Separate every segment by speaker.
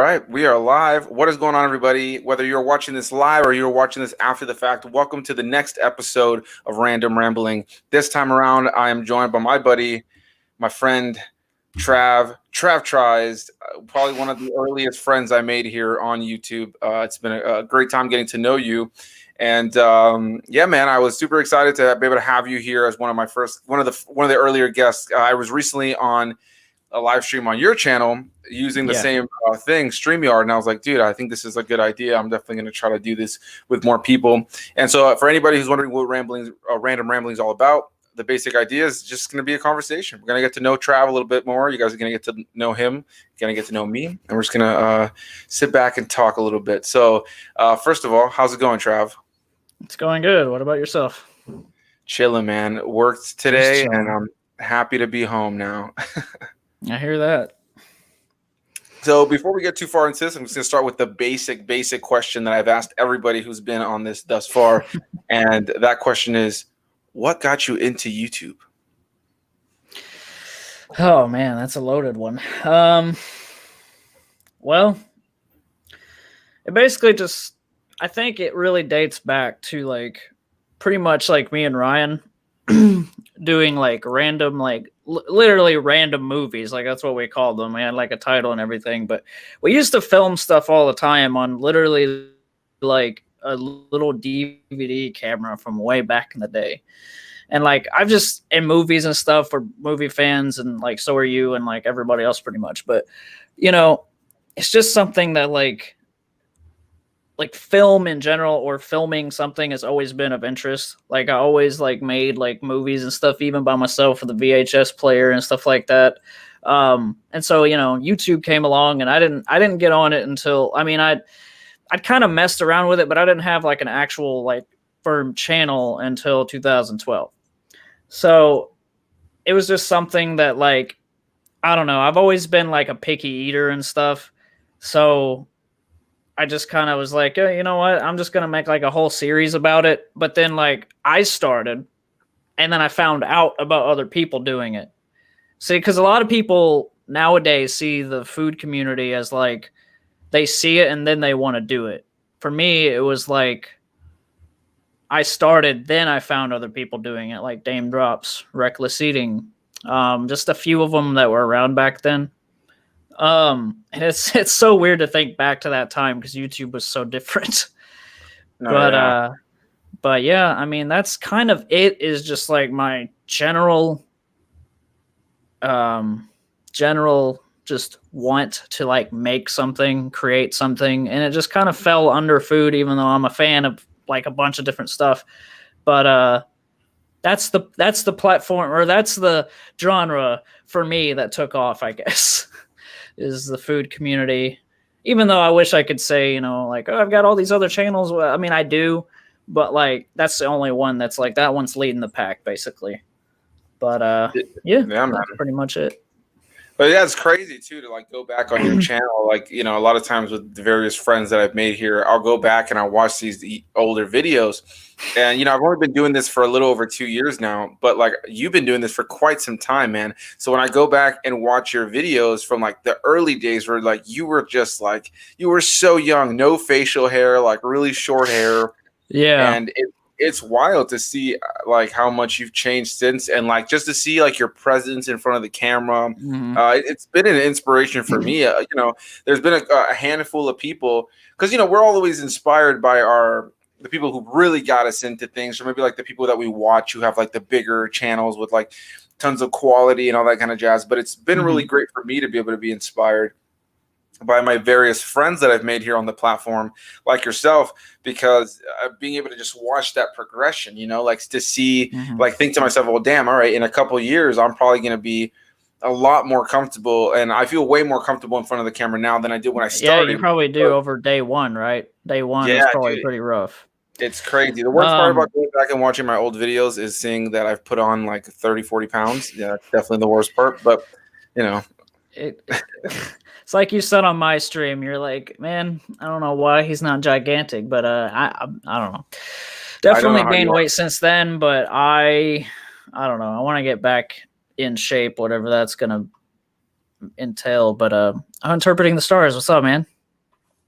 Speaker 1: right, we are live. What is going on, everybody? Whether you're watching this live or you're watching this after the fact, welcome to the next episode of Random Rambling. This time around, I am joined by my buddy, my friend, TravTries, probably one of the earliest friends I made here on YouTube. It's been a great time getting to know you. And yeah, man, I was super excited to be able to have you here as one of the earlier guests. I was recently on a live stream on your channel using the same thing, StreamYard, and I was like, dude, I think this is a good idea. I'm definitely going to try to do this with more people. And so, for anybody who's wondering what Random Rambling is all about, the basic idea is just going to be a conversation. We're going to get to know Trav a little bit more. You guys are going to get to know him, going to get to know me, and we're just going to sit back and talk a little bit. So, first of all, how's it going, Trav?
Speaker 2: It's going good. What about yourself?
Speaker 1: Chilling, man. Worked today, and I'm happy to be home now.
Speaker 2: I hear that.
Speaker 1: So before we get too far into this, I'm just going to start with the basic question that I've asked everybody who's been on this thus far. And that question is, what got you into YouTube?
Speaker 2: Oh, man, that's a loaded one. Well, it basically just, I think it really dates back to like pretty much like me and Ryan doing like random, like literally random movies. Like that's what we called them. We had like a title and everything, but we used to film stuff all the time on literally like a little DVD camera from way back in the day. And like I've just in movies and stuff for movie fans, and like so are you and like everybody else pretty much. But you know, it's just something that like film in general or filming something has always been of interest. Like I always like made like movies and stuff even by myself with the VHS player and stuff like that. And so, you know, YouTube came along and I didn't get on it until, I mean, I'd kind of messed around with it, but I didn't have like an actual like firm channel until 2012. So it was just something that like, I don't know. I've always been like a picky eater and stuff. So I just kind of was like, you know what? I'm just going to make like a whole series about it. But then like I started and then I found out about other people doing it. See, because a lot of people nowadays see the food community as like they see it and then they want to do it. For me, it was like I started, then I found other people doing it, like Dame Drops, Reckless Eating, just a few of them that were around back then. And it's so weird to think back to that time because YouTube was so different. But yeah, I mean that's kind of it. Is just like my general just want to like make something, create something, and it just kind of fell under food, even though I'm a fan of like a bunch of different stuff. But that's the platform, or that's the genre for me that took off, I guess. Is the food community, even though I wish I could say, you know, like, oh, I've got all these other channels. Well, I mean, I do, but like, that's the only one that's like, that one's leading the pack, basically. But yeah, that's pretty much it.
Speaker 1: But yeah, it's crazy too to like go back on your channel. Like, you know, a lot of times with the various friends that I've made here, I'll go back and I'll watch these older videos. And, you know, I've only been doing this for a little over 2 years now, but like you've been doing this for quite some time, man. So when I go back and watch your videos from like the early days where like you were just like, you were so young, no facial hair, like really short hair.
Speaker 2: Yeah.
Speaker 1: And it's wild to see like how much you've changed since, and like just to see like your presence in front of the camera. It's been an inspiration for me. You know, there's been a handful of people, because you know we're always inspired by the people who really got us into things, or maybe like the people that we watch who have like the bigger channels with like tons of quality and all that kind of jazz. But it's been really great for me to be able to be inspired by my various friends that I've made here on the platform, like yourself, because being able to just watch that progression, you know, like to see, like think to myself, well, damn, all right, in a couple of years, I'm probably going to be a lot more comfortable, and I feel way more comfortable in front of the camera now than I did when I started.
Speaker 2: Yeah, you probably do over day one, right? Day one is probably pretty rough.
Speaker 1: It's crazy. The worst part about going back and watching my old videos is seeing that I've put on like 30, 40 pounds. Yeah, that's definitely the worst part, but you know.
Speaker 2: It's like you said on my stream, you're like, man, I don't know why he's not gigantic, but I don't know. Definitely gained weight since then, but I don't know. I want to get back in shape, whatever that's gonna entail. But I'm interpreting the stars. What's up, man?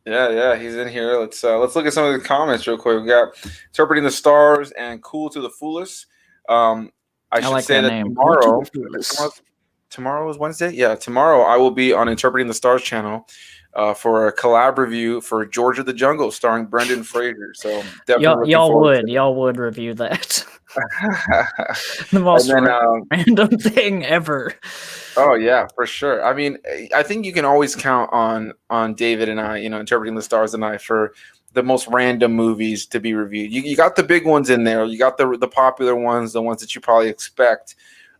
Speaker 1: Yeah, he's in here. Let's look at some of the comments real quick. We got interpreting the stars and cool to the fullest. Um, I
Speaker 2: I
Speaker 1: should
Speaker 2: like
Speaker 1: say
Speaker 2: that
Speaker 1: that
Speaker 2: name. Cool to the
Speaker 1: tomorrow,
Speaker 2: fullest.
Speaker 1: tomorrow is Wednesday. Yeah, tomorrow I will be on Interpreting the Stars channel for a collab review for George of the Jungle, starring Brendan Fraser. So definitely looking forward to
Speaker 2: Y'all would review that.
Speaker 1: it.
Speaker 2: The
Speaker 1: And
Speaker 2: most
Speaker 1: then
Speaker 2: random thing ever.
Speaker 1: oh yeah, for sure. I mean, I think you can always count on David and I, interpreting the stars and I for the most random movies to be reviewed. You got the big ones in there. You got the popular ones, the ones that you probably expect.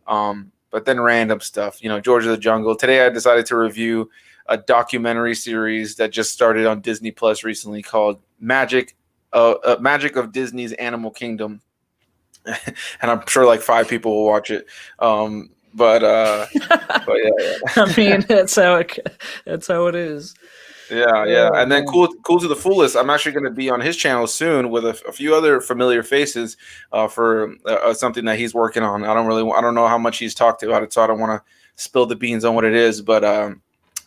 Speaker 1: But then random stuff. George of the Jungle. Today I decided to review a documentary series that just started on Disney Plus recently called Magic of Disney's Animal Kingdom. And I'm sure like 5 people will watch it. Um, but uh, but yeah,
Speaker 2: I mean, that's how it is.
Speaker 1: yeah.
Speaker 2: Oh
Speaker 1: And then
Speaker 2: man.
Speaker 1: cool to the fullest. I'm actually going to be on his channel soon with a few other familiar faces for something that he's working on. I don't know how much he's talked about it, so I don't want to spill the beans on what it is. But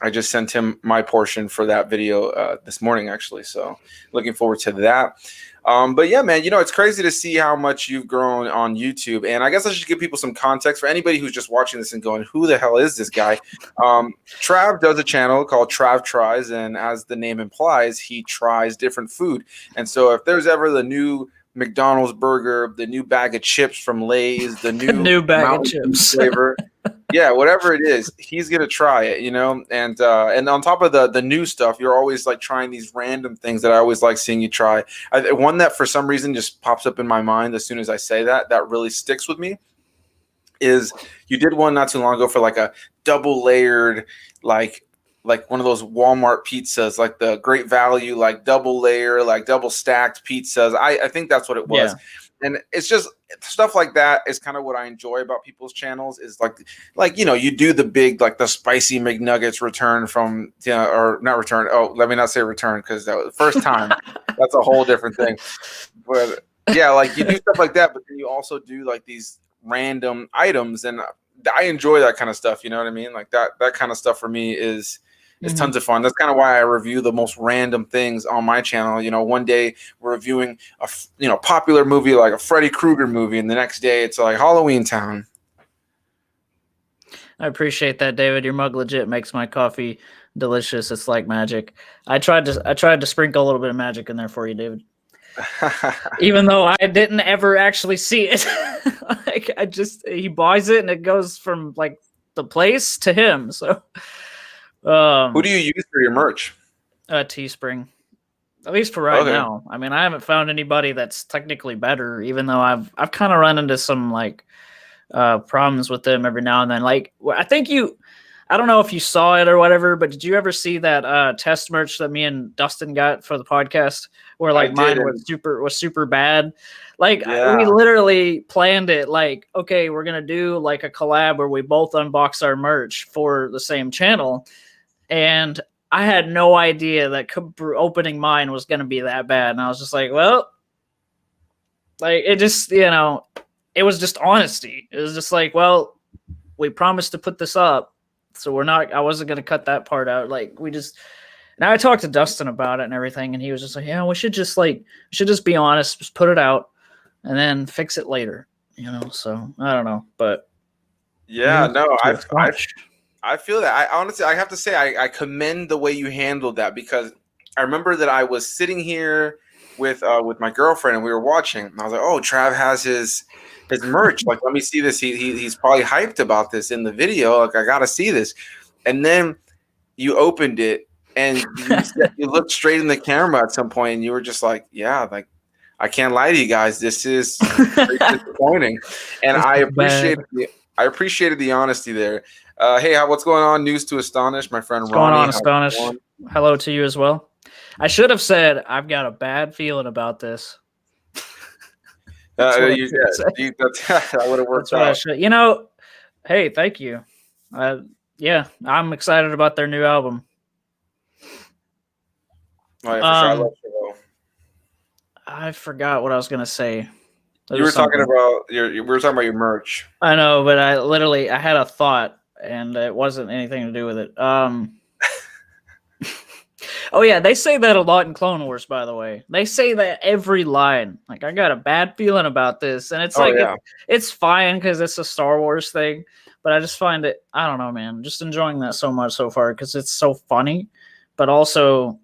Speaker 1: I just sent him my portion for that video this morning, actually. So looking forward to that. But yeah, man, it's crazy to see how much you've grown on YouTube. And I guess I should give people some context for anybody who's just watching this and going, who the hell is this guy? Trav does a channel called TravTries, and as the name implies, he tries different food. And so if there's ever the new McDonald's burger, the new bag of chips from Lay's, the
Speaker 2: A
Speaker 1: new
Speaker 2: new bag of
Speaker 1: Mountain Dew
Speaker 2: chips.
Speaker 1: flavor, yeah, whatever it is, he's gonna try it. And on top of the new stuff, you're always like trying these random things that I always like seeing you try. One that for some reason just pops up in my mind as soon as I say that really sticks with me is you did one not too long ago for like a double layered like one of those Walmart pizzas, like the Great Value, like double layer, like double stacked pizzas. I think that's what it was.
Speaker 2: Yeah.
Speaker 1: And it's just stuff like that is kind of what I enjoy about people's channels is like you do the big like the spicy McNuggets return from or not return. Oh, let me not say return because that was the first time. That's a whole different thing. But yeah, like you do stuff like that, but then you also do like these random items, and I enjoy that kind of stuff. You know what I mean? Like that kind of stuff for me is tons of fun. That's kind of why I review the most random things on my channel. One day we're reviewing a popular movie like a Freddy Krueger movie, and the next day it's like Halloween Town.
Speaker 2: I appreciate that, David. Your mug legit makes my coffee delicious. It's like magic. I tried to sprinkle a little bit of magic in there for you, David. Even though I didn't ever actually see it. Like he buys it and it goes from like the place to him. So
Speaker 1: who do you use for your merch?
Speaker 2: Teespring. At least for right now. I mean, I haven't found anybody that's technically better, even though I've kind of run into some like problems with them every now and then. Like I don't know if you saw it or whatever, but did you ever see that test merch that me and Dustin got for the podcast where like mine was super bad? Like we literally planned it like, okay, we're going to do like a collab where we both unbox our merch for the same channel. And I had no idea that opening mine was going to be that bad. And I was just like, well, like it just, it was just honesty. It was just like, well, we promised to put this up. So I wasn't going to cut that part out. Like now I talked to Dustin about it and everything. And he was just like, yeah, we should just be honest, just put it out and then fix it later, So I don't know, but
Speaker 1: yeah, no, I feel that. I honestly, I have to say, I commend the way you handled that because I remember that I was sitting here with my girlfriend and we were watching. And I was like, oh, Trav has his merch. Like, let me see this. He's probably hyped about this in the video. Like, I got to see this. And then you opened it and you looked straight in the camera at some point and you were just like, yeah, like, I can't lie to you guys. This is disappointing. And I appreciated the honesty there. Hey, what's going on? News to Astonish, my friend Ronnie.
Speaker 2: What's going on, Astonish? Hello to you as well. I should have said I've got a bad feeling about this.
Speaker 1: That would have worked out.
Speaker 2: Hey, thank you. Yeah, I'm excited about their new album.
Speaker 1: Oh, yeah, for sure.
Speaker 2: I forgot what I was gonna say.
Speaker 1: We were talking about your merch.
Speaker 2: I know, but I had a thought and it wasn't anything to do with it. Oh yeah, they say that a lot in Clone Wars, by the way. They say that every line. Like, I got a bad feeling about this, and it's
Speaker 1: Oh
Speaker 2: like
Speaker 1: yeah.
Speaker 2: it's fine because it's a Star Wars thing, but I just find it. I don't know, man. Just enjoying that so much so far because it's so funny, but also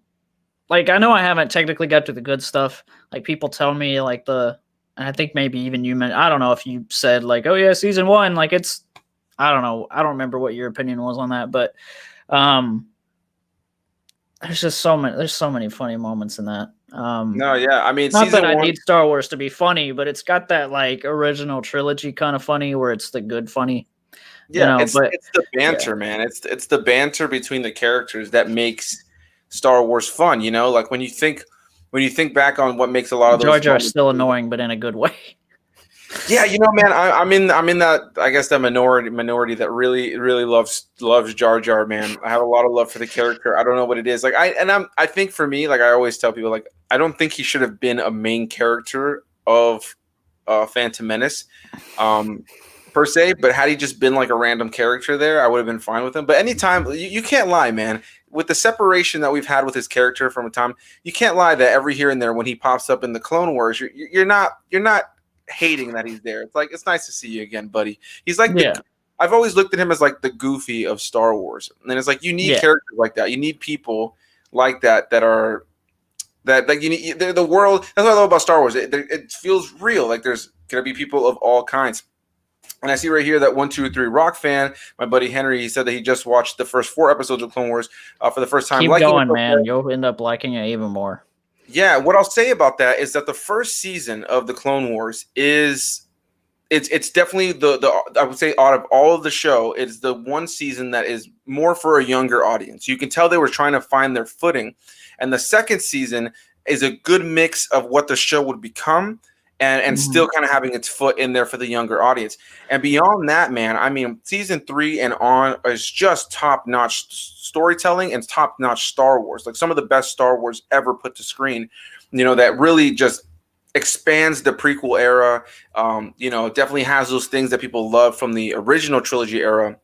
Speaker 2: like I know I haven't technically got to the good stuff. Like people tell me like and I think maybe even you meant I don't know if you said like, oh yeah, season one, like it's I don't know. I don't remember what your opinion was on that, but um there's just so many funny moments in that.
Speaker 1: No, yeah. I mean,
Speaker 2: Not that
Speaker 1: season
Speaker 2: I
Speaker 1: one.
Speaker 2: need Star Wars to be funny, but it's got that like original trilogy kind of funny where it's the good funny,
Speaker 1: Yeah,
Speaker 2: but
Speaker 1: it's the
Speaker 2: yeah.
Speaker 1: banter, man. It's the banter between the characters that makes Star Wars fun. Like when you think back on what makes a lot of
Speaker 2: Jar
Speaker 1: those
Speaker 2: Jar's
Speaker 1: moments.
Speaker 2: still annoying, but in a good way.
Speaker 1: Yeah, man, I'm in that, I guess, that minority that really loves Jar Jar, man. I have a lot of love for the character. I don't know what it is. Like I think for me, like I always tell people, like I don't think he should have been a main character of Phantom Menace. Um, per se, but had he just been like a random character there, I would have been fine with him. But anytime, you can't lie, man. With the separation that we've had with his character from a time, you can't lie that every here and there when he pops up in the Clone Wars, you're not hating that he's there. It's like it's nice to see you again, buddy. He's like
Speaker 2: Yeah,
Speaker 1: I've always looked at him as like the Goofy of Star Wars, and it's like you need
Speaker 2: yeah,
Speaker 1: characters like that. You need people like that are that like you need the world. That's what I love about Star Wars. It feels real. Like there's gonna be people of all kinds. And I see right here that 123 Rock fan, my buddy Henry, he said that he just watched the first 4 episodes of Clone Wars for the first time,
Speaker 2: keep
Speaker 1: liking it
Speaker 2: going,
Speaker 1: so far.
Speaker 2: man. You'll end up liking it even more.
Speaker 1: Yeah, what I'll say about that is that the first season of the Clone Wars is it's definitely the I would say out of all of the show, it's the one season that is more for a younger audience. You can tell they were trying to find their footing, and the second season is a good mix of what the show would become and still kind of having its foot in there for the younger audience. And beyond that, man, I mean, season 3 and on is just top notch storytelling and top notch Star Wars, like some of the best Star Wars ever put to screen. That really just expands the prequel era. Definitely has those things that people love from the original trilogy era.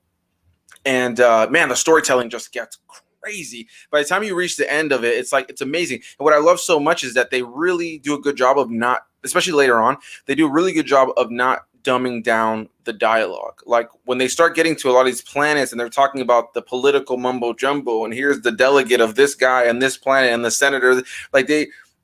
Speaker 1: And man, the storytelling just gets crazy. By the time you reach the end of it, it's like it's amazing. And what I love so much is that they really do a good job of not, especially later on, they do a really good job of not dumbing down the dialogue. Like when they start getting to a lot of these planets and they're talking about the political mumbo jumbo, and here's the delegate of this guy and this planet and the senator, like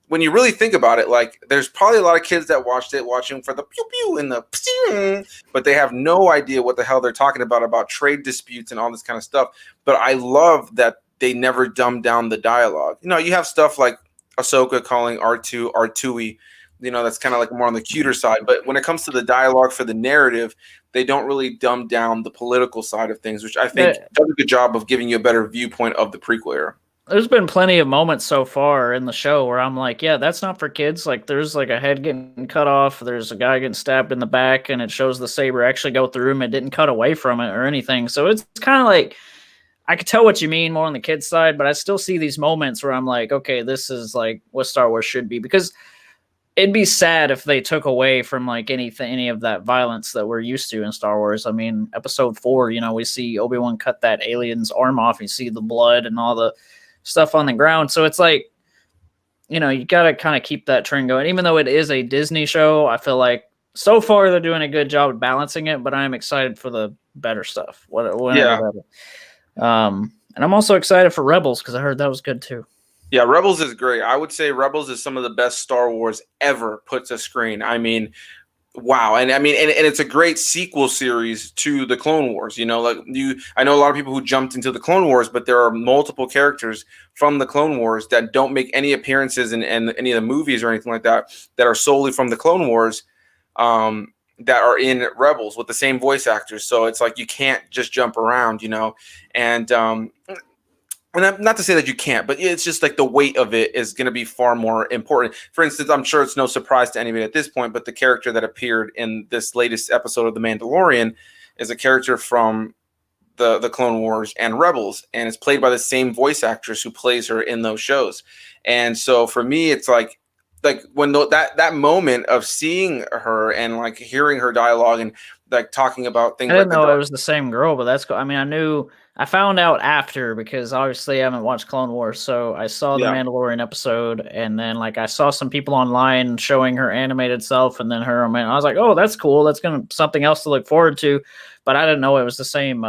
Speaker 1: when you really think about it, like there's probably a lot of kids that watching for the pew pew and the psing, but they have no idea what the hell they're talking about trade disputes and all this kind of stuff. But I love that they never dumb down the dialogue. You have stuff like Ahsoka calling R2 R2y, that's kind of like more on the cuter side. But when it comes to the dialogue for the narrative, they don't really dumb down the political side of things, which I think does a good job of giving you a better viewpoint of the prequel era.
Speaker 2: There's been plenty of moments so far in the show where I'm like, yeah, that's not for kids. Like, there's like a head getting cut off. There's a guy getting stabbed in the back, and it shows the saber actually go through him. It didn't cut away from it or anything. So it's kind of like I could tell what you mean more on the kids' side, but I still see these moments where I'm like, okay, this is like what Star Wars should be, because it'd be sad if they took away from like any of that violence that we're used to in Star Wars. I mean, episode 4, we see Obi-Wan cut that alien's arm off. You see the blood and all the stuff on the ground. So it's like, you got to kind of keep that trend going. Even though it is a Disney show, I feel like so far they're doing a good job of balancing it, but I'm excited for the better stuff. Whenever
Speaker 1: Yeah.
Speaker 2: and I'm also excited for Rebels because I heard that was good too.
Speaker 1: Yeah, Rebels is great. I would say Rebels is some of the best Star Wars ever put to screen. I mean, wow. And I mean, and it's a great sequel series to the Clone Wars. I know a lot of people who jumped into the Clone Wars, but there are multiple characters from the Clone Wars that don't make any appearances in any of the movies or anything like that are solely from the Clone Wars, that are in Rebels with the same voice actors. So it's like you can't just jump around, and and not to say that you can't, but it's just like the weight of it is going to be far more important. For instance, I'm sure it's no surprise to anybody at this point, but the character that appeared in this latest episode of The Mandalorian is a character from the Clone Wars and Rebels, and it's played by the same voice actress who plays her in those shows. And so for me, it's like when that moment of seeing her and like hearing her dialogue and like talking about
Speaker 2: I
Speaker 1: things like
Speaker 2: didn't
Speaker 1: the
Speaker 2: know it
Speaker 1: dark.
Speaker 2: was the same girl, but that's cool. I mean, I found out after because obviously I haven't watched Clone Wars, so I saw the
Speaker 1: Yeah.
Speaker 2: Mandalorian episode, and then like I saw some people online showing her animated self, and then her. I mean, I was like, oh, that's cool. That's gonna something else to look forward to, but I didn't know it was the same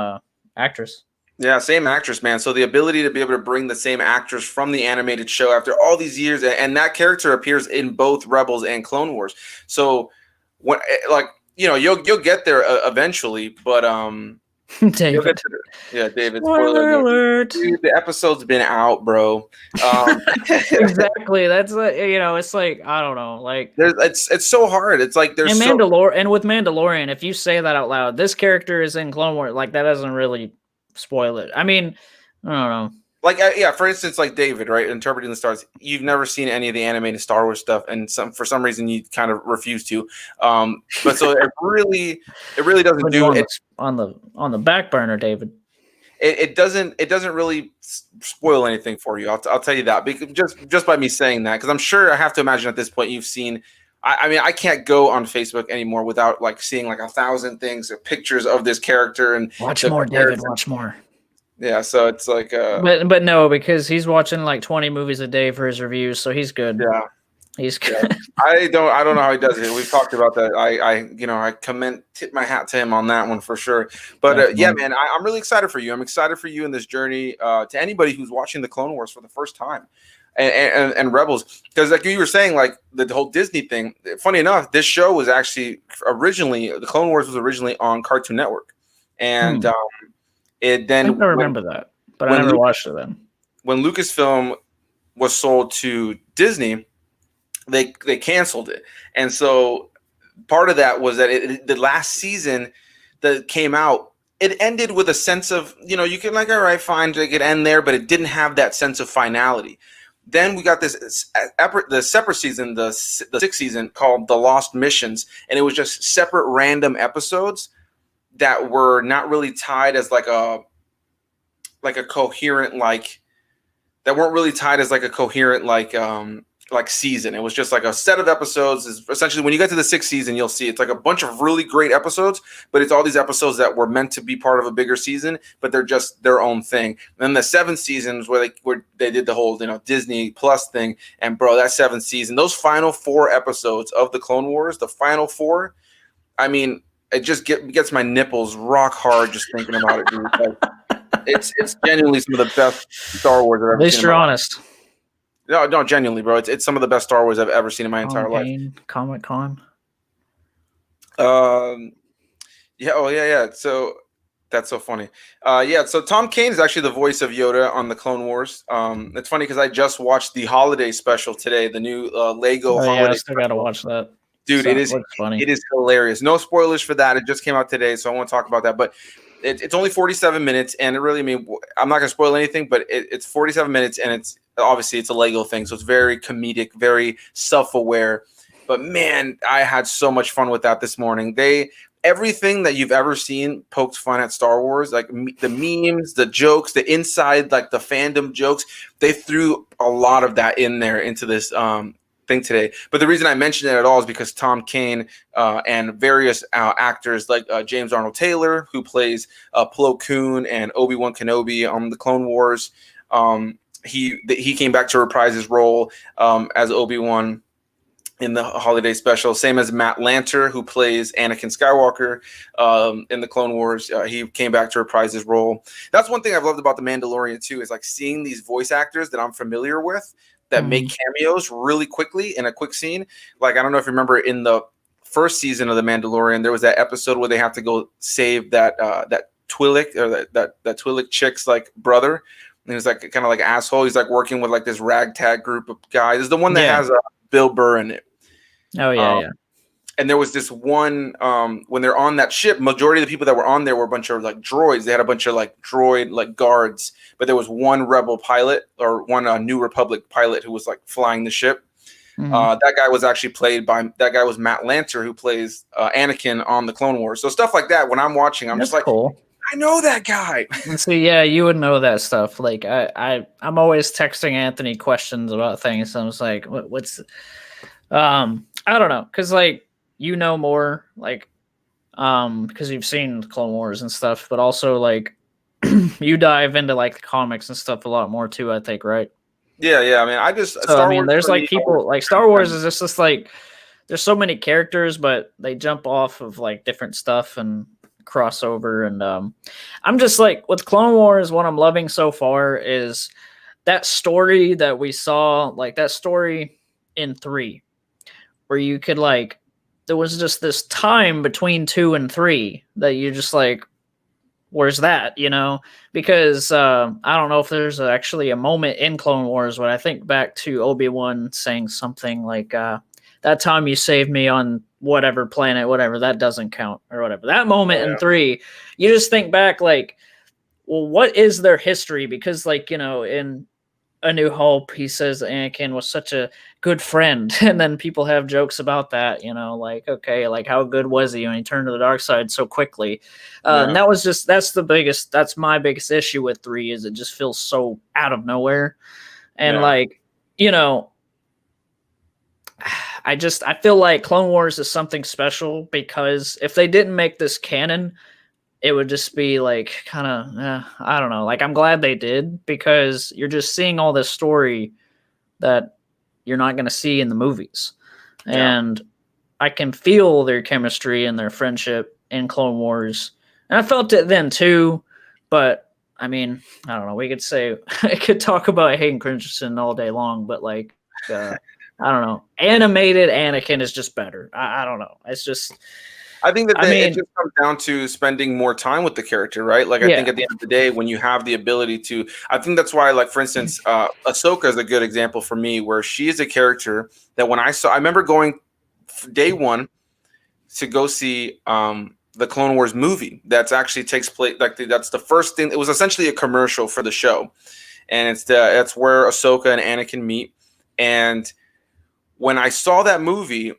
Speaker 2: actress.
Speaker 1: Yeah, same actress, man. So the ability to be able to bring the same actress from the animated show after all these years, and that character appears in both Rebels and Clone Wars. So when like you'll get there eventually, but you'll get
Speaker 2: David.
Speaker 1: to yeah, David. Spoiler
Speaker 2: Spoiler
Speaker 1: alert,
Speaker 2: alert.
Speaker 1: dude. The episode's been out, bro. Um,
Speaker 2: Exactly. That's it's like I don't know, like
Speaker 1: it's so hard. It's like there's
Speaker 2: and
Speaker 1: so
Speaker 2: with Mandalorian, if you say that out loud, this character is in Clone Wars, like that doesn't really spoil it. I mean, I don't know.
Speaker 1: like yeah, for instance, like David, right, interpreting the stars. You've never seen any of the animated Star Wars stuff, and for some reason you kind of refuse to. But so it really doesn't
Speaker 2: Put you
Speaker 1: do it.
Speaker 2: on the back burner, David.
Speaker 1: It doesn't really spoil anything for you. I'll tell you that because just by me saying that, because I'm sure I have to imagine at this point you've seen. I mean, I can't go on Facebook anymore without like seeing like 1,000 things, pictures of this character and
Speaker 2: Watch
Speaker 1: the
Speaker 2: more, David.
Speaker 1: comparison.
Speaker 2: Watch more.
Speaker 1: Yeah, so it's like
Speaker 2: But no, because he's watching like 20 movies a day for his reviews, so he's good.
Speaker 1: yeah.
Speaker 2: He's
Speaker 1: Yeah,
Speaker 2: good.
Speaker 1: I don't know how he does it. We've talked about that. I tip my hat to him on that one for sure. But yeah,
Speaker 2: Definitely.
Speaker 1: man, I'm really excited for you. I'm excited for you in this journey. To anybody who's watching the Clone Wars for the first time, and Rebels, because like you were saying, like the whole Disney thing. Funny enough, this show was actually originally the Clone Wars was originally on Cartoon Network, and it
Speaker 2: I think
Speaker 1: then
Speaker 2: I remember that, but I
Speaker 1: when
Speaker 2: never
Speaker 1: Lucas,
Speaker 2: watched it then.
Speaker 1: when Lucasfilm was sold to Disney, they canceled it, and so part of that was that the last season that came out, it ended with a sense of you can like, all right, fine, it could end there, but it didn't have that sense of finality. Then we got the separate season, the sixth season, called The Lost Missions, and it was just separate random episodes that were not really tied as like a coherent that weren't really tied as like a coherent like season. It was just like a set of episodes. Is essentially when you get to the sixth season, you'll see it's like a bunch of really great episodes, but it's all these episodes that were meant to be part of a bigger season, but they're just their own thing. And then the seventh season is where they did the whole Disney Plus thing. And bro, that seventh season, those final 4 episodes of the Clone Wars, the final 4, I mean, it just gets my nipples rock hard just thinking about it, dude. Like, it's genuinely some of the best Star Wars I've
Speaker 2: At
Speaker 1: ever
Speaker 2: least
Speaker 1: seen in
Speaker 2: you're
Speaker 1: my life.
Speaker 2: honest.
Speaker 1: No, genuinely, bro. It's some of the best Star Wars I've ever seen in my entire life.
Speaker 2: Comic Con.
Speaker 1: Yeah, oh yeah. So that's so funny. Yeah, so Tom Kane is actually the voice of Yoda on the Clone Wars. It's funny because I just watched the holiday special today, the new Lego
Speaker 2: Oh yeah, I
Speaker 1: holiday
Speaker 2: still gotta
Speaker 1: special.
Speaker 2: watch that.
Speaker 1: Dude,
Speaker 2: So, looks funny.
Speaker 1: it is hilarious. No spoilers for that. It just came out today, so I won't talk about that. But it's only 47 minutes, and it really, I mean, I'm not gonna spoil anything, but it's 47 minutes, and it's obviously it's a Lego thing, so it's very comedic, very self-aware. But man, I had so much fun with that this morning. Everything that you've ever seen poked fun at Star Wars, like the memes, the jokes, the inside, like the fandom jokes, they threw a lot of that in there into this thing today. But the reason I mentioned it at all is because Tom Kane and various actors like James Arnold Taylor, who plays Plo Koon and Obi-Wan Kenobi on the Clone Wars, he came back to reprise his role as Obi-Wan in the holiday special, same as Matt Lanter, who plays Anakin Skywalker in the Clone Wars. He came back to reprise his role. That's one thing I've loved about The Mandalorian too, is like seeing these voice actors that I'm familiar with that make cameos really quickly in a quick scene. Like, I don't know if you remember in the first season of The Mandalorian, there was that episode where they have to go save that Twi'lek, or that Twi'lek chick's like brother. And he's like kind of like asshole. He's like working with like this ragtag group of guys. It's the one that has Bill Burr in it.
Speaker 2: Oh yeah.
Speaker 1: And there was this one when they're on that ship, majority of the people that were on there were a bunch of like droids. They had a bunch of like droid like guards, but there was one rebel pilot or one New Republic pilot who was like flying the ship. That guy was actually that guy was Matt Lanter, who plays Anakin on the Clone Wars. So stuff like that. When I'm watching, I'm
Speaker 2: That's
Speaker 1: just like,
Speaker 2: cool.
Speaker 1: I know that guy.
Speaker 2: And so yeah, you would know that stuff. Like I'm always texting Anthony questions about things. So I was like, what's I don't know, because like you know more. Like because you've seen Clone Wars and stuff, but also like you dive into like the comics and stuff a lot more too, I think, right?
Speaker 1: Yeah. I mean, I just
Speaker 2: So I
Speaker 1: Star
Speaker 2: mean,
Speaker 1: Wars
Speaker 2: there's
Speaker 1: for
Speaker 2: like
Speaker 1: me always
Speaker 2: people like Star Wars is just like there's so many characters, but they jump off of like different stuff and crossover. And I'm just like with Clone Wars, what I'm loving so far is that story that we saw, like that story in 3, where you could like there was just this time between 2 and 3 that you just like where's that, because I don't know if there's actually a moment in Clone Wars when I think back to Obi-Wan saying something like that time you saved me on whatever planet, whatever, that doesn't count or whatever, that moment
Speaker 1: oh,
Speaker 2: in
Speaker 1: yeah.
Speaker 2: 3, you just think back like, well, what is their history? Because like, in A New Hope, he says Anakin was such a good friend, and then people have jokes about that. Like okay, like how good was he when he turned to the dark side so quickly? And
Speaker 1: Yeah.
Speaker 2: that's my biggest issue with 3 is it just feels so out of nowhere, and
Speaker 1: Yeah.
Speaker 2: like you know, I feel like Clone Wars is something special because if they didn't make this canon, it would just be like kind of I don't know. Like I'm glad they did because you're just seeing all this story that you're not going to see in the movies.
Speaker 1: Yeah.
Speaker 2: And I can feel their chemistry and their friendship in Clone Wars. And I felt it then too, but I mean, I don't know. We could say I could talk about Hayden Christensen all day long, but like I don't know. Animated Anakin is just better. I don't know. It's just
Speaker 1: I think that
Speaker 2: I
Speaker 1: it
Speaker 2: mean,
Speaker 1: just comes down to spending more time with the character, right? Like, I think
Speaker 2: yeah.
Speaker 1: at the end of the day, when you have the ability to, I think that's why, like, for instance, Ahsoka is a good example for me, where she is a character that when I remember going day one to go see the Clone Wars movie that's actually takes place, like, that's the first thing. It was essentially a commercial for the show, and that's where Ahsoka and Anakin meet. And when I saw that movie,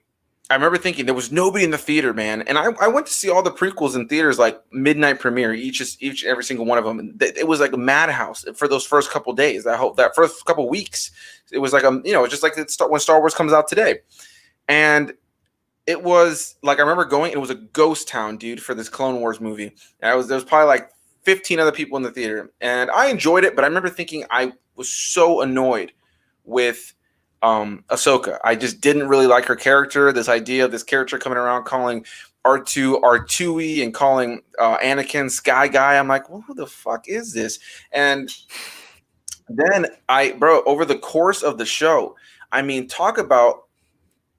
Speaker 1: I remember thinking there was nobody in the theater, man. And I went to see all the prequels in theaters, like midnight premiere, each every single one of them. It was like a madhouse for those first couple days. I hope that first couple weeks, it was like just like when Star Wars comes out today, and it was like I remember going. It was a ghost town, dude, for this Clone Wars movie. And there was probably like 15 other people in the theater, and I enjoyed it. But I remember thinking I was so annoyed with Ahsoka. I just didn't really like her character. This idea of this character coming around calling R2 R2E and calling Anakin Sky Guy. I'm like, well, who the fuck is this? And then over the course of the show, I mean, talk about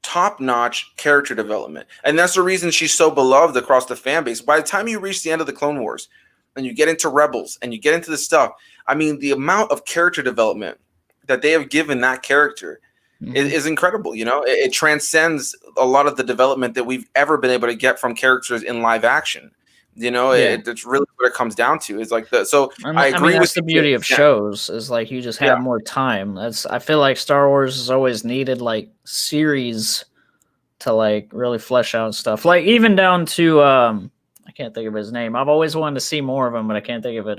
Speaker 1: top-notch character development, and that's the reason she's so beloved across the fan base. By the time you reach the end of the Clone Wars and you get into Rebels and you get into the stuff, I mean, the amount of character development that they have given that character is incredible. It transcends a lot of the development that we've ever been able to get from characters in live action.
Speaker 2: Yeah.
Speaker 1: It's really what it comes down to. Is like so I
Speaker 2: I mean,
Speaker 1: agree
Speaker 2: that's
Speaker 1: with
Speaker 2: the
Speaker 1: you.
Speaker 2: beauty of
Speaker 1: Yeah.
Speaker 2: shows is like you just have
Speaker 1: Yeah.
Speaker 2: more time. I feel like Star Wars has always needed like series to like really flesh out stuff. Like even down to I can't think of his name. I've always wanted to see more of him, but I can't think of it.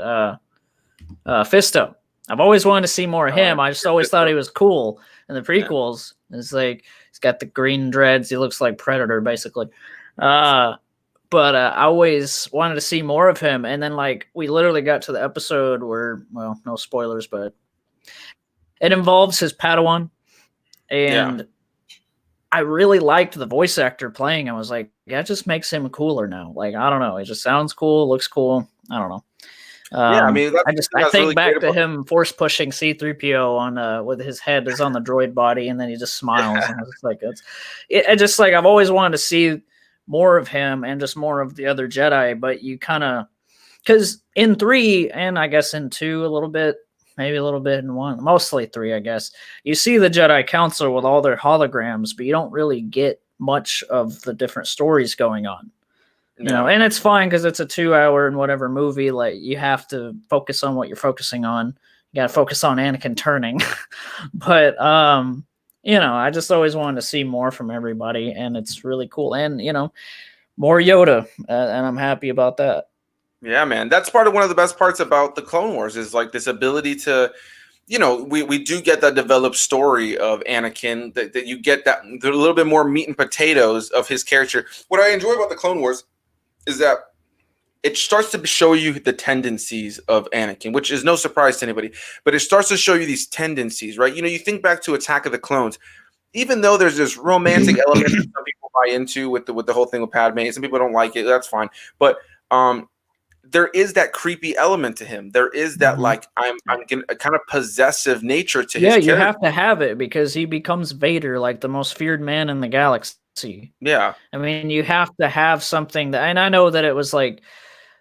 Speaker 2: Fisto. I've always wanted to see more of him. I just always thought he was cool in the prequels. Yeah. It's like he's got the green dreads. He looks like Predator, basically. But I always wanted to see more of him. And then, like, we literally got to the episode where, well, no spoilers, but it involves his Padawan. And I really liked the voice actor playing. I was like, that just makes him cooler now. Like, I don't know. It just sounds cool, looks cool. I don't know.
Speaker 1: I mean,
Speaker 2: I think really back to him force pushing C-3PO on with his head is on the droid body, and then he just smiles. And it's like it just like I've always wanted to see more of him and just more of the other Jedi, but you kind of because in 3 and I guess in 2 a little bit, maybe a little bit in 1, mostly 3, I guess you see the Jedi Council with all their holograms, but you don't really get much of the different stories going on. And it's fine because it's a 2-hour and whatever movie. Like you have to focus on what you're focusing on. You got to focus on Anakin turning, but I just always wanted to see more from everybody, and it's really cool. And more Yoda, and I'm happy about that.
Speaker 1: Yeah, man, that's part of one of the best parts about the Clone Wars is like this ability to. We do get that developed story of Anakin that you get that a little bit more meat and potatoes of his character. What I enjoy about the Clone Wars is that it starts to show you the tendencies of Anakin, which is no surprise to anybody, but it starts to show you these tendencies, right? You think back to Attack of the Clones, even though there's this romantic element that some people buy into with the whole thing with Padme, some people don't like it, that's fine. But there is that creepy element to him. There is that like I'm getting a kind of possessive nature to
Speaker 2: Yeah,
Speaker 1: his
Speaker 2: you
Speaker 1: character.
Speaker 2: have to have it because he becomes Vader, like the most feared man in the galaxy.
Speaker 1: Yeah.
Speaker 2: I mean, you have to have something that, and I know that it was like,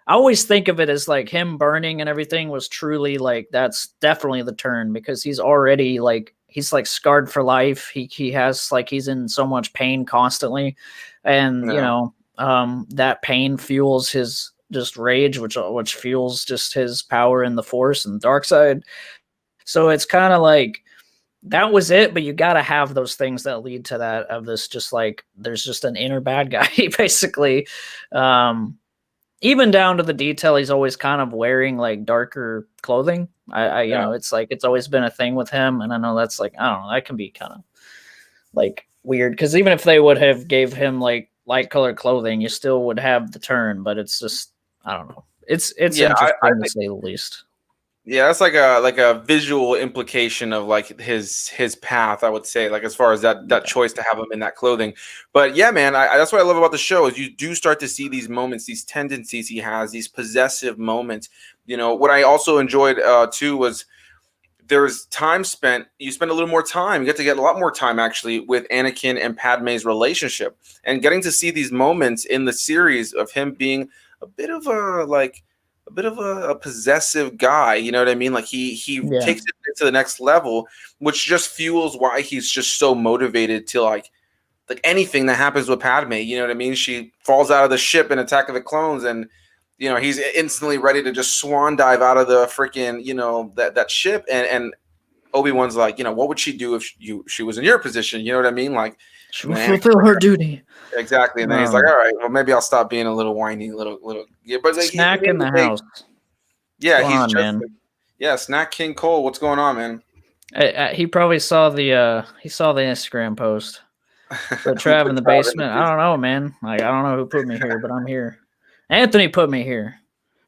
Speaker 2: I always think of it as like him burning and everything was truly like, that's definitely the turn because he's already like, he's like scarred for life. He has like, he's in so much pain constantly. And,
Speaker 1: Yeah.
Speaker 2: that pain fuels his just rage, which fuels just his power in the force and the dark side. So it's kind of like, that was it, but you got to have those things that lead to that, of this just like there's just an inner bad guy basically. Even down to the detail, he's always kind of wearing like darker clothing. I
Speaker 1: Yeah.
Speaker 2: it's like it's always been a thing with him, and I know that's like, I don't know, that can be kind of like weird because even if they would have gave him like light colored clothing, you still would have the turn, but it's just, I don't know, it's
Speaker 1: Yeah, I
Speaker 2: interesting to
Speaker 1: think
Speaker 2: say the least.
Speaker 1: yeah, that's like a visual implication of like his path, I would say, like as far as that
Speaker 2: Yeah,
Speaker 1: choice to have him in that clothing. But yeah, man, that's what I love about the show is you do start to see these moments, these tendencies he has, these possessive moments. What I also enjoyed too was there's time spent. You spend a little more time. You get to get a lot more time actually with Anakin and Padme's relationship, and getting to see these moments in the series of him being a bit of a possessive guy. You know what I mean? Like he
Speaker 2: yeah.
Speaker 1: takes it to the next level, which just fuels why he's just so motivated to like anything that happens with Padme. You know what I mean? She falls out of the ship in Attack of the Clones, and he's instantly ready to just swan dive out of the freaking that ship. And Obi-Wan's like, what would she do if she was in your position? You know what I mean? Like,
Speaker 2: She
Speaker 1: and
Speaker 2: will
Speaker 1: then Anakin's
Speaker 2: fulfill her
Speaker 1: like,
Speaker 2: duty.
Speaker 1: exactly. And then he's like, all right, well maybe I'll stop being a little whiny, little. Yeah, but like at
Speaker 2: Snack
Speaker 1: the
Speaker 2: in
Speaker 1: end of
Speaker 2: the
Speaker 1: the day,
Speaker 2: house. What's
Speaker 1: yeah,
Speaker 2: going
Speaker 1: he's
Speaker 2: on,
Speaker 1: just
Speaker 2: man?
Speaker 1: like, yeah, Snack King Cole. What's going on, man?
Speaker 2: He probably saw the Instagram post. But
Speaker 1: Who
Speaker 2: Trav
Speaker 1: put
Speaker 2: in the
Speaker 1: Trav in the
Speaker 2: basement. I don't
Speaker 1: basement?
Speaker 2: know, man. Like, I don't know who put me here, but I'm here. Anthony put me here.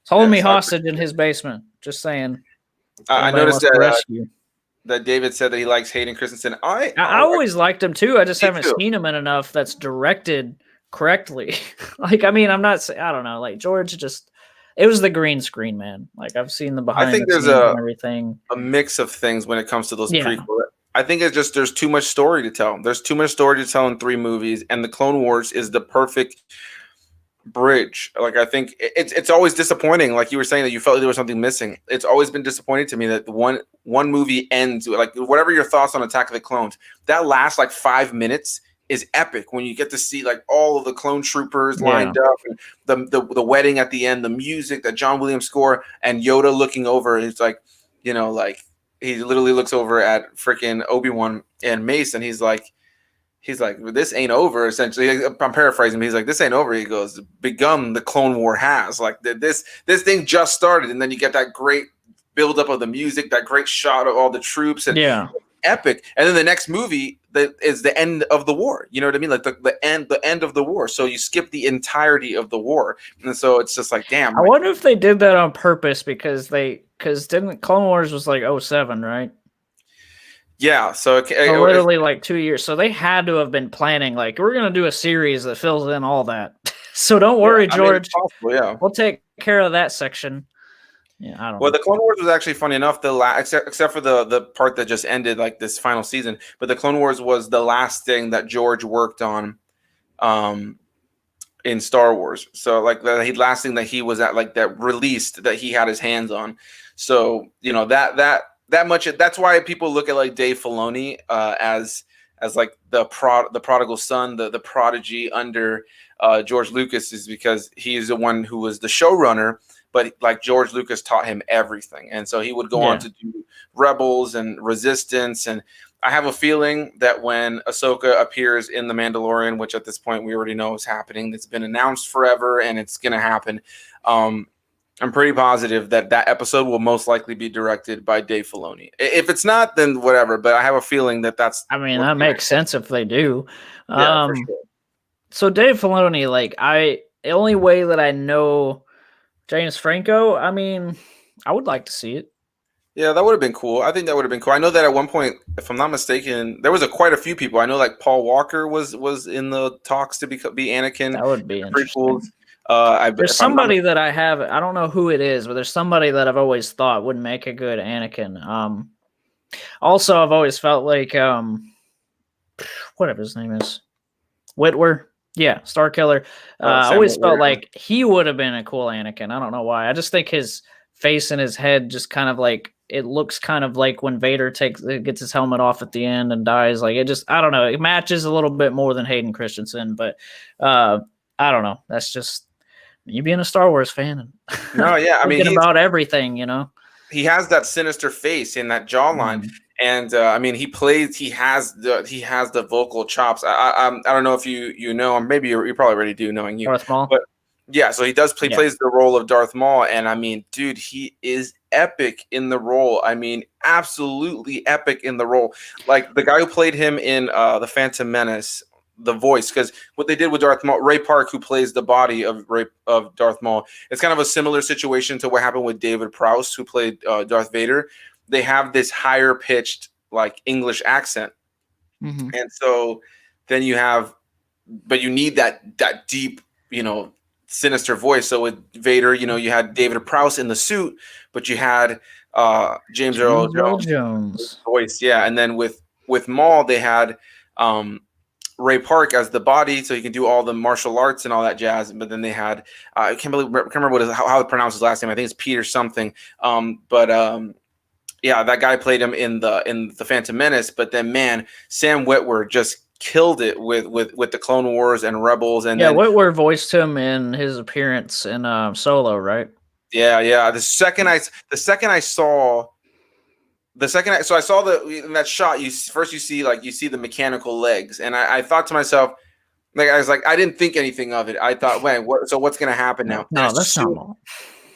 Speaker 2: He's holding me
Speaker 1: Yes, I
Speaker 2: hostage in
Speaker 1: appreciate
Speaker 2: his
Speaker 1: it.
Speaker 2: basement. Just saying. If
Speaker 1: I
Speaker 2: anybody
Speaker 1: noticed
Speaker 2: wants to rescue.
Speaker 1: that David said that he likes Hayden Christensen.
Speaker 2: I always liked him too. I just
Speaker 1: Me
Speaker 2: haven't
Speaker 1: too.
Speaker 2: seen him in enough that's directed correctly. Like, I mean, I'm not saying, I don't know. Like, George just, it was the green screen, man. Like, I've seen the
Speaker 1: I
Speaker 2: behind
Speaker 1: think
Speaker 2: the
Speaker 1: there's
Speaker 2: scenes and everything.
Speaker 1: a mix of things when it comes to those
Speaker 2: Yeah.
Speaker 1: prequels. I think it's just there's too much story to tell. There's too much story to tell in three movies, and the Clone Wars is the perfect bridge. Like I think it's always disappointing. Like you were saying that you felt like there was something missing. It's always been disappointing to me that one movie ends like whatever your thoughts on Attack of the Clones. That last like 5 minutes is epic when you get to see like all of the clone troopers
Speaker 2: Yeah.
Speaker 1: lined up and the wedding at the end, the music, that John Williams score, and Yoda looking over. It's like like he literally looks over at freaking Obi-Wan and Mace, and he's like, this ain't over. Essentially, I'm paraphrasing. But he's like, this ain't over. He goes, begun the Clone War has like this thing just started, and then you get that great buildup of the music, that great shot of all the troops, and
Speaker 2: Yeah.
Speaker 1: epic. And then the next movie that is the end of the war. You know what I mean? Like the end of the war. So you skip the entirety of the war, and so it's just like, damn.
Speaker 2: I wonder if they did that on purpose because didn't Clone Wars was like 07, right?
Speaker 1: Yeah. So
Speaker 2: So literally like 2 years. So they had to have been planning like, we're gonna do a series that fills in all that. So don't
Speaker 1: yeah.
Speaker 2: worry,
Speaker 1: I mean, it's
Speaker 2: George.
Speaker 1: possible. Yeah.
Speaker 2: We'll take care of that section. Yeah, I don't
Speaker 1: Well,
Speaker 2: know.
Speaker 1: the Clone Wars was actually funny enough. Except for the part that just ended, like this final season, but the Clone Wars was the last thing that George worked on, um, in Star Wars. So like the last thing that he was at, like that released that he had his hands on. So that much. That's why people look at like Dave Filoni as like the prodigal son, the prodigy under George Lucas, is because he's the one who was the showrunner. But like George Lucas taught him everything, and so he would go on
Speaker 2: Yeah.
Speaker 1: to do Rebels and Resistance. And I have a feeling that when Ahsoka appears in The Mandalorian, which at this point we already know is happening, that's been announced forever and it's going to happen. Um, I'm pretty positive that that episode will most likely be directed by Dave Filoni. If it's not, then whatever. But I have a feeling that that's
Speaker 2: I mean,
Speaker 1: what's
Speaker 2: that
Speaker 1: going to
Speaker 2: makes
Speaker 1: happen.
Speaker 2: sense if they do.
Speaker 1: Yeah, for
Speaker 2: Um,
Speaker 1: sure.
Speaker 2: so Dave Filoni, like the only way that I know James Franco, I mean, I would like to see it.
Speaker 1: Yeah, that would have been cool. I think that would have been cool. I know that at one point, if I'm not mistaken, there was quite a few people. I know like Paul Walker was in the talks to be Anakin
Speaker 2: That would be
Speaker 1: in the prequels.
Speaker 2: interesting. There's
Speaker 1: If I'm not
Speaker 2: somebody that I don't know who it is, but there's somebody that I've always thought would make a good Anakin. Also, I've always felt like whatever his name is, Whitwer. Yeah, Star Killer. I
Speaker 1: Sam
Speaker 2: always felt
Speaker 1: Witwer.
Speaker 2: like he would have been a cool Anakin. I don't know why. I just think his face and his head just kind of like it looks kind of like when Vader gets his helmet off at the end and dies. Like it just I don't know. It matches a little bit more than Hayden Christensen, but uh, I don't know. That's just you being a Star Wars fan and
Speaker 1: No, yeah, I mean
Speaker 2: thinking about everything, you know.
Speaker 1: he has that sinister face and that jawline,
Speaker 2: Mm.
Speaker 1: and I mean he has the vocal chops. I don't know if you know him, maybe you probably already do knowing you,
Speaker 2: Darth Maul.
Speaker 1: but yeah, so he
Speaker 2: Yeah.
Speaker 1: plays the role of Darth Maul, and I mean, dude, he is epic in the role. I mean, absolutely epic in the role. Like the guy who played him in the Phantom Menace, the voice, because what they did with Darth Maul, Ray Park, who plays the body of Darth Maul, it's kind of a similar situation to what happened with David Prowse, who played Darth Vader. They have this higher pitched like English accent,
Speaker 2: Mm-hmm.
Speaker 1: and so then you have, but you need that deep, you know, sinister voice. So with Vader, you know, you had David Prowse in the suit, but you had James Earl
Speaker 2: James Earl
Speaker 1: Jones
Speaker 2: Jones.
Speaker 1: voice, yeah. And then with Maul, they had um, Ray Park as the body, so he can do all the martial arts and all that jazz. But then they had I can't remember how to pronounce his last name. I think it's Peter something. But yeah, that guy played him in the Phantom Menace. But then man, Sam Witwer just killed it with the Clone Wars and Rebels, and
Speaker 2: Yeah,
Speaker 1: then
Speaker 2: Whitwer voiced him in his appearance in Solo, right?
Speaker 1: yeah. So I saw in that shot. You see like you see the mechanical legs, and I thought to myself, like I was like I didn't think anything of it. I thought, wait, what? So what's gonna happen now? And
Speaker 2: No,
Speaker 1: as
Speaker 2: that's not
Speaker 1: soon
Speaker 2: Maul.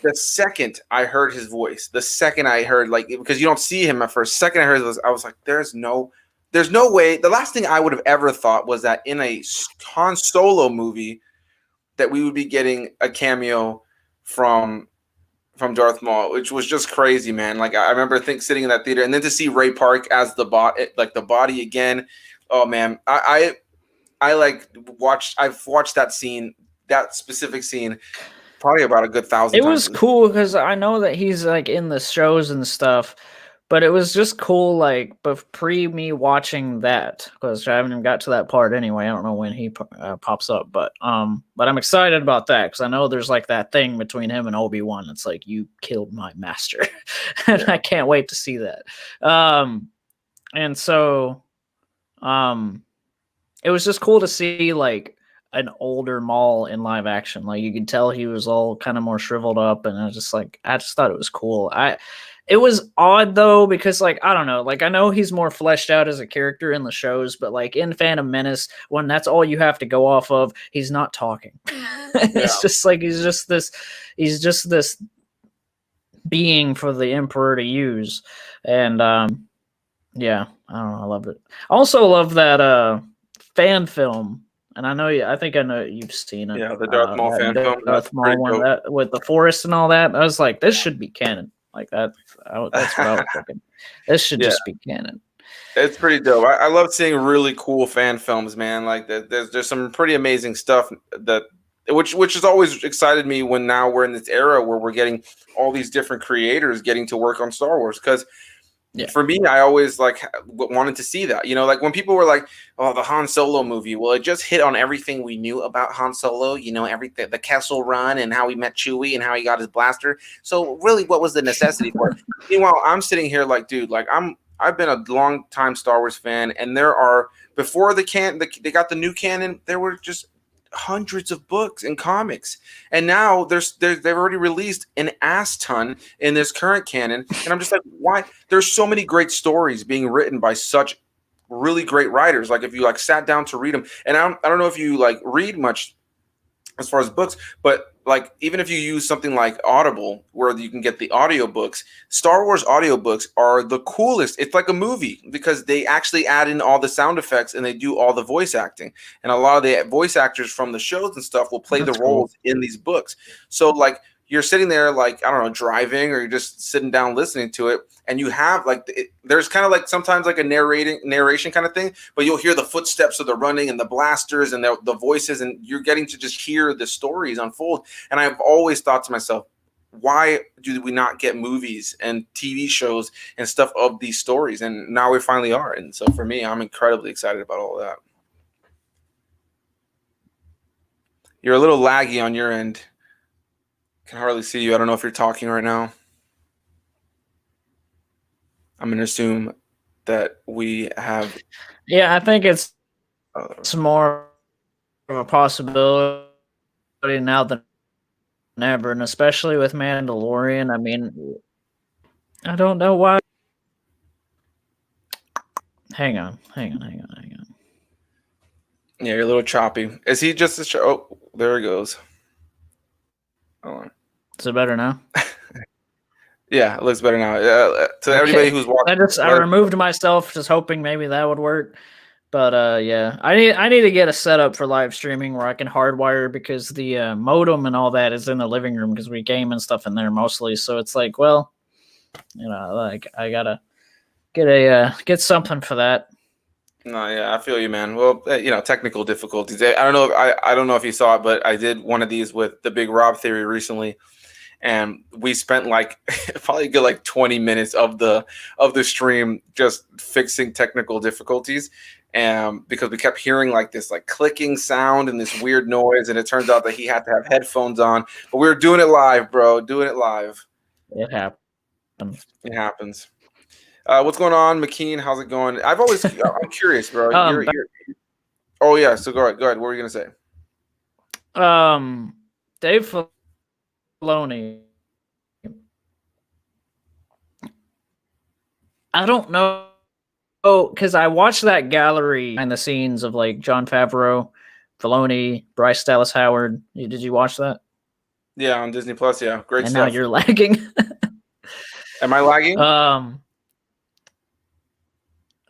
Speaker 1: the second I heard his voice, the second I heard like because you don't see him at first. Second I heard this, I was like, there's no way. The last thing I would have ever thought was that in a Han Solo movie that we would be getting a cameo from Darth Maul, which was just crazy, man. Like I remember sitting in that theater, and then to see Ray Park as the body again. Oh man, I like watched. I've watched that specific scene, probably about a good thousand
Speaker 2: It was
Speaker 1: times.
Speaker 2: cool because I know that he's like in the shows and stuff, but it was just cool, like, but pre me watching that because I haven't even got to that part anyway. I don't know when he pops up, but I'm excited about that because I know there's like that thing between him and Obi-Wan. It's like you killed my master, and I can't wait to see that. And so, um, it was just cool to see like an older Maul in live action. Like you could tell he was all kind of more shriveled up, and I just thought it was cool. It was odd though because like I don't know, like I know he's more fleshed out as a character in the shows, but like in Phantom Menace, when that's all you have to go off of, he's not talking.
Speaker 1: Yeah,
Speaker 2: It's just like he's just this being for the Emperor to use, and yeah, I don't know, I love it. I also love that fan film, and I think I know you've seen it.
Speaker 1: yeah. The Darth Maul fan film.
Speaker 2: That
Speaker 1: That's
Speaker 2: Darth Maul
Speaker 1: pretty
Speaker 2: one
Speaker 1: dope.
Speaker 2: that with the forest and all that. I was like, this should be canon. Like that. That's what I was thinking. This should
Speaker 1: Yeah.
Speaker 2: just be canon.
Speaker 1: It's pretty dope. I love seeing really cool fan films, man. Like there's some pretty amazing stuff that which has always excited me when now we're in this era where we're getting all these different creators getting to work on Star Wars. Because
Speaker 2: Yeah.
Speaker 1: for me, I always like wanted to see that. You know, like when people were like, "Oh, the Han Solo movie," well, it just hit on everything we knew about Han Solo. You know, everything, the Kessel Run, and how he met Chewie, and how he got his blaster. So, really, what was the necessity for it? Meanwhile, I'm sitting here like, dude, like I've been a long time Star Wars fan, and there are before they got the new canon, there were just hundreds of books and comics, and now they've already released an ass ton in this current canon, and I'm just like, why? There's so many great stories being written by such really great writers. Like if you like sat down to read them, and I don't know if you like read much as far as books. But like, even if you use something like Audible, where you can get the audiobooks, Star Wars audiobooks are the coolest. It's like a movie because they actually add in all the sound effects and they do all the voice acting. And a lot of the voice actors from the shows and stuff will play the
Speaker 2: That's cool.
Speaker 1: roles in these books. So like, you're sitting there, like, I don't know, driving, or you're just sitting down listening to it, and you have like there's kind of like sometimes like a narration kind of thing, but you'll hear the footsteps of the running and the blasters and the voices, and you're getting to just hear the stories unfold. And I've always thought to myself, why do we not get movies and TV shows and stuff of these stories? And now we finally are. And so for me, I'm incredibly excited about all that. You're a little laggy on your end. Can hardly see you. I don't know if you're talking right now. I'm going to assume that we have.
Speaker 2: Yeah, I think it's more of a possibility now than ever, and especially with Mandalorian. I mean, I don't know why. Hang on.
Speaker 1: Yeah, you're a little choppy. Is he just a oh, there he goes. Hold on.
Speaker 2: Is it better now?
Speaker 1: Yeah, it looks better now. To everybody who's watching,
Speaker 2: I removed myself just hoping maybe that would work. But yeah, I need to get a setup for live streaming where I can hardwire, because the modem and all that is in the living room because we game and stuff in there mostly. So it's like, well, like I gotta get something for that.
Speaker 1: No, yeah, I feel you, man. Well, technical difficulties. I don't know. I don't know if you saw it, but I did one of these with the Big Rob Theory recently, and we spent like probably a good like 20 minutes of the stream just fixing technical difficulties. Because we kept hearing like this like clicking sound and this weird noise, and it turns out that he had to have headphones on. But we were doing it live, bro. Doing it live.
Speaker 2: It happens.
Speaker 1: It happens. What's going on, McKean? How's it going? I'm curious, bro. Oh yeah. So go ahead. What were you gonna say?
Speaker 2: Dave Filoni. I don't know. Oh, because I watched that gallery behind the scenes of like Jon Favreau, Filoni, Bryce Dallas Howard. Did you watch that?
Speaker 1: Yeah, on Disney Plus. Yeah, great
Speaker 2: and
Speaker 1: stuff.
Speaker 2: And now you're lagging.
Speaker 1: Am I lagging?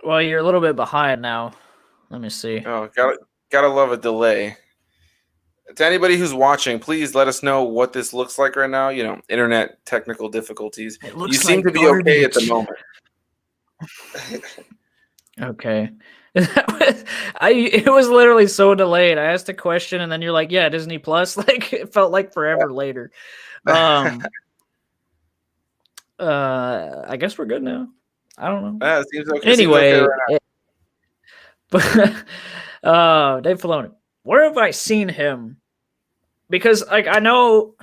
Speaker 2: Well, you're a little bit behind now. Let me see.
Speaker 1: Oh, gotta love a delay. To anybody who's watching, please let us know what this looks like right now. Internet technical difficulties. You seem to be okay at the moment.
Speaker 2: Okay. It was literally so delayed. I asked a question and then you're like, yeah, Disney Plus. Like, it felt like forever later. I guess we're good now. I don't know.
Speaker 1: Yeah, it seems okay.
Speaker 2: Anyway,
Speaker 1: right
Speaker 2: Dave Filoni, where have I seen him? Because like I don't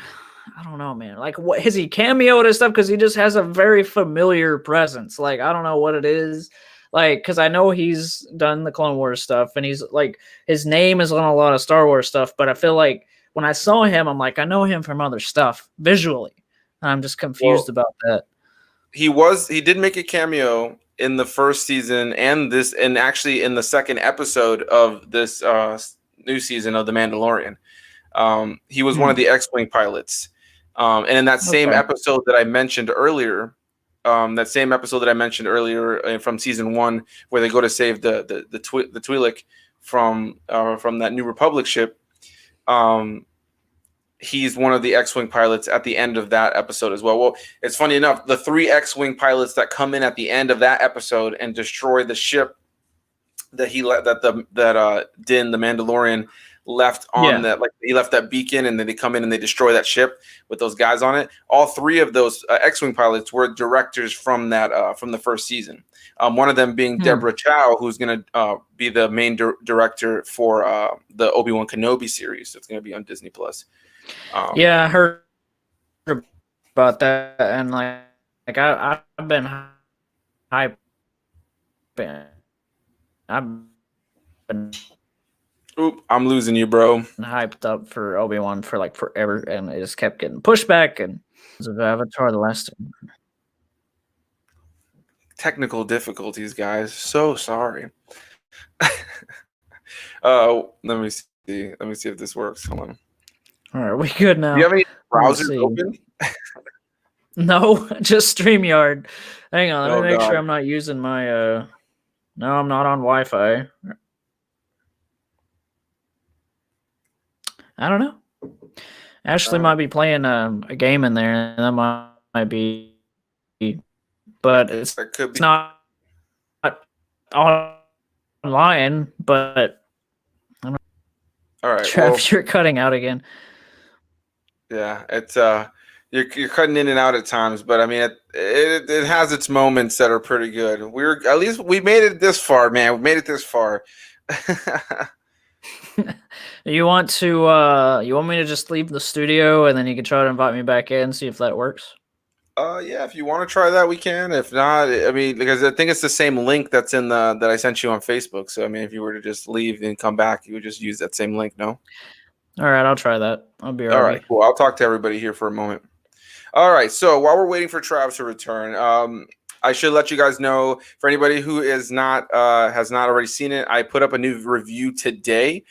Speaker 2: know, man. Like, what has he cameoed and stuff? Because he just has a very familiar presence. Like, I don't know what it is. Like, because I know he's done the Clone Wars stuff, and he's like, his name is on a lot of Star Wars stuff. But I feel like when I saw him, I'm like, I know him from other stuff visually. I'm just confused about that.
Speaker 1: He did make a cameo in the first season and actually in the second episode of this new season of The Mandalorian. He was one of the X-Wing pilots. And in that same episode that I mentioned earlier, from season 1, where they go to save the Twi'lek from that New Republic ship, he's one of the X-Wing pilots at the end of that episode as well. Well, it's funny enough, the 3 X-Wing pilots that come in at the end of that episode and destroy the ship that Din, the Mandalorian, left on that, like he left that beacon, and then they come in and they destroy that ship with those guys on it. All 3 of those X-Wing pilots were directors from that from the first season. One of them being Deborah Chow, who's going to be the main director for the Obi-Wan Kenobi series that's going to be on Disney Plus.
Speaker 2: Yeah, I heard about that, and like I've been hyped. I've been
Speaker 1: I'm losing you, bro.
Speaker 2: Hyped up for Obi-Wan for like forever, and it just kept getting pushed back. And of Avatar: The Last.
Speaker 1: Technical difficulties, guys. So sorry. Let me see if this works. Hold on.
Speaker 2: All right, we good
Speaker 1: Do you
Speaker 2: now.
Speaker 1: have any
Speaker 2: Let me
Speaker 1: browsers
Speaker 2: see.
Speaker 1: open?
Speaker 2: No, just StreamYard. Hang on, let
Speaker 1: Oh
Speaker 2: me make sure
Speaker 1: God.
Speaker 2: I'm not using my no, I'm not on Wi-Fi. I don't know. Ashley might be playing a game in there, and that might be, but it's
Speaker 1: That could be.
Speaker 2: not online. But I don't know.
Speaker 1: All right. Well,
Speaker 2: Trav, you're cutting out again.
Speaker 1: yeah, it's you're cutting in and out at times, but I mean it has its moments that are pretty good. We're at least we made it this far, man. We made it this far.
Speaker 2: You want me to just leave the studio and then you can try to invite me back in, see if that works?
Speaker 1: Yeah, if you want to try that, we can. If not, I mean, because I think it's the same link that's in the that I sent you on Facebook. So I mean, if you were to just leave and come back, you would just use that same link. No.
Speaker 2: All right, I'll try that. I'll
Speaker 1: All right,
Speaker 2: BRB.
Speaker 1: cool. I'll talk to everybody here for a moment. All right. So while we're waiting for Trav to return, I should let you guys know, for anybody who is not has not already seen it, I put up a new review today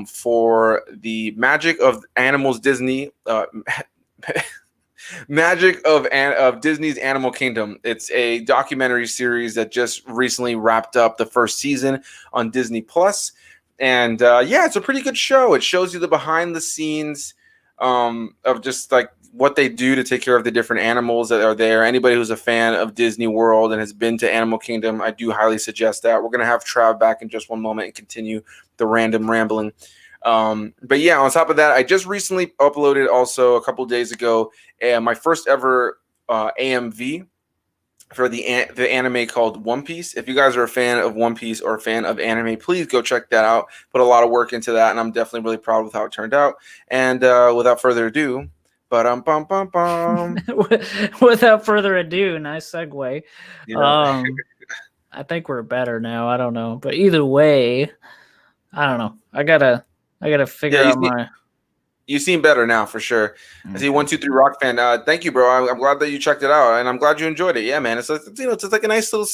Speaker 1: for the Magic of Animals Disney. Magic of Disney's Animal Kingdom. It's a documentary series that just recently wrapped up the first season on Disney Plus, and yeah, it's a pretty good show. It shows you the behind the scenes of just like what they do to take care of the different animals that are there. Anybody who's a fan of Disney World and has been to Animal Kingdom, I do highly suggest that. We're gonna have Trav back in just one moment and continue the random rambling. But yeah, on top of that, I just recently uploaded also a couple days ago my first ever AMV for the anime called One Piece. If you guys are a fan of One Piece or a fan of anime, please go check that out. Put a lot of work into that, and I'm definitely really proud with how it turned out. And without further ado, bum bum bum.
Speaker 2: Without further ado, nice segue.
Speaker 1: Yeah.
Speaker 2: I think we're better now. I don't know, but either way, I don't know. I gotta figure
Speaker 1: Yeah,
Speaker 2: out my.
Speaker 1: you seem better now for sure. I see 123 Rock fan. Thank you, bro. I'm glad that you checked it out, and I'm glad you enjoyed it. Yeah, man. It's it's like a nice little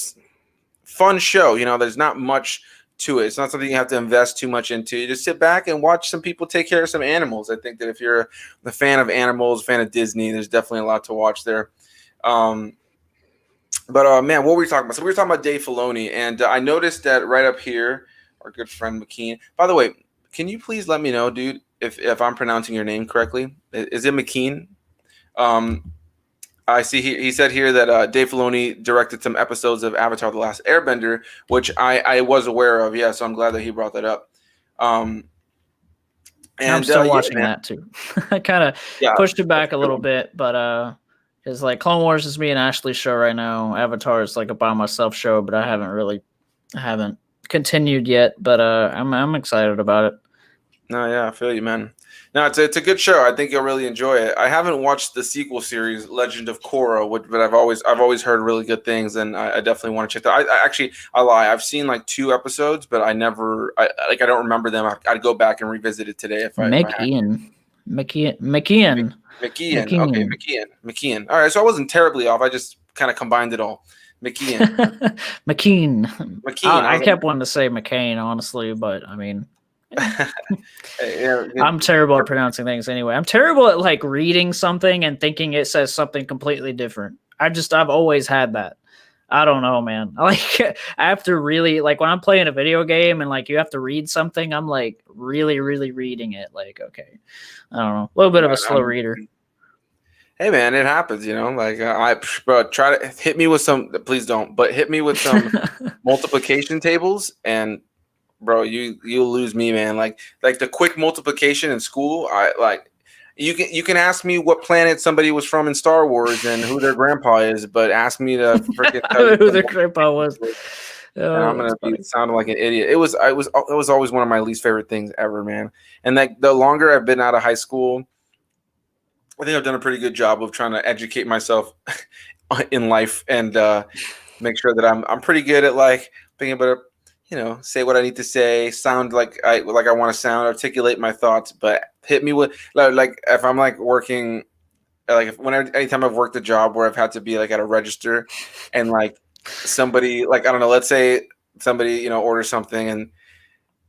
Speaker 1: fun show. There's not much to it. It's not something you have to invest too much into. You just sit back and watch some people take care of some animals. I think that if you're a fan of animals, fan of Disney, there's definitely a lot to watch there. But man, what were we talking about? So we were talking about Dave Filoni, and I noticed that right up here, our good friend McKean. By the way, can you please let me know, dude, if I'm pronouncing your name correctly? Is it McKean? I see he said here that Dave Filoni directed some episodes of Avatar: The Last Airbender, which I was aware of. Yeah, so I'm glad that he brought that up. And
Speaker 2: I'm still watching
Speaker 1: yeah,
Speaker 2: that too. I kind of pushed it back a little bit, but it's like Clone Wars is me and Ashley's show right now. Avatar is like a by myself show, but I haven't continued yet. But I'm excited about it.
Speaker 1: No, yeah, I feel you, man. No, it's a good show. I think you'll really enjoy it. I haven't watched the sequel series, Legend of Korra, but I've always heard really good things, and I definitely want to check that. I lie. I've seen like 2 episodes, but I don't remember them. I'd go back and revisit it today if I had.
Speaker 2: McKean.
Speaker 1: Okay, McKean. All right, so I wasn't terribly off. I just kind of combined it all. McKean.
Speaker 2: I kept wanting to say McCain, honestly, but I mean. I'm terrible at pronouncing things anyway. I'm terrible at like reading something and thinking it says something completely different. I've always had that. I don't know, man. Like I have to really like when I'm playing a video game and like you have to read something, I'm like really, really reading it. Like, okay. I don't know. A little bit of a slow reader.
Speaker 1: Hey man, it happens, like bro, try to hit me with some, please don't, but hit me with some multiplication tables and bro, you'll lose me, man. Like the quick multiplication in school, I like you can ask me what planet somebody was from in Star Wars and who their grandpa is, but ask me to freaking tell you
Speaker 2: who their grandpa was.
Speaker 1: And I'm gonna be sounding like an idiot. It was always one of my least favorite things ever, man. And like the longer I've been out of high school, I think I've done a pretty good job of trying to educate myself in life and make sure that I'm pretty good at like being able to say what I need to say, sound like I want to sound, articulate my thoughts. But hit me with like if I'm like working, like anytime I've worked a job where I've had to be like at a register, and like somebody like I don't know, let's say somebody orders something and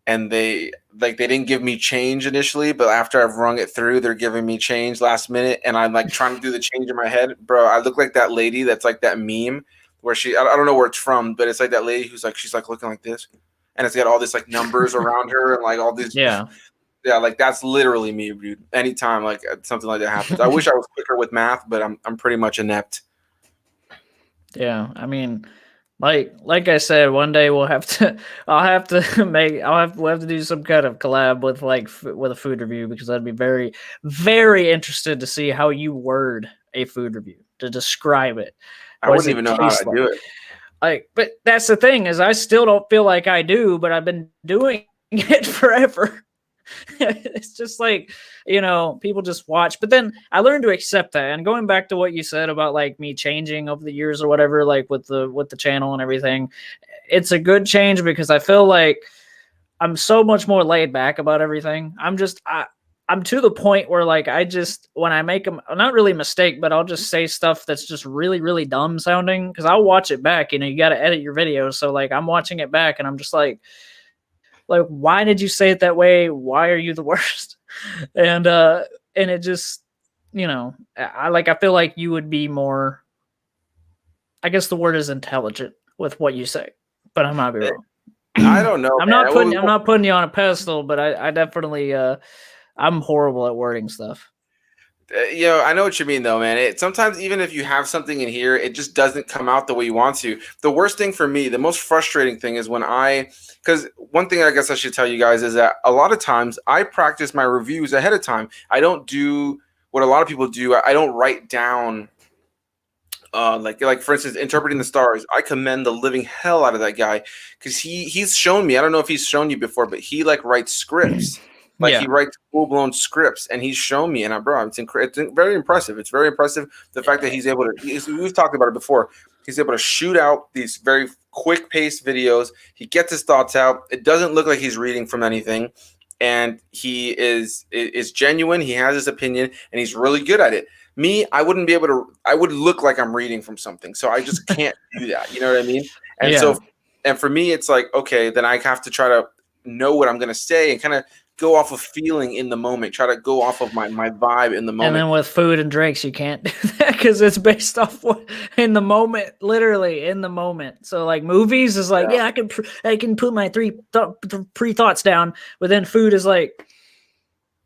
Speaker 1: and they didn't give me change initially, but after I've rung it through, they're giving me change last minute, and I'm like trying to do the change in my head, bro. I look like that lady that's like that meme where I don't know where it's from, but it's like that lady who's like she's like looking like this, and it's got all this like numbers around her and like all these.
Speaker 2: Yeah.
Speaker 1: Yeah, like that's literally me, dude. Anytime like something like that happens, I wish I was quicker with math, but I'm pretty much inept.
Speaker 2: Yeah, I mean, like I said, one day we'll have to. We'll have to do some kind of collab with with a food review, because I'd be very, very interested to see how you word a food review to describe it.
Speaker 1: I
Speaker 2: What does
Speaker 1: wouldn't
Speaker 2: it
Speaker 1: even know how
Speaker 2: taste
Speaker 1: to do
Speaker 2: like?
Speaker 1: it.
Speaker 2: But that's the thing, is I still don't feel like I do, but I've been doing it forever. It's just like, people just watch, but then I learned to accept that. And going back to what you said about like me changing over the years or whatever, like with the channel and everything, it's a good change, because I feel like I'm so much more laid back about everything. I'm to the point where like I just, when I make them, not really a mistake, but I'll just say stuff that's just really, really dumb sounding, because I'll watch it back. You got to edit your video, so like I'm watching it back and I'm just like, why did you say it that way? Why are you the worst? And it just, I feel like you would be more, I guess the word is intelligent with what you say, but I might be wrong.
Speaker 1: I don't know,
Speaker 2: I'm
Speaker 1: man.
Speaker 2: not putting you on a pedestal, but I definitely, I'm horrible at wording stuff.
Speaker 1: I know what you mean, though, man. Sometimes even if you have something in here, it just doesn't come out the way you want to. The worst thing for me, the most frustrating thing is because one thing I guess I should tell you guys is that a lot of times I practice my reviews ahead of time. I don't do what a lot of people do. I don't write down like for instance, interpreting the stars. I commend the living hell out of that guy, because he's shown me. I don't know if he's shown you before, but he like writes scripts. Like
Speaker 2: Yeah.
Speaker 1: he writes full blown scripts, and he's shown me, and bro, it's very impressive. It's very impressive the fact that he's able to. We've talked about it before. He's able to shoot out these very quick paced videos. He gets his thoughts out. It doesn't look like he's reading from anything, and he is genuine. He has his opinion, and he's really good at it. Me, I wouldn't be able to. I would look like I'm reading from something, so I just can't do that. You know what I mean? And
Speaker 2: Yeah.
Speaker 1: so, and for me, it's like, okay, then I have to try to know what I'm going to say and kind of go off of feeling in the moment. Try to go off of my vibe in the moment.
Speaker 2: And then with food and drinks, you can't do that, because it's based off what in the moment, literally in the moment. So like movies is like, yeah, I can put my pre thoughts down, but then food is like,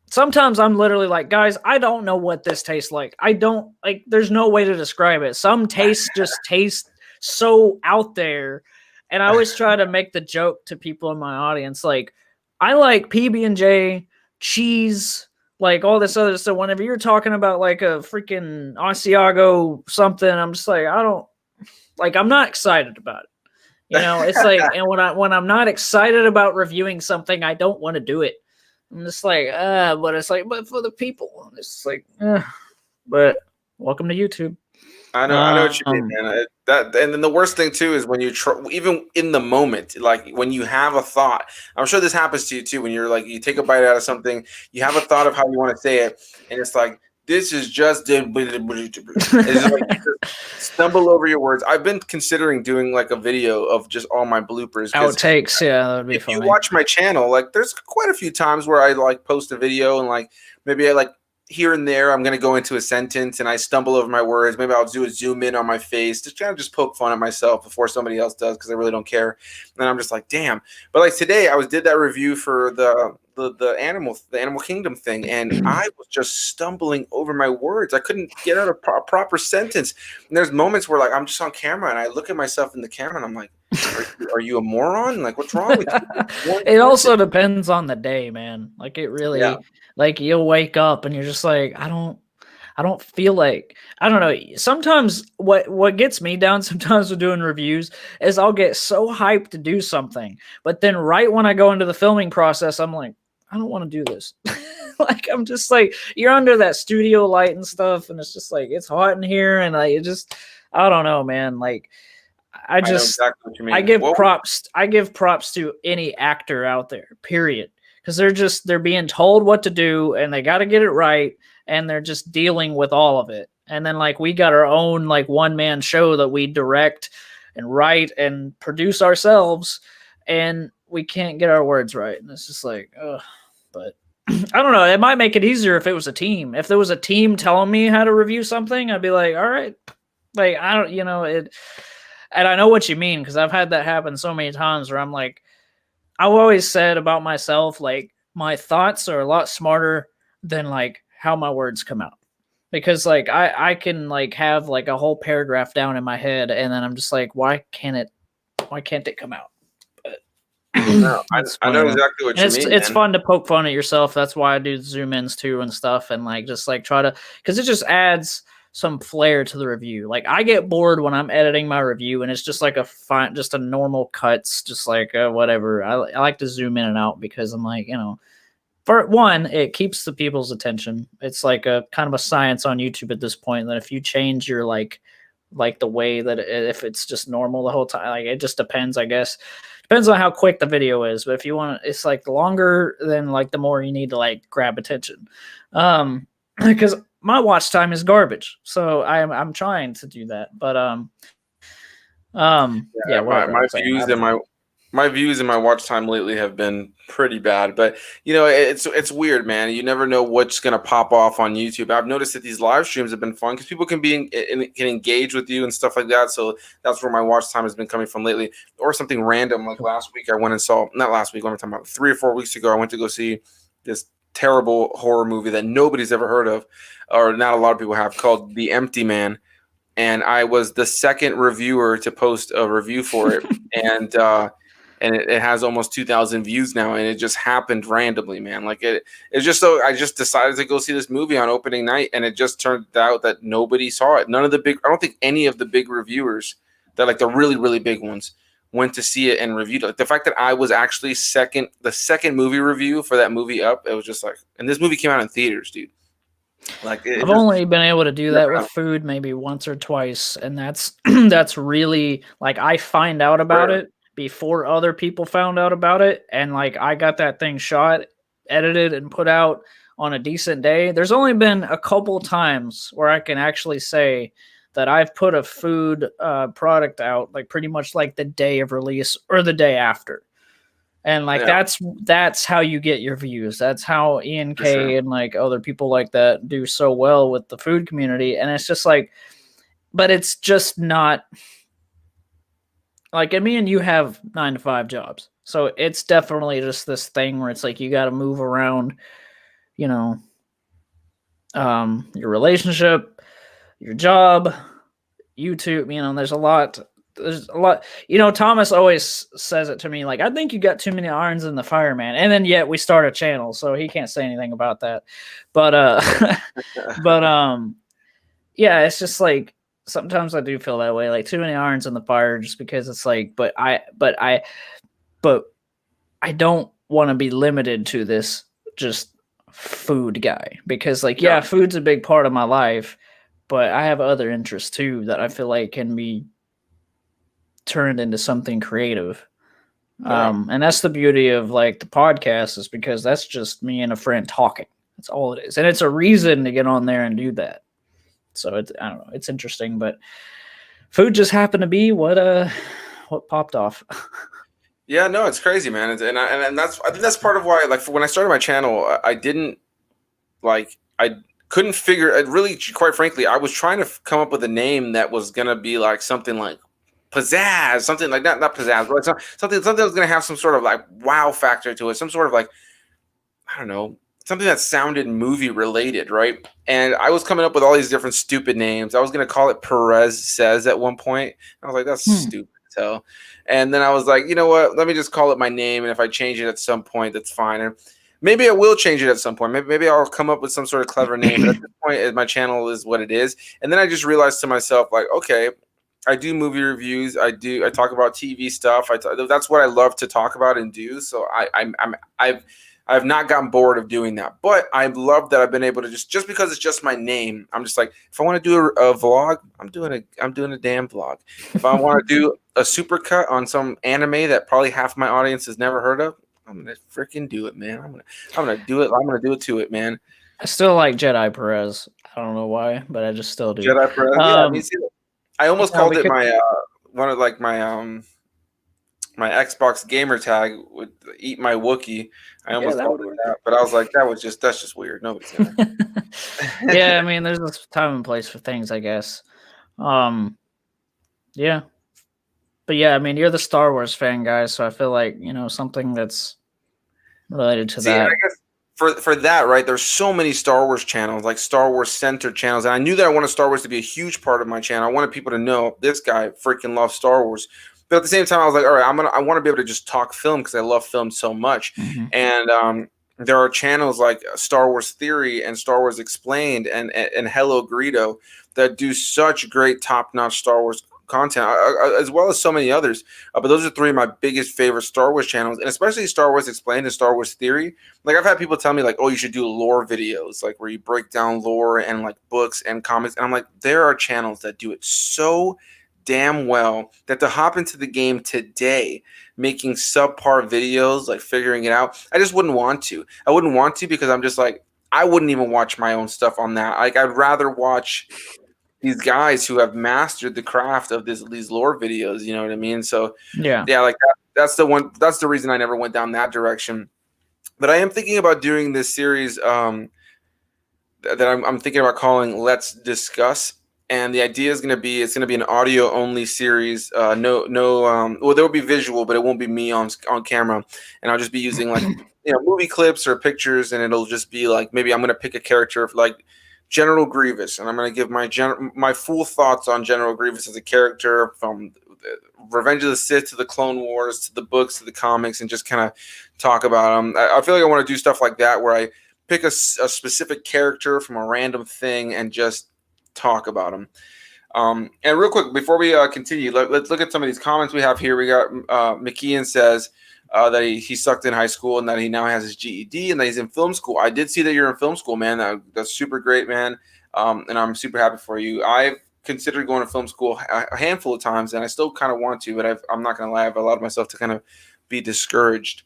Speaker 2: sometimes I'm literally like, guys, I don't know what this tastes like. I don't like, there's no way to describe it. Some tastes just taste so out there. And I always try to make the joke to people in my audience, like, I like PB&J, cheese, like all this other stuff. Whenever you're talking about like a freaking Asiago something, I'm just like, I'm not excited about it. It's like, and when I'm not excited about reviewing something, I don't want to do it. I'm just like, but it's like, but for the people, it's like, but welcome to YouTube.
Speaker 1: I know what you mean, man. And then the worst thing too is when you even in the moment, like when you have a thought. I'm sure this happens to you too. When you're like, you take a bite out of something, you have a thought of how you want to say it, and it's like, this is just it's just like you just stumble over your words. I've been considering doing like a video of just all my bloopers.
Speaker 2: Outtakes, yeah, that'd be
Speaker 1: if
Speaker 2: funny.
Speaker 1: you watch my channel, like there's quite a few times where I like post a video and like maybe I like here and there I'm gonna go into a sentence and I stumble over my words. Maybe I'll do a zoom in on my face to kind of just poke fun at myself before somebody else does, because I really don't care. And I'm just like, damn. But like today I did that review for the animal kingdom thing, and I was just stumbling over my words. I couldn't get out a proper sentence. And there's moments where like I'm just on camera and I look at myself in the camera and I'm like, are you a moron? Like, what's wrong with you?
Speaker 2: It also depends on the day, man. Like it really, like you'll wake up and you're just like, I don't feel like, I don't know. Sometimes what gets me down sometimes with doing reviews is I'll get so hyped to do something, but then right when I go into the filming process, I'm like, I don't want to do this. Like, I'm just like, you're under that studio light and stuff, and it's just like, it's hot in here, and I don't know, man. Like, I know exactly what you mean. I give props to any actor out there, period. Because they're being told what to do and they got to get it right, and they're just dealing with all of it. And then like we got our own like one-man show that we direct and write and produce ourselves, and we can't get our words right, and it's just like, ugh. But I don't know. It might make it easier if it was a team. If there was a team telling me how to review something, I'd be like, all right. Like I don't, it. And I know what you mean because I've had that happen so many times where I'm like, I've always said about myself, like my thoughts are a lot smarter than like how my words come out. Because like I can like have like a whole paragraph down in my head and then I'm just like, why can't it come out? But
Speaker 1: No,
Speaker 2: it's
Speaker 1: I
Speaker 2: funny
Speaker 1: know
Speaker 2: though.
Speaker 1: exactly what
Speaker 2: And
Speaker 1: you
Speaker 2: it's
Speaker 1: mean,
Speaker 2: it's
Speaker 1: man.
Speaker 2: fun to poke fun at yourself. That's why I do zoom ins too and stuff and like just like try to because it just adds some flair to the review. Like I get bored when I'm editing my review and it's just like just a normal cuts, just like whatever. I like to zoom in and out because I'm like, for one, it keeps the people's attention. It's like a kind of a science on YouTube at this point that if you change your like the way that if it's just normal the whole time, like it just depends, I guess. Depends on how quick the video is, but if you want it's like longer then like the more you need to like grab attention. Because my watch time is garbage. So I'm trying to do that. But yeah,
Speaker 1: Yeah,
Speaker 2: whatever
Speaker 1: my
Speaker 2: I'm saying. I
Speaker 1: views
Speaker 2: don't
Speaker 1: and
Speaker 2: know.
Speaker 1: my views and my watch time lately have been pretty bad. But it's weird, man. You never know what's gonna pop off on YouTube. I've noticed that these live streams have been fun because people can can engage with you and stuff like that. So that's where my watch time has been coming from lately, or something random. Like last week, I went and saw not last week. What am I talking about? 3 or 4 weeks ago, I went to go see this terrible horror movie that nobody's ever heard of, or not a lot of people have, called The Empty Man, and I was the second reviewer to post a review for it, and it has almost 2,000 views now, and it just happened randomly, man. Like it's just so I just decided to go see this movie on opening night, and it just turned out that nobody saw it. None of the big, I don't think any of the big reviewers, that like the really really big ones, went to see it and reviewed it. Like the fact that I was actually the second movie review for that movie up, it was just like, and this movie came out in theaters, dude. Like it
Speaker 2: I've
Speaker 1: just
Speaker 2: only been able to do
Speaker 1: never
Speaker 2: that with
Speaker 1: happened.
Speaker 2: food maybe once or twice, and that's that's really like I find out about
Speaker 1: Rare.
Speaker 2: it before other people found out about it, and like I got that thing shot, edited, and put out on a decent day. There's only been a couple times where I can actually say that I've put a food product out like pretty much like the day of release or the day after. And like
Speaker 1: Yeah,
Speaker 2: that's how you get your views. That's how Ian
Speaker 1: for sure.
Speaker 2: K and like other people like that do so well with the food community. And it's just like, but it's just not like, and me and you have 9 to 5 jobs. So it's definitely just this thing where it's like you got to move around, you know, your relationship, your job, YouTube. There's a lot. Thomas always says it to me like, I think you got too many irons in the fire, man. And then yet we start a channel, so he can't say anything about that. But but yeah, it's just like sometimes I do feel that way, like too many irons in the fire, just because it's like, but I don't want to be limited to this just food guy because like
Speaker 1: Yeah,
Speaker 2: yeah, food's a big part of my life, but I have other interests too that I feel like can be turned into something creative.
Speaker 1: yeah.
Speaker 2: And that's the beauty of like the podcast is because that's just me and a friend talking. That's all it is. And it's a reason to get on there and do that. So I don't know, it's interesting, but food just happened to be what popped off.
Speaker 1: Yeah, no, it's crazy, man. And that's I think that's part of why, like, for when I started my channel, I didn't like I couldn't figure it really. Quite frankly, I was trying to come up with a name that was gonna be like something like pizzazz, something like not pizzazz, but like something that was gonna have some sort of like wow factor to it, some sort of like, I don't know, something that sounded movie related, right? And I was coming up with all these different stupid names. I was gonna call it Perez Says at one point. I was like, that's stupid as hell. And then I was like, you know what? Let me just call it my name, and if I change it at some point, that's fine. And maybe I will change it at some point. Maybe I'll come up with some sort of clever name. But at this point, my channel is what it is. And then I just realized to myself, like, okay, I do movie reviews. I talk about TV stuff. That's what I love to talk about and do. So I've not gotten bored of doing that, but I love that I've been able to just because it's just my name. I'm just like, if I want to do a vlog, I'm doing a damn vlog. If I want to do a supercut on some anime that probably half my audience has never heard of, I'm gonna freaking do it, man. I'm gonna do it. I'm gonna do it to it, man.
Speaker 2: I still like Jedi Perez. I don't know why, but I just still do.
Speaker 1: Jedi Press, yeah. Me too. I almost called it
Speaker 2: Because
Speaker 1: my one of like my my Xbox gamer tag would eat my Wookiee. I
Speaker 2: Yeah,
Speaker 1: almost
Speaker 2: that
Speaker 1: called
Speaker 2: would
Speaker 1: it
Speaker 2: work.
Speaker 1: that, but I was like, that's just weird. Nobody's gonna.
Speaker 2: Yeah, I mean, there's a time and place for things, I guess. Um, yeah, but yeah, I mean, you're the Star Wars fan, guys, so I feel like something that's related to
Speaker 1: See, and
Speaker 2: that.
Speaker 1: I guess for that, right? There's so many Star Wars channels, like Star Wars centered channels, and I knew that I wanted Star Wars to be a huge part of my channel. I wanted people to know this guy freaking loves Star Wars. But at the same time, I was like, all right, I want to be able to just talk film because I love film so much.
Speaker 2: Mm-hmm.
Speaker 1: And there are channels like Star Wars Theory and Star Wars Explained and Hello Greedo that do such great top notch Star Wars content, as well as so many others. But those are three of my biggest favorite Star Wars channels, and especially Star Wars Explained and Star Wars Theory. Like I've had people tell me like, oh, you should do lore videos, like where you break down lore and like books and comics. And I'm like, there are channels that do it so damn well that to hop into the game today making subpar videos, like figuring it out, I just wouldn't want to. I wouldn't want to because I'm just like, I wouldn't even watch my own stuff on that. Like I'd rather watch these guys who have mastered the craft of these lore videos. You know what I mean? So
Speaker 2: Yeah.
Speaker 1: yeah, like that, that's the one. That's the reason I never went down that direction. But I am thinking about doing this series that I'm thinking about calling "Let's Discuss," and the idea is going to be it's going to be an audio only series. No. Well, there will be visual, but it won't be me on camera, and I'll just be using like movie clips or pictures, and it'll just be like maybe I'm going to pick a character like General Grievous, and I'm going to give my full thoughts on General Grievous as a character from Revenge of the Sith to the Clone Wars to the books to the comics, and just kind of talk about them. I feel like I want to do stuff like that where I pick a specific character from a random thing and just talk about them. And real quick, before we continue, let's look at some of these comments we have here. We got McKeon says that he sucked in high school and that he now has his GED and that he's in film school. I did see that you're in film school, man. That's super great, man. And I'm super happy for you. I've considered going to film school a handful of times, and I still kind of want to, but I'm not going to lie. I've allowed myself to kind of be discouraged.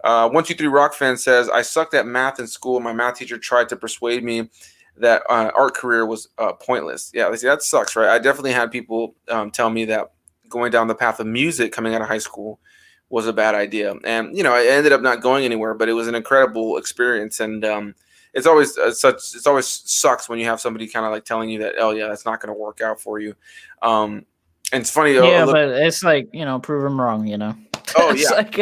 Speaker 1: 123 Rock fan says, I sucked at math in school. My math teacher tried to persuade me that art career was pointless. Yeah, see, that sucks, right? I definitely had people tell me that going down the path of music coming out of high school was a bad idea. And, I ended up not going anywhere, but it was an incredible experience. And it's always it always sucks when you have somebody kind of like telling you that, oh, yeah, that's not going to work out for you. And it's funny.
Speaker 2: Yeah, but it's like, prove them wrong,
Speaker 1: Oh,
Speaker 2: it's
Speaker 1: yeah.
Speaker 2: like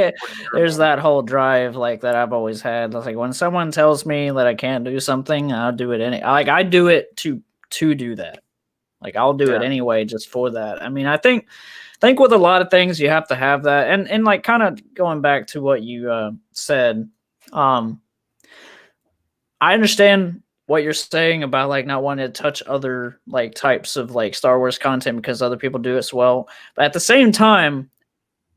Speaker 2: there's that whole drive like that I've always had. It's like when someone tells me that I can't do something, I'll do it I do it to do that. Like I'll do it anyway just for that. I mean, I think with a lot of things you have to have that. And like kind of going back to what you said, I understand what you're saying about like not wanting to touch other like types of like Star Wars content because other people do it as well. But at the same time,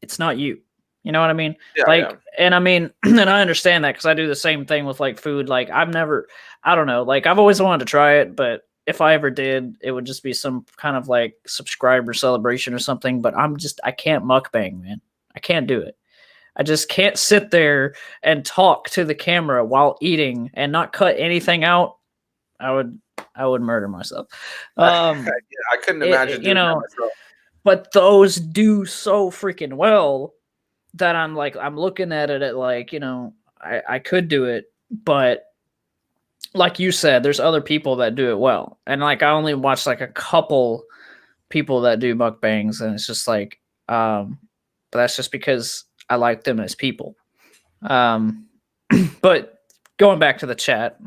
Speaker 2: it's not you. You know what I mean?
Speaker 1: Yeah.
Speaker 2: And I mean, and I understand that because I do the same thing with like food. Like I don't know, like I've always wanted to try it, but if I ever did, it would just be some kind of like subscriber celebration or something. But I can't mukbang, man. I can't do it. I just can't sit there and talk to the camera while eating and not cut anything out. I would murder myself.
Speaker 1: I couldn't imagine doing that myself.
Speaker 2: But those do so freaking well that I'm looking at it at like, I could do it, but like you said, there's other people that do it well. And like I only watch like a couple people that do mukbangs, and it's just like but that's just because I like them as people. But going back to the chat,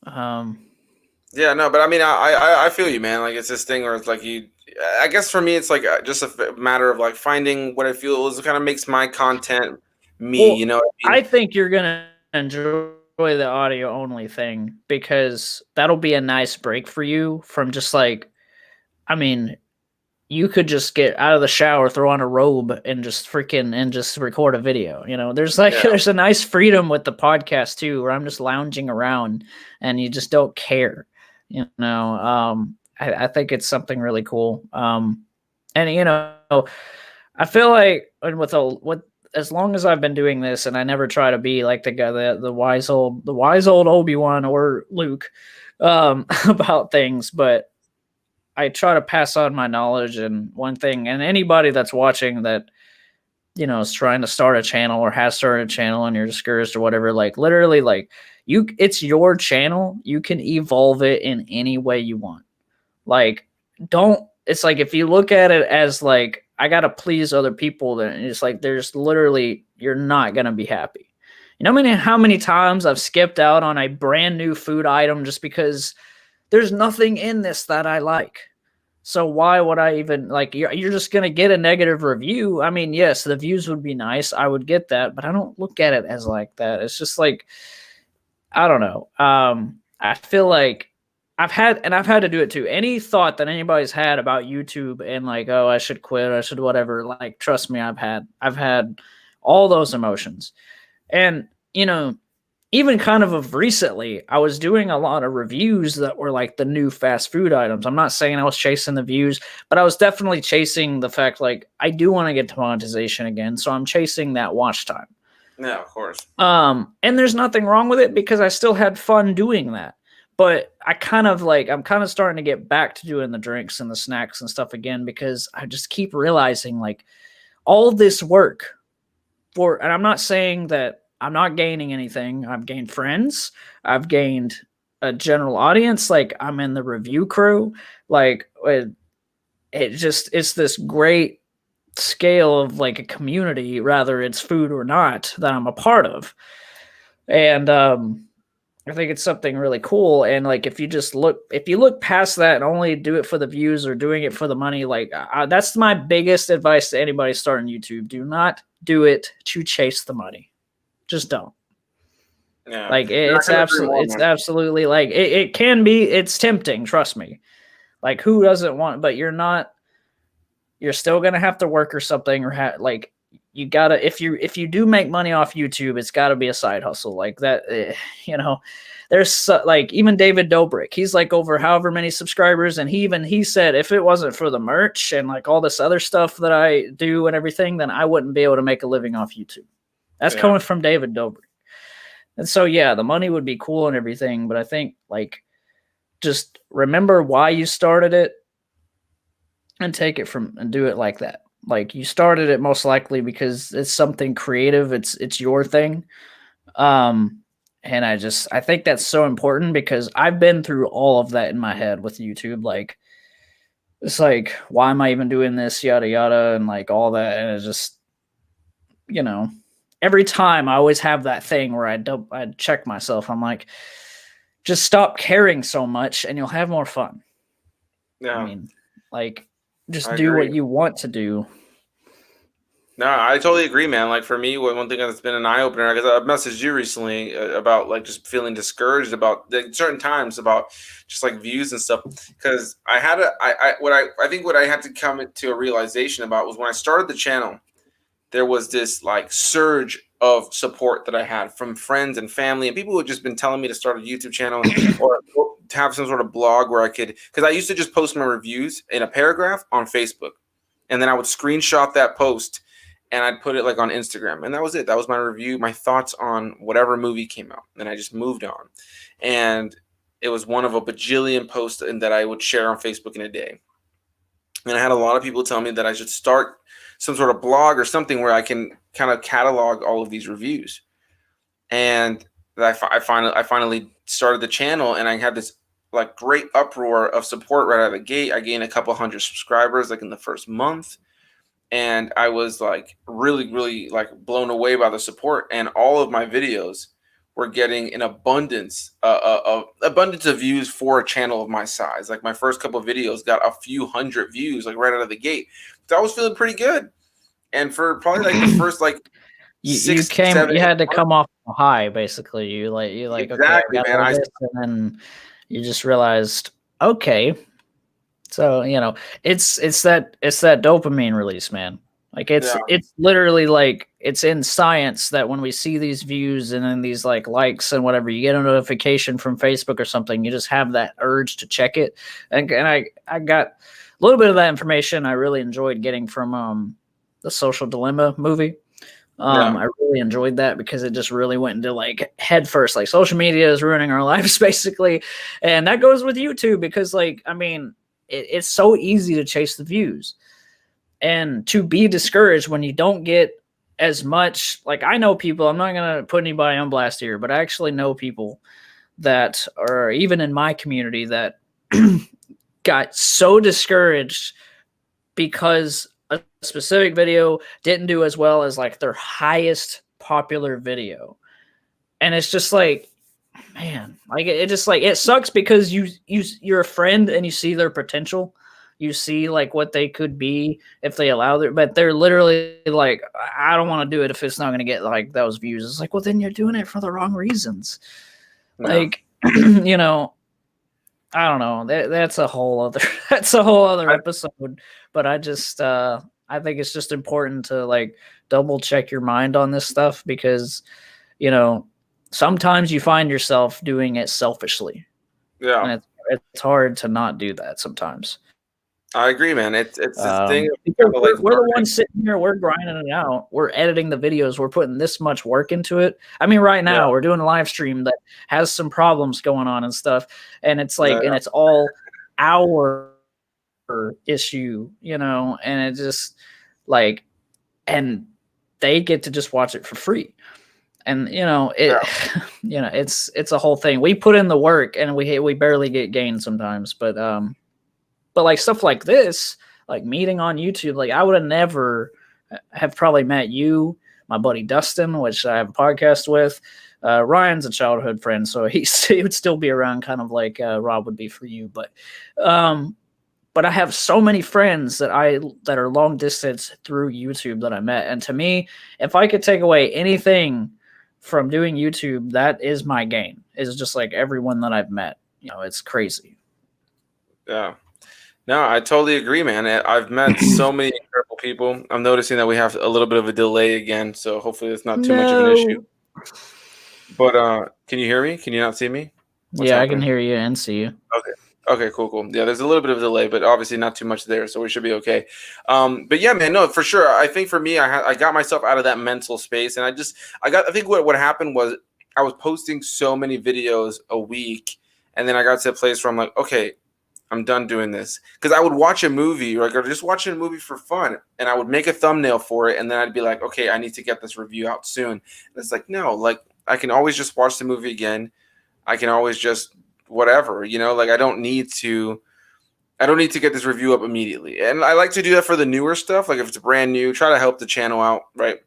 Speaker 1: yeah, no, but I mean, I feel you, man. Like it's this thing where it's like I guess for me, it's like just a matter of like finding what I feel is kind of makes my content me.
Speaker 2: Well,
Speaker 1: you know what I mean?
Speaker 2: I think you're gonna enjoy the audio only thing because that'll be a nice break for you from just like, I mean, you could just get out of the shower, throw on a robe, and just record a video. There's there's a nice freedom with the podcast too, where I'm just lounging around and you just don't care. I think it's something really cool. And I feel like with as long as I've been doing this, and I never try to be like the guy, the wise old Obi-Wan or Luke about things, but I try to pass on my knowledge. And one thing, and anybody that's watching that is trying to start a channel or has started a channel and you're discouraged or whatever, like literally like it's your channel. You can evolve it in any way you want. Like it's like if you look at it as like I got to please other people, then it's like there's literally you're not going to be happy. You know how many times I've skipped out on a brand new food item just because there's nothing in this that I like. So why would I even like you're just going to get a negative review. I mean, yes, the views would be nice. I would get that, but I don't look at it as like that. It's just like I don't know. I feel like I've had to do it too. Any thought that anybody's had about YouTube and like, oh, I should quit, I should whatever, like trust me, I've had all those emotions. And, even kind of recently, I was doing a lot of reviews that were like the new fast food items. I'm not saying I was chasing the views, but I was definitely chasing the fact like I do want to get to monetization again. So I'm chasing that watch time.
Speaker 1: Yeah, of course.
Speaker 2: And there's nothing wrong with it because I still had fun doing that. But I'm kind of starting to get back to doing the drinks and the snacks and stuff again because I just keep realizing like all this work and I'm not saying that I'm not gaining anything. I've gained friends. I've gained a general audience. Like I'm in the review crew. Like it's this great scale of like a community, rather it's food or not, that I'm a part of. And I think it's something really cool. And like if you look past that and only do it for the views or doing it for the money, like that's my biggest advice to anybody starting YouTube. Do not do it to chase the money. Just don't.
Speaker 1: Yeah.
Speaker 2: Like it's absolutely like it can be, it's tempting, trust me. Like who doesn't want, but you're still going to have to work or something or like you got to, if you do make money off YouTube, it's got to be a side hustle like that. There's like even David Dobrik, he's like over however many subscribers. And he said, if it wasn't for the merch and like all this other stuff that I do and everything, then I wouldn't be able to make a living off YouTube. That's coming from David Dobrik. And so, yeah, the money would be cool and everything. But I think like, just remember why you started it and take it and do it like that. Like you started it most likely because it's something creative. It's your thing. And I think that's so important because I've been through all of that in my head with YouTube. Like, it's like, why am I even doing this? Yada, yada. And like all that. And it's just, every time I always have that thing where I check myself. I'm like, just stop caring so much and you'll have more fun. Yeah. I mean, like, just do what you want to do.
Speaker 1: No, I totally agree, man. Like for me, one thing that's been an eye opener, because I've messaged you recently about like just feeling discouraged about certain times about just like views and stuff. Because I had what I had to come to a realization about was when I started the channel, there was this like surge of support that I had from friends and family and people who had just been telling me to start a YouTube channel or to have some sort of blog where I could, because I used to just post my reviews in a paragraph on Facebook, and then I would screenshot that post and I'd put it like on Instagram, and that was it. That was my review, my thoughts on whatever movie came out, and I just moved on. And it was one of a bajillion posts that I would share on Facebook in a day. And I had a lot of people tell me that I should start some sort of blog or something where I can kind of catalog all of these reviews. And I finally started the channel, and I had this like great uproar of support right out of the gate. I gained a couple hundred subscribers like in the first month. And I was like really, really like blown away by the support. And all of my videos were getting an abundance of views for a channel of my size. Like my first couple of videos got a few hundred views, like right out of the gate. So I was feeling pretty good. And for probably like the first like
Speaker 2: you had to come off a high, basically. You like
Speaker 1: exactly,
Speaker 2: okay, man. And then you just realized, okay. So, it's that dopamine release, man. Like it's literally like it's in science that when we see these views and then these like likes and whatever, you get a notification from Facebook or something, you just have that urge to check it. And I got a little bit of that information I really enjoyed getting from the Social Dilemma movie. I really enjoyed that because it just really went into like head first, like social media is ruining our lives basically. And that goes with YouTube because like, I mean, it's so easy to chase the views and to be discouraged when you don't get as much, like, I know people, I'm not going to put anybody on blast here, but I actually know people that are even in my community that got so discouraged because a specific video didn't do as well as like their highest popular video. And it's just like, man, like it just like it sucks because you're a friend and you see their potential. You see like what they could be if they allow their, but they're literally like, I don't want to do it if it's not going to get like those views. It's like, well, then you're doing it for the wrong reasons.
Speaker 1: Yeah.
Speaker 2: Like, you know, I don't know. That's a whole other that's a whole other episode. But I just I think it's just important to like double check your mind on this stuff because, you know, sometimes you find yourself doing it selfishly.
Speaker 1: Yeah.
Speaker 2: And it's hard to not do that sometimes.
Speaker 1: I agree, man. It's this thing of
Speaker 2: Because
Speaker 1: kind of like
Speaker 2: we're the
Speaker 1: learning.
Speaker 2: ones sitting here, we're grinding it out, we're editing the videos, we're putting this much work into it. I mean, right now we're doing a live stream that has some problems going on and stuff, and it's like, and it's all our issue, you know, and it just like, and they get to just watch it for free. And you know it, you know it's a whole thing. We put in the work and we barely get gain sometimes, but like stuff like this, like meeting on YouTube, like I would have never have probably met you, my buddy Dustin, which I have a podcast with. Ryan's a childhood friend, so he would still be around, kind of like Rob would be for you. But I have so many friends that are long distance through YouTube that I met, and to me, if I could take away anything from doing YouTube, that is my gain. Is just like everyone that I've met. You know, it's crazy.
Speaker 1: Yeah. No, I totally agree, man. I've met so many incredible people. I'm noticing that we have a little bit of a delay again, so hopefully it's not too much of an issue. But can you hear me? Can you not see me?
Speaker 2: What's happening? I can hear you and see you.
Speaker 1: Okay, cool. Yeah, there's a little bit of a delay, but obviously not too much there, so we should be okay. But yeah, man, no, for sure. I think for me, I got myself out of that mental space, and I think what happened was I was posting so many videos a week, and then I got to a place where I'm like, okay, I'm done doing this. Because I would watch a movie, like, or just watching a movie for fun, and I would make a thumbnail for it, and then I'd be like, okay, I need to get this review out soon. And it's like, no, like, I can always just watch the movie again. I can always just whatever, you know, like I don't need to get this review up immediately. And I like to do that for the newer stuff. Like if it's brand new, try to help the channel out, right?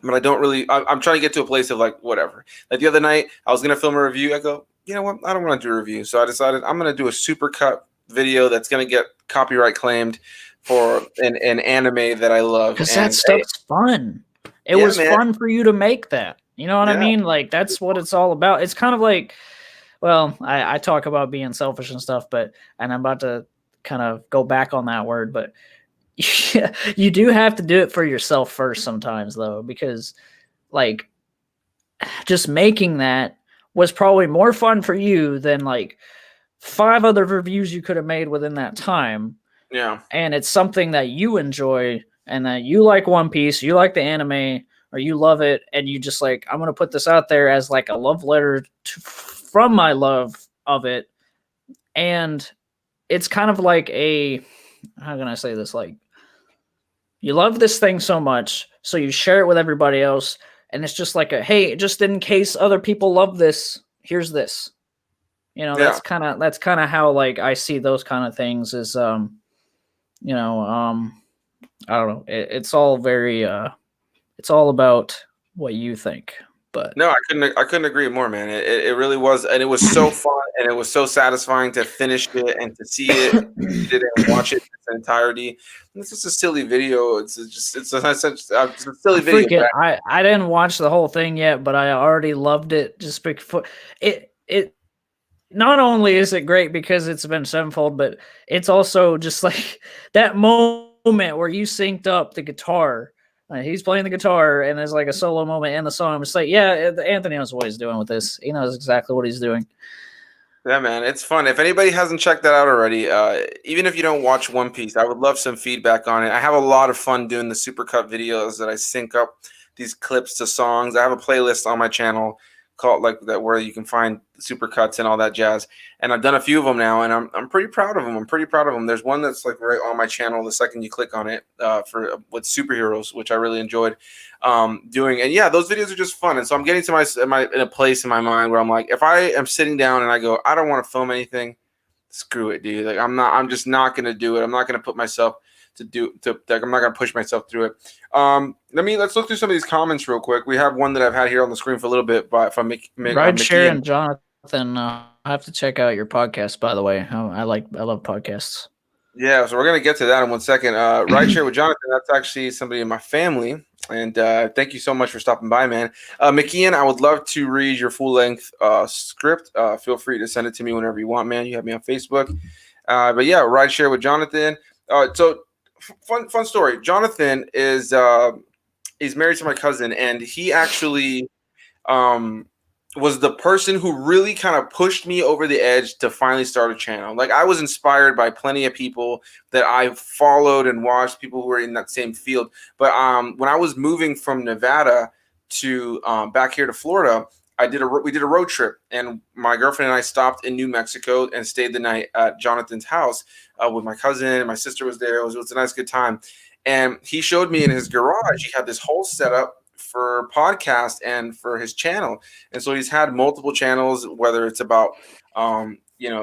Speaker 1: But I don't really, I'm trying to get to a place of like, whatever. Like the other night, I was going to film a review. I go, you know what? I don't want to do a review. So I decided I'm going to do a super cut video that's going to get copyright claimed for an anime that I love.
Speaker 2: Because that stuff's fun. It was fun for you to make that. You know what I mean? Like that's what it's all about. It's kind of like, well, I talk about being selfish and stuff, and I'm about to kind of go back on that word, but you do have to do it for yourself first sometimes, though, because like just making that was probably more fun for you than like 5 other reviews you could have made within that time.
Speaker 1: Yeah.
Speaker 2: And it's something that you enjoy and that you like One Piece, you like the anime, or you love it, and you just like, I'm going to put this out there as like a love letter from my love of it. And it's kind of like how can I say this? Like, you love this thing so much, so you share it with everybody else, and it's just like hey, just in case other people love this, here's this. You know, that's kind of how like I see those kind of things is you know, I don't know. It's all very it's all about what you think. But
Speaker 1: no, I couldn't agree more, man. It really was, and it was so fun, and it was so satisfying to finish it and to see it, and watch it in its entirety. And it's just a silly video. It's a silly video.
Speaker 2: I didn't watch the whole thing yet, but I already loved it. Just before it. Not only is it great because it's been sevenfold, but it's also just like that moment where you synced up the guitar. He's playing the guitar, and there's like a solo moment in the song. It's like, yeah, Anthony knows what he's doing with this. He knows exactly what he's doing.
Speaker 1: Yeah, man, it's fun. If anybody hasn't checked that out already, even if you don't watch One Piece, I would love some feedback on it. I have a lot of fun doing the supercut videos that I sync up these clips to songs. I have a playlist on my channel called like that where you can find supercuts and all that jazz. And I've done a few of them now, and I'm pretty proud of them. I'm pretty proud of them. There's one that's like right on my channel the second you click on it for with superheroes, which I really enjoyed doing. And yeah, those videos are just fun. And so I'm getting to my in a place in my mind where I'm like, if I am sitting down and I go, I don't want to film anything, screw it, dude. Like I'm just not gonna do it. I'm not gonna put myself like I'm not gonna push myself through it. Let's look through some of these comments real quick. We have one that I've had here on the screen for a little bit, but from
Speaker 2: Ride
Speaker 1: Mickey
Speaker 2: share
Speaker 1: and
Speaker 2: and Jonathan. I have to check out your podcast, by the way. I love podcasts.
Speaker 1: yeah, so we're gonna get to that in 1 second. Rideshare with Jonathan. That's actually somebody in my family, and thank you so much for stopping by, man. McKeon, I would love to read your full length script. Feel free to send it to me whenever you want, man. You have me on Facebook. But yeah, Rideshare with Jonathan. Fun story. Jonathan is he's married to my cousin, and he actually um was the person who really kind of pushed me over the edge to finally start a channel. Like I was inspired by plenty of people that I followed and watched, people who were in that same field. But when I was moving from Nevada to back here to Florida, we did a road trip, and my girlfriend and I stopped in New Mexico and stayed the night at Jonathan's house with my cousin. My sister was there. It was a nice good time. And he showed me in his garage, he had this whole setup for podcast and for his channel. And so he's had multiple channels, whether it's about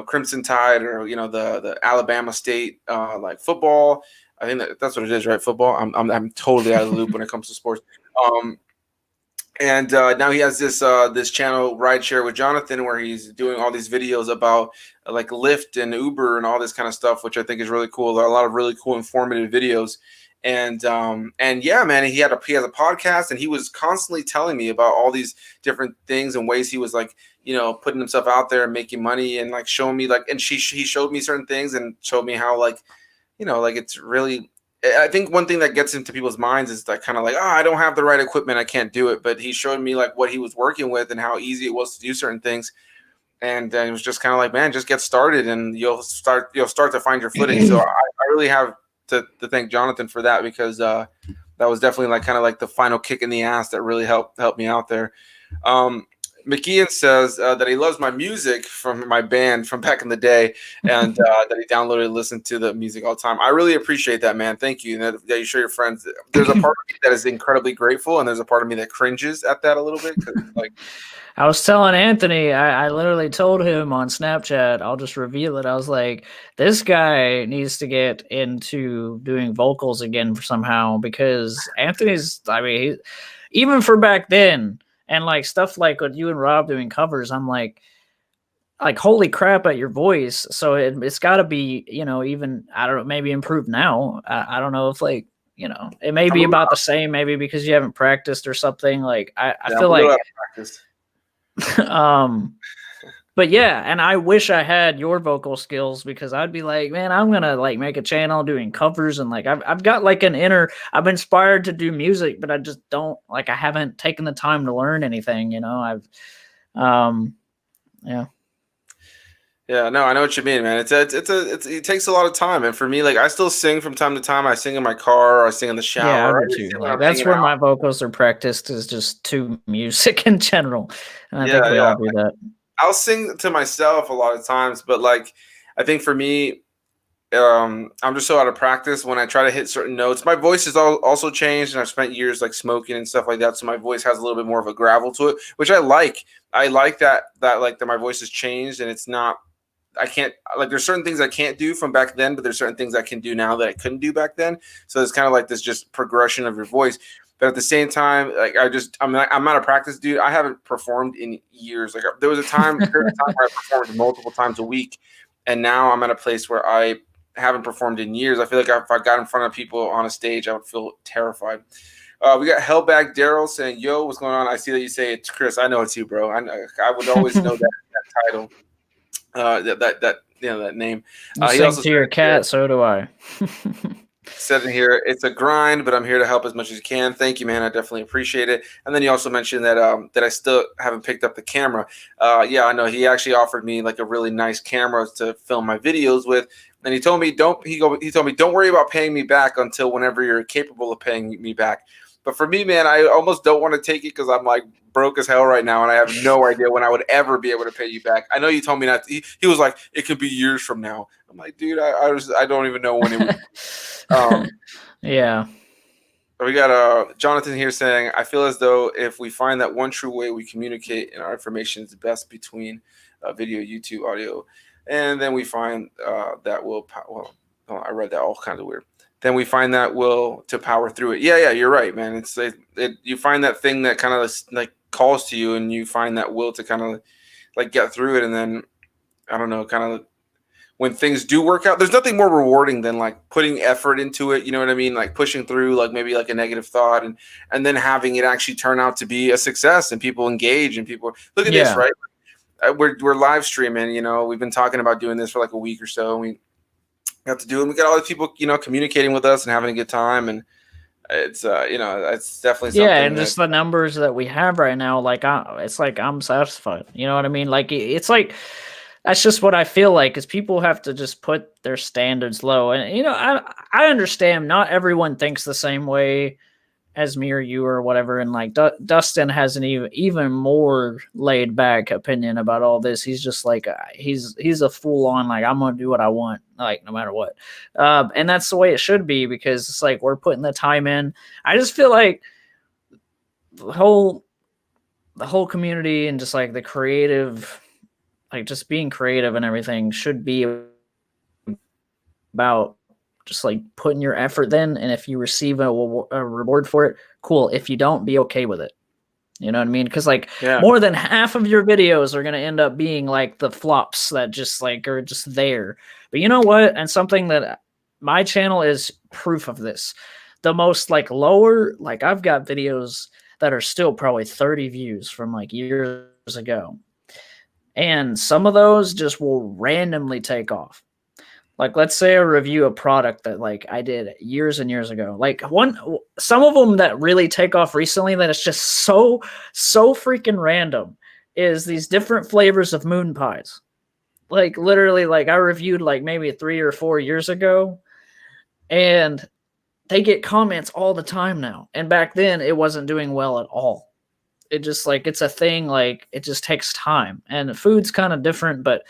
Speaker 1: Crimson Tide or the Alabama State like football. I think that's what it is, right? Football. I'm totally out of the loop when it comes to sports. And now he has this channel, Rideshare with Jonathan, where he's doing all these videos about like Lyft and Uber and all this kind of stuff, which I think is really cool. There are a lot of really cool, informative videos. And yeah, man, he has a podcast, and he was constantly telling me about all these different things and ways he was like, putting himself out there and making money, and like showing me like, and he showed me certain things and showed me how like, like it's really. I think one thing that gets into people's minds is that kind of like, I don't have the right equipment, I can't do it. But he showed me like what he was working with and how easy it was to do certain things. And it was just kind of like, man, just get started and you'll start to find your footing. So I really have to thank Jonathan for that, because that was definitely like kind of like the final kick in the ass that really helped me out there. McKeon says that he loves my music from my band from back in the day, and that he downloaded and listened to the music all the time. I really appreciate that, man. Thank you. And that you show your friends. There's a part of me that is incredibly grateful, and there's a part of me that cringes at that a little bit. Like,
Speaker 2: I was telling Anthony, I literally told him on Snapchat, I'll just reveal it. I was like, this guy needs to get into doing vocals again somehow, because Anthony's, even for back then, and like stuff like with you and Rob doing covers, I'm like holy crap at your voice. So it's got to be, even, I don't know, maybe improved now. I don't know if like, it may be about the same, maybe because you haven't practiced or something. Like I feel like but yeah, and I wish I had your vocal skills, because I'd be like, man, I'm gonna like make a channel doing covers, and like I've got like I'm inspired to do music, but I just don't, like, I haven't taken the time to learn anything, yeah.
Speaker 1: Yeah, no, I know what you mean, man. It takes a lot of time, and for me, like I still sing from time to time. I sing in my car, or I sing in the shower.
Speaker 2: Yeah, I do too. Like that's where my vocals are practiced, is just to music in general. And I think we all do that.
Speaker 1: I'll sing to myself a lot of times, but like I think for me, I'm just so out of practice when I try to hit certain notes. My voice has also changed, and I've spent years like smoking and stuff like that, so my voice has a little bit more of a gravel to it, which I like. I like that my voice has changed, and it's not. I can't, like, there's certain things I can't do from back then, but there's certain things I can do now that I couldn't do back then. So it's kind of like this just progression of your voice. But at the same time, like I'm not a practice dude. I haven't performed in years. Like there was a period of time where I performed multiple times a week, and now I'm at a place where I haven't performed in years. I feel like if I got in front of people on a stage, I would feel terrified. We got Hellback Daryl saying, "Yo, what's going on?" I see that you say it's Chris. I know it's you, bro. I would always know that title. That name.
Speaker 2: You sing to your cat, so do I.
Speaker 1: Said in here, it's a grind, but I'm here to help as much as you can. Thank you, man. I definitely appreciate it. And then you also mentioned that that I still haven't picked up the camera. Yeah, I know. He actually offered me like a really nice camera to film my videos with, and he told me don't worry about paying me back until whenever you're capable of paying me back. But for me, man, I almost don't want to take it because I'm like broke as hell right now, and I have no idea when I would ever be able to pay you back. I know you told me not. He was like, it could be years from now. I'm like, dude, I don't even know when it would. Um,
Speaker 2: Yeah.
Speaker 1: we got Jonathan here saying, I feel as though if we find that one true way we communicate and our information is best between video, YouTube, audio, and then we find that well, oh, I read that all kinds of weird. Then we find that will to power through it. Yeah, you're right, man. You find that thing that kind of like calls to you, and you find that will to kind of like get through it, and then I don't know, kind of when things do work out, there's nothing more rewarding than like putting effort into it. You know what I mean? Like pushing through like maybe like a negative thought and then having it actually turn out to be a success and people engage and people look at this,
Speaker 2: Yeah.
Speaker 1: right? We're live streaming, you know, we've been talking about doing this for like a week or so. And we got to do it. And we got all these people, you know, communicating with us and having a good time. And it's, you know, it's definitely
Speaker 2: Yeah,
Speaker 1: something
Speaker 2: and
Speaker 1: that,
Speaker 2: just the numbers that we have right now, like it's like I'm satisfied. You know what I mean? Like it's like that's just what I feel like is people have to just put their standards low. And you know, I understand not everyone thinks the same way as me or you or whatever. And like Dustin has an even more laid back opinion about all this. He's just like he's a full on like I'm gonna do what I want, like no matter what. And that's the way it should be because it's like we're putting the time in. I just feel like the whole community and just like the creative, like just being creative and everything should be about just like putting your effort then, and if you receive a reward for it, cool. If you don't, be okay with it. You know what I mean? Because like
Speaker 1: yeah,
Speaker 2: more than half of your videos are gonna end up being like the flops that just like are just there. But you know what? And something that my channel is proof of this. The most like lower, like I've got videos that are still probably 30 views from like years ago. And some of those just will randomly take off. Like let's say I review a product that like I did years and years ago. Like some of them that really take off recently that it's just so freaking random is these different flavors of moon pies. Like literally like I reviewed like maybe 3 or 4 years ago and they get comments all the time now. And back then it wasn't doing well at all. It just like it's a thing, like it just takes time. And food's kind of different, but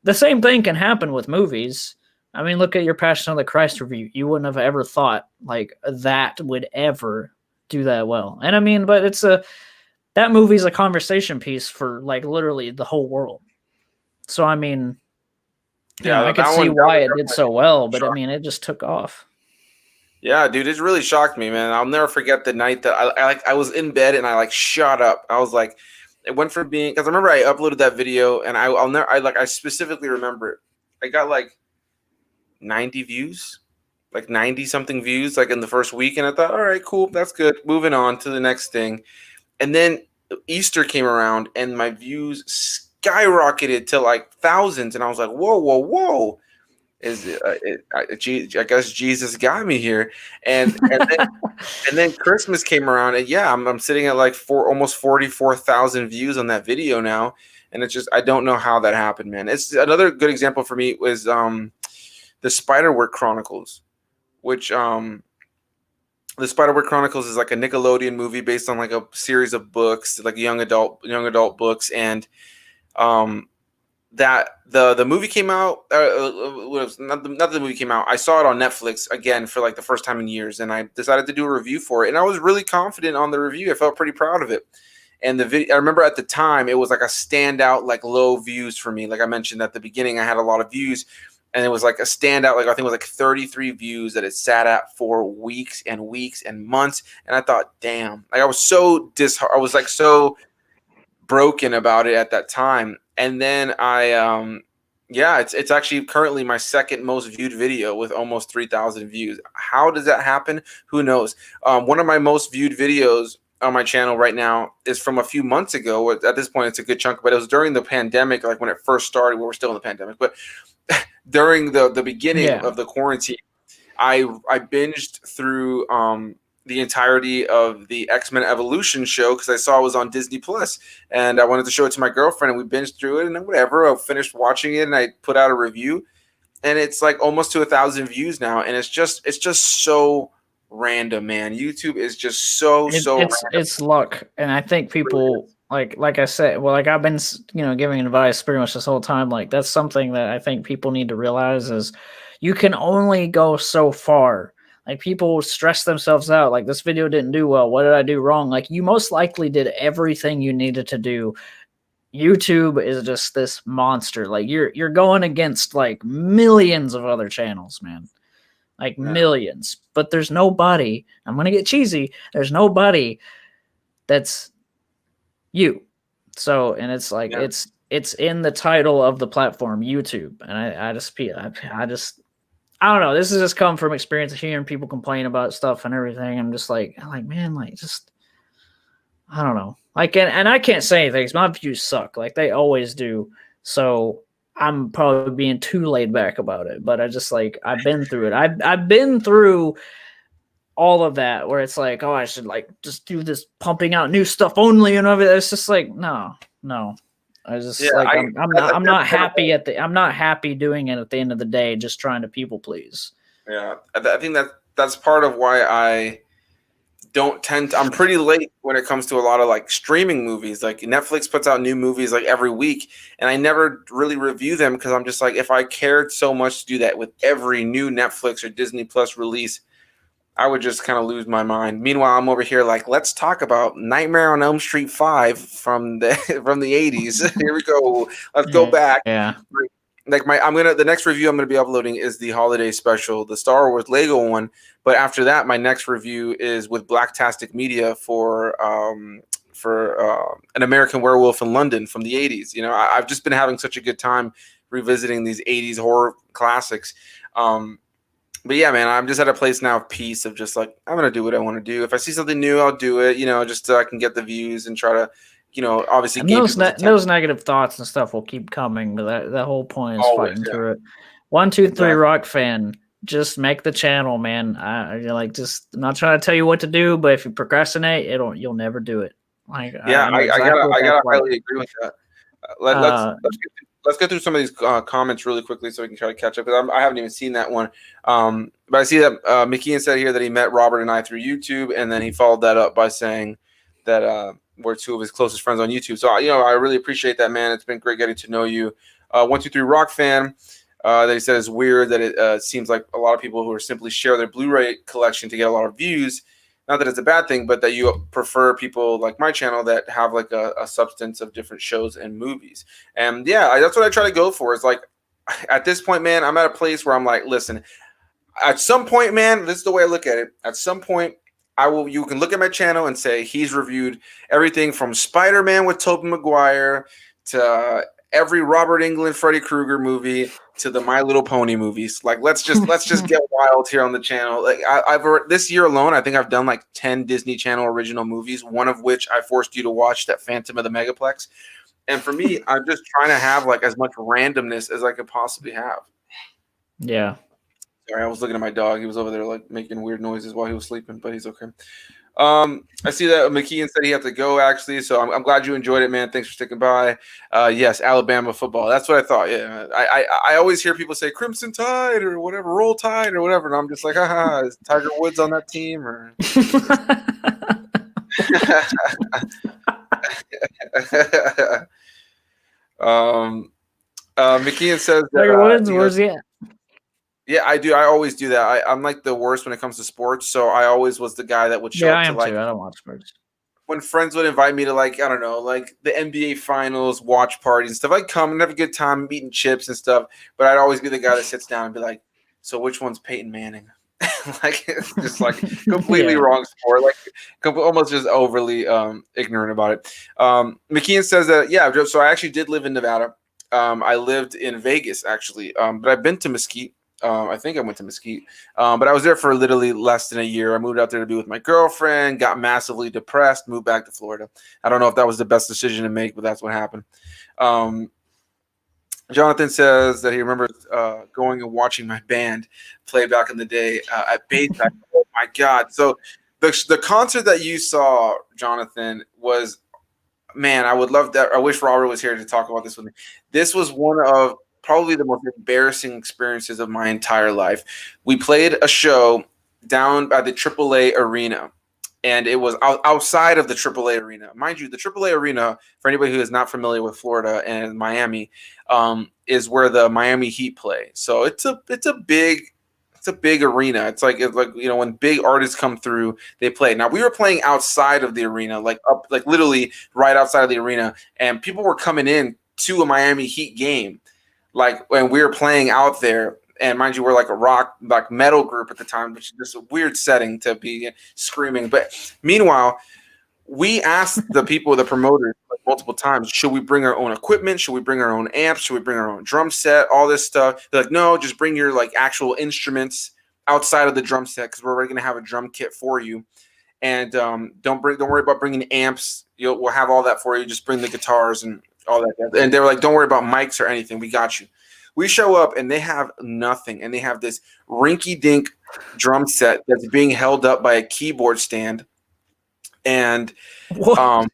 Speaker 2: the same thing can happen with movies. I mean, look at your Passion of the Christ review. You wouldn't have ever thought like that would ever do that well. And I mean, but that movie's a conversation piece for like literally the whole world. So I mean, you know,
Speaker 1: yeah,
Speaker 2: I could see
Speaker 1: that
Speaker 2: why
Speaker 1: one
Speaker 2: it did so well, but I
Speaker 1: definitely.
Speaker 2: mean, it just took off.
Speaker 1: Yeah, dude, it really shocked me, man. I'll never forget the night that I was in bed and I like shot up. I was like, it went from being because I remember I uploaded that video and I'll never I specifically remember it. I got like 90 views, like 90 something views, like in the first week, and I thought, all right, cool, that's good. Moving on to the next thing, and then Easter came around and my views skyrocketed to like thousands, and I was like, whoa, whoa, whoa. I guess Jesus got me here, and then Christmas came around, and yeah, I'm sitting at like almost 44,000 views on that video now, and it's just I don't know how that happened, man. It's another good example for me was the Spiderwork Chronicles, which the Spiderwork Chronicles is like a Nickelodeon movie based on like a series of books, like young adult books, and um that the movie came out. Not the movie came out. I saw it on Netflix again for like the first time in years, and I decided to do a review for it. And I was really confident on the review. I felt pretty proud of it. And the video, I remember at the time, it was like a standout, like low views for me. Like I mentioned at the beginning, I had a lot of views, and it was like a standout. Like I think it was like 33 views that it sat at for weeks and weeks and months. And I thought, damn, like I was I was like so broken about it at that time. And then yeah, it's actually currently my second most viewed video with almost 3,000 views. How does that happen? Who knows? One of my most viewed videos on my channel right now is from a few months ago. At this point, it's a good chunk, but it was during the pandemic, like when it first started. We're still in the pandemic, but during the beginning
Speaker 2: Yeah.
Speaker 1: of the quarantine, I binged through the entirety of the X-Men Evolution show because I saw it was on Disney Plus, and I wanted to show it to my girlfriend, and we binged through it, and then whatever. I finished watching it, and I put out a review, and it's like almost to 1,000 views now, and it's just so random, man. YouTube is just so
Speaker 2: It,
Speaker 1: so
Speaker 2: it's
Speaker 1: random.
Speaker 2: it's luck, and I think
Speaker 1: It really
Speaker 2: people
Speaker 1: is.
Speaker 2: like I said, well, like I've been giving advice pretty much this whole time. Like that's something that I think people need to realize is you can only go so far. Like people stress themselves out. Like this video didn't do well. What did I do wrong? Like you most likely did everything you needed to do. YouTube is just this monster. Like you're going against like millions of other channels, man. Like
Speaker 1: Yeah,
Speaker 2: millions. But there's nobody. I'm gonna get cheesy. There's nobody that's you. So, and it's like
Speaker 1: yeah,
Speaker 2: it's in the title of the platform, YouTube. And I just I don't know. This has just come from experience of hearing people complain about stuff and everything. I'm like, man, like just I don't know. Like and I can't say anything 'cause my views suck. Like they always do. So I'm probably being too laid back about it. But I just like I've been through it. I've been through all of that where it's like, oh, I should like just do this pumping out new stuff only and everything. It's just like, no, no. I
Speaker 1: yeah.
Speaker 2: just like I'm
Speaker 1: That's
Speaker 2: not
Speaker 1: kind of
Speaker 2: happy at the I'm not happy doing it at the end of the day, just trying to people please.
Speaker 1: yeah. I think that's part of why I don't tend to, I'm pretty late when it comes to a lot of like streaming movies. Like Netflix puts out new movies like every week, and I never really review them because I'm just like, if I cared so much to do that with every new Netflix or Disney Plus release, I would just kind of lose my mind. Meanwhile, I'm over here like, let's talk about Nightmare on Elm Street 5 from the from the 80s. Here we go. Let's go back.
Speaker 2: Yeah.
Speaker 1: Like the next review I'm gonna be uploading is the holiday special, the Star Wars Lego one. But after that, my next review is with Blacktastic Media for An American Werewolf in London from the 80s. I've just been having such a good time revisiting these 80s horror classics. But yeah, man, I'm just at a place now of peace of just like, I'm gonna do what I want to do. If I see something new, I'll do it. Just so I can get the views and try to, obviously
Speaker 2: And
Speaker 1: gain people's attention.
Speaker 2: those negative thoughts and stuff will keep coming, but that whole point is
Speaker 1: Always,
Speaker 2: fighting
Speaker 1: yeah,
Speaker 2: through it. 1, 2, 3
Speaker 1: exactly.
Speaker 2: rock fan. Just make the channel, man. You're like just I'm not trying to tell you what to do, but if you procrastinate, you'll never do it. Like
Speaker 1: Yeah,
Speaker 2: I know exactly what
Speaker 1: I
Speaker 2: that's
Speaker 1: gotta
Speaker 2: like.
Speaker 1: highly agree with that.
Speaker 2: Uh,
Speaker 1: Let's get through some of these comments really quickly so we can try to catch up. Because I haven't even seen that one. But I see that McKeon said here that he met Robert and I through YouTube, and then he followed that up by saying that we're two of his closest friends on YouTube. So I really appreciate that, man. It's been great getting to know you. 1, 2, 3 Rock fan. That he said is weird that it seems like a lot of people who are simply share their Blu-ray collection to get a lot of views. Not that it's a bad thing, but that you prefer people like my channel that have like a substance of different shows and movies. And yeah, that's what I try to go for. Is like at this point, man, I'm at a place where I'm like, listen, at some point, man, this is the way I look at it. At some point, you can look at my channel and say he's reviewed everything from Spider-Man with Tobey Maguire to every Robert Englund, Freddy Krueger movie to the My Little Pony movies. Like let's just get wild here on the channel. Like I've this year alone, I think I've done like 10 Disney Channel original movies, one of which I forced you to watch, that Phantom of the Megaplex. And for me, I'm just trying to have like as much randomness as I could possibly have.
Speaker 2: yeah.
Speaker 1: Sorry, I was looking at my dog. He was over there like making weird noises while he was sleeping, but he's okay. I see that McKeon said he had to go actually, so I'm glad you enjoyed it, man. Thanks for sticking by. Yes, Alabama football. That's what I thought. Yeah, I always hear people say Crimson Tide or whatever, Roll Tide or whatever, and I'm just like, haha, is Tiger Woods on that team or? um, McKeon says
Speaker 2: Tiger
Speaker 1: that
Speaker 2: Woods,
Speaker 1: he
Speaker 2: where's
Speaker 1: goes,
Speaker 2: he at?
Speaker 1: yeah, I do. I always do that. I'm like the worst when it comes to sports, so I always was the guy that would show
Speaker 2: Yeah,
Speaker 1: up
Speaker 2: I
Speaker 1: to
Speaker 2: am too.
Speaker 1: like
Speaker 2: I don't watch sports.
Speaker 1: when friends would invite me to like I don't know like the NBA finals watch parties and stuff. I'd come and have a good time eating chips and stuff, but I'd always be the guy that sits down and be like, "So which one's Peyton Manning?" Like it's just like completely
Speaker 2: Yeah.
Speaker 1: wrong sport, like almost just overly ignorant about it. McKeon says that yeah, so I actually did live in Nevada. I lived in Vegas actually, but I've been to Mesquite. I think I went to Mesquite, but I was there for literally less than a year. I moved out there to be with my girlfriend, got massively depressed, moved back to Florida. I don't know if that was the best decision to make, but that's what happened. Um, Jonathan says that he remembers going and watching my band play back in the day at Bayside. Oh my God. So the concert that you saw, Jonathan, was, man, I would love that. I wish Robert was here to talk about this with me. This was one of probably the most embarrassing experiences of my entire life. We played a show down by the AAA arena. And it was outside of the AAA arena. Mind you, the AAA arena, for anybody who is not familiar with Florida and Miami, is where the Miami Heat play. So it's a big arena. It's like when big artists come through, they play. Now we were playing outside of the arena, like literally right outside of the arena, and people were coming in to a Miami Heat game, like when we were playing out there. And mind you, we're like a rock, like metal group at the time, which is just a weird setting to be screaming. But meanwhile, we asked the people, the promoters, like multiple times, should we bring our own equipment? Should we bring our own amps? Should we bring our own drum set? All this stuff. They're like, no, just bring your like actual instruments outside of the drum set because we're already gonna have a drum kit for you. And don't worry about bringing amps. We'll have all that for you. Just bring the guitars and all that. And they were like, don't worry about mics or anything. We got you. We show up and they have nothing, and they have this rinky-dink drum set that's being held up by a keyboard stand, and
Speaker 2: What?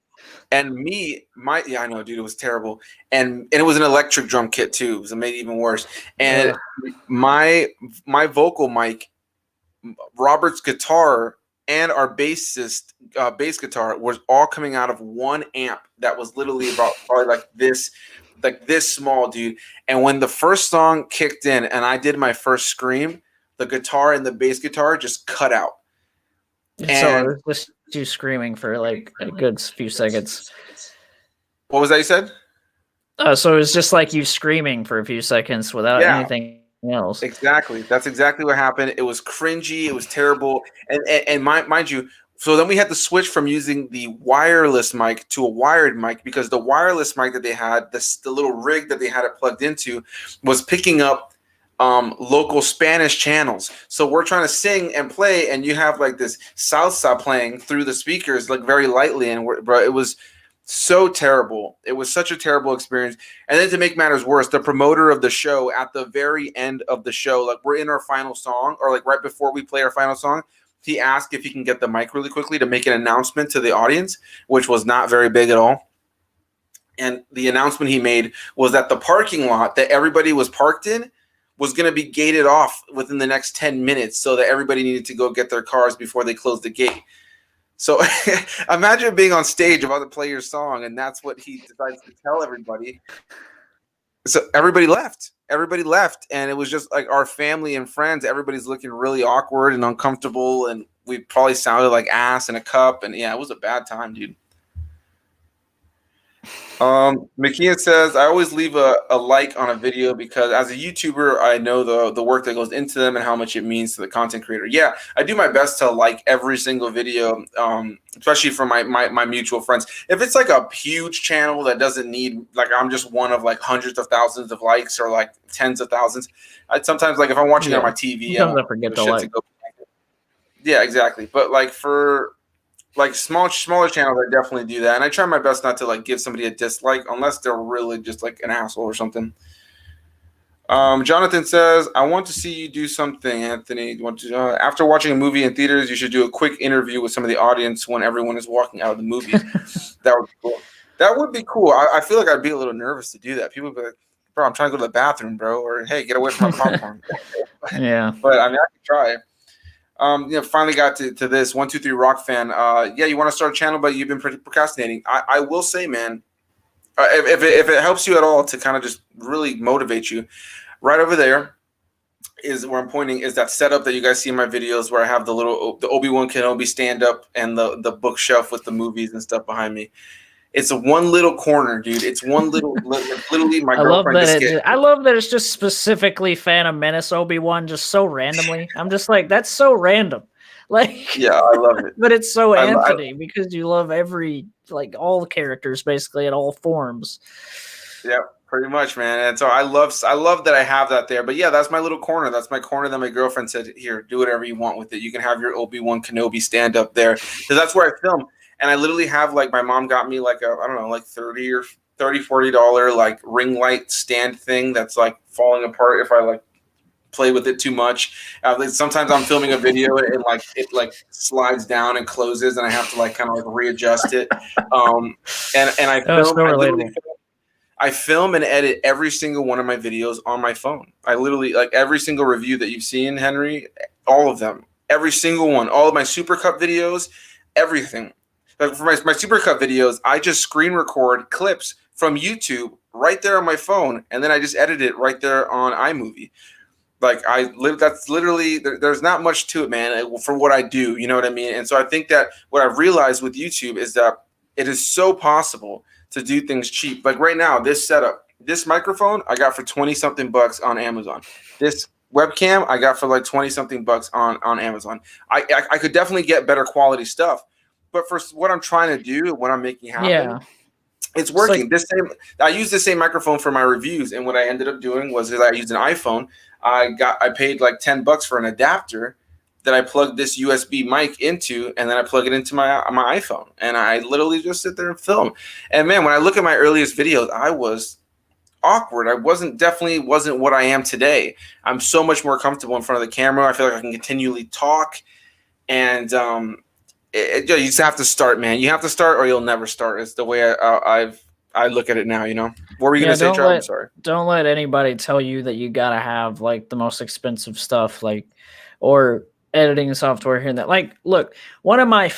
Speaker 1: and yeah, I know, dude, it was terrible, and it was an electric drum kit too, so it made it even worse. And my vocal mic, Robert's guitar, and our bassist bass guitar was all coming out of one amp that was literally about probably like this small, dude. And when the first song kicked in and I did my first scream, the guitar and the bass guitar just cut out.
Speaker 2: So it was just you screaming for like a good few seconds.
Speaker 1: What was that you said?
Speaker 2: So it was just like you screaming for a few seconds without anything else.
Speaker 1: Exactly. That's exactly what happened. It was cringy. It was terrible. And mind you, so then we had to switch from using the wireless mic to a wired mic because the wireless mic that they had, the little rig that they had it plugged into, was picking up local Spanish channels. So we're trying to sing and play, and you have like this salsa playing through the speakers, like very lightly, and bro, it was so terrible. It was such a terrible experience. And then to make matters worse, the promoter of the show at the very end of the show, like we're in our final song, or like right before we play our final song, he asked if he can get the mic really quickly to make an announcement to the audience, which was not very big at all. And the announcement he made was that the parking lot that everybody was parked in was going to be gated off within the next 10 minutes so that everybody needed to go get their cars before they closed the gate. So imagine being on stage about to play your song, and that's what he decides to tell everybody. So everybody left. Everybody left, and it was just like our family and friends. Everybody's looking really awkward and uncomfortable, and we probably sounded like ass in a cup. And yeah, it was a bad time, dude. McKeon says, I always leave a like on a video because as a YouTuber, I know the work that goes into them and how much it means to the content creator. Yeah, I do my best to like every single video, especially for my mutual friends. If it's like a huge channel that doesn't need, like I'm just one of like hundreds of thousands of likes or like tens of thousands, I sometimes like if I'm watching on my TV,
Speaker 2: sometimes I forget to like.
Speaker 1: Yeah, exactly. But like for like smaller channels, I definitely do that, and I try my best not to like give somebody a dislike unless they're really just like an asshole or something. Jonathan says, "I want to see you do something, Anthony. You want to, after watching a movie in theaters, you should do a quick interview with some of the audience when everyone is walking out of the movie. That would be cool. That would be cool. I feel like I'd be a little nervous to do that. People would be like, bro, I'm trying to go to the bathroom, bro, or hey, get away from my popcorn.
Speaker 2: Yeah,
Speaker 1: but I mean, I could try." Finally got to this 123 Rock fan. Yeah, you want to start a channel, but you've been procrastinating. I will say, man, if it helps you at all to kind of just really motivate you, right over there is where I'm pointing is that setup that you guys see in my videos where I have the Obi-Wan Kenobi stand up and the bookshelf with the movies and stuff behind me. It's a one little corner, dude. It's one literally my girlfriend.
Speaker 2: I love that it's just specifically Phantom Menace Obi-Wan just so randomly. I'm just like, that's so random. Like,
Speaker 1: yeah, I love it.
Speaker 2: But it's so Anthony because you love all the characters basically in all forms.
Speaker 1: Yeah, pretty much, man. And so I love that I have that there. But yeah, that's my little corner. That's my corner that my girlfriend said, here, do whatever you want with it. You can have your Obi-Wan Kenobi stand up there. Because that's where I film. And I literally have like my mom got me like I don't know, like $40 like ring light stand thing that's like falling apart if I like play with it too much. Sometimes I'm filming a video and like it like slides down and closes and I have to like kind of like readjust it. And I film, I film and edit every single one of my videos on my phone. I literally like every single review that you've seen, Henry, all of them every single one, all of my Supercut videos, everything. Like for my Supercut videos, I just screen record clips from YouTube right there on my phone, and then I just edit it right there on iMovie. Like I live, that's literally there's not much to it, man, for what I do. You know what I mean? And so I think that what I've realized with YouTube is that it is so possible to do things cheap. Like right now, this setup, this microphone, I got for 20 something bucks on Amazon. This webcam, I got for like 20 something bucks on Amazon. I could definitely get better quality stuff, but for what I'm trying to do, what I'm making happen,
Speaker 2: Yeah.
Speaker 1: it's
Speaker 2: It's like,
Speaker 1: working. I used the same microphone for my reviews, and what I ended up doing was I used an iPhone. I paid like $10 for an adapter that I plugged this USB mic into, and then I plug it into my iPhone, and I literally just sit there and film. And man, when I look at my earliest videos, I was awkward. I wasn't what I am today. I'm so much more comfortable in front of the camera. I feel like I can continually talk, and you just have to start, man. You have to start, or you'll never start. It's the way I look at it now. You know. What were you
Speaker 2: yeah,
Speaker 1: gonna say, Trav? I'm sorry.
Speaker 2: don't let anybody tell you that you gotta have like the most expensive stuff, like, or editing software here and that. Like, look, one of my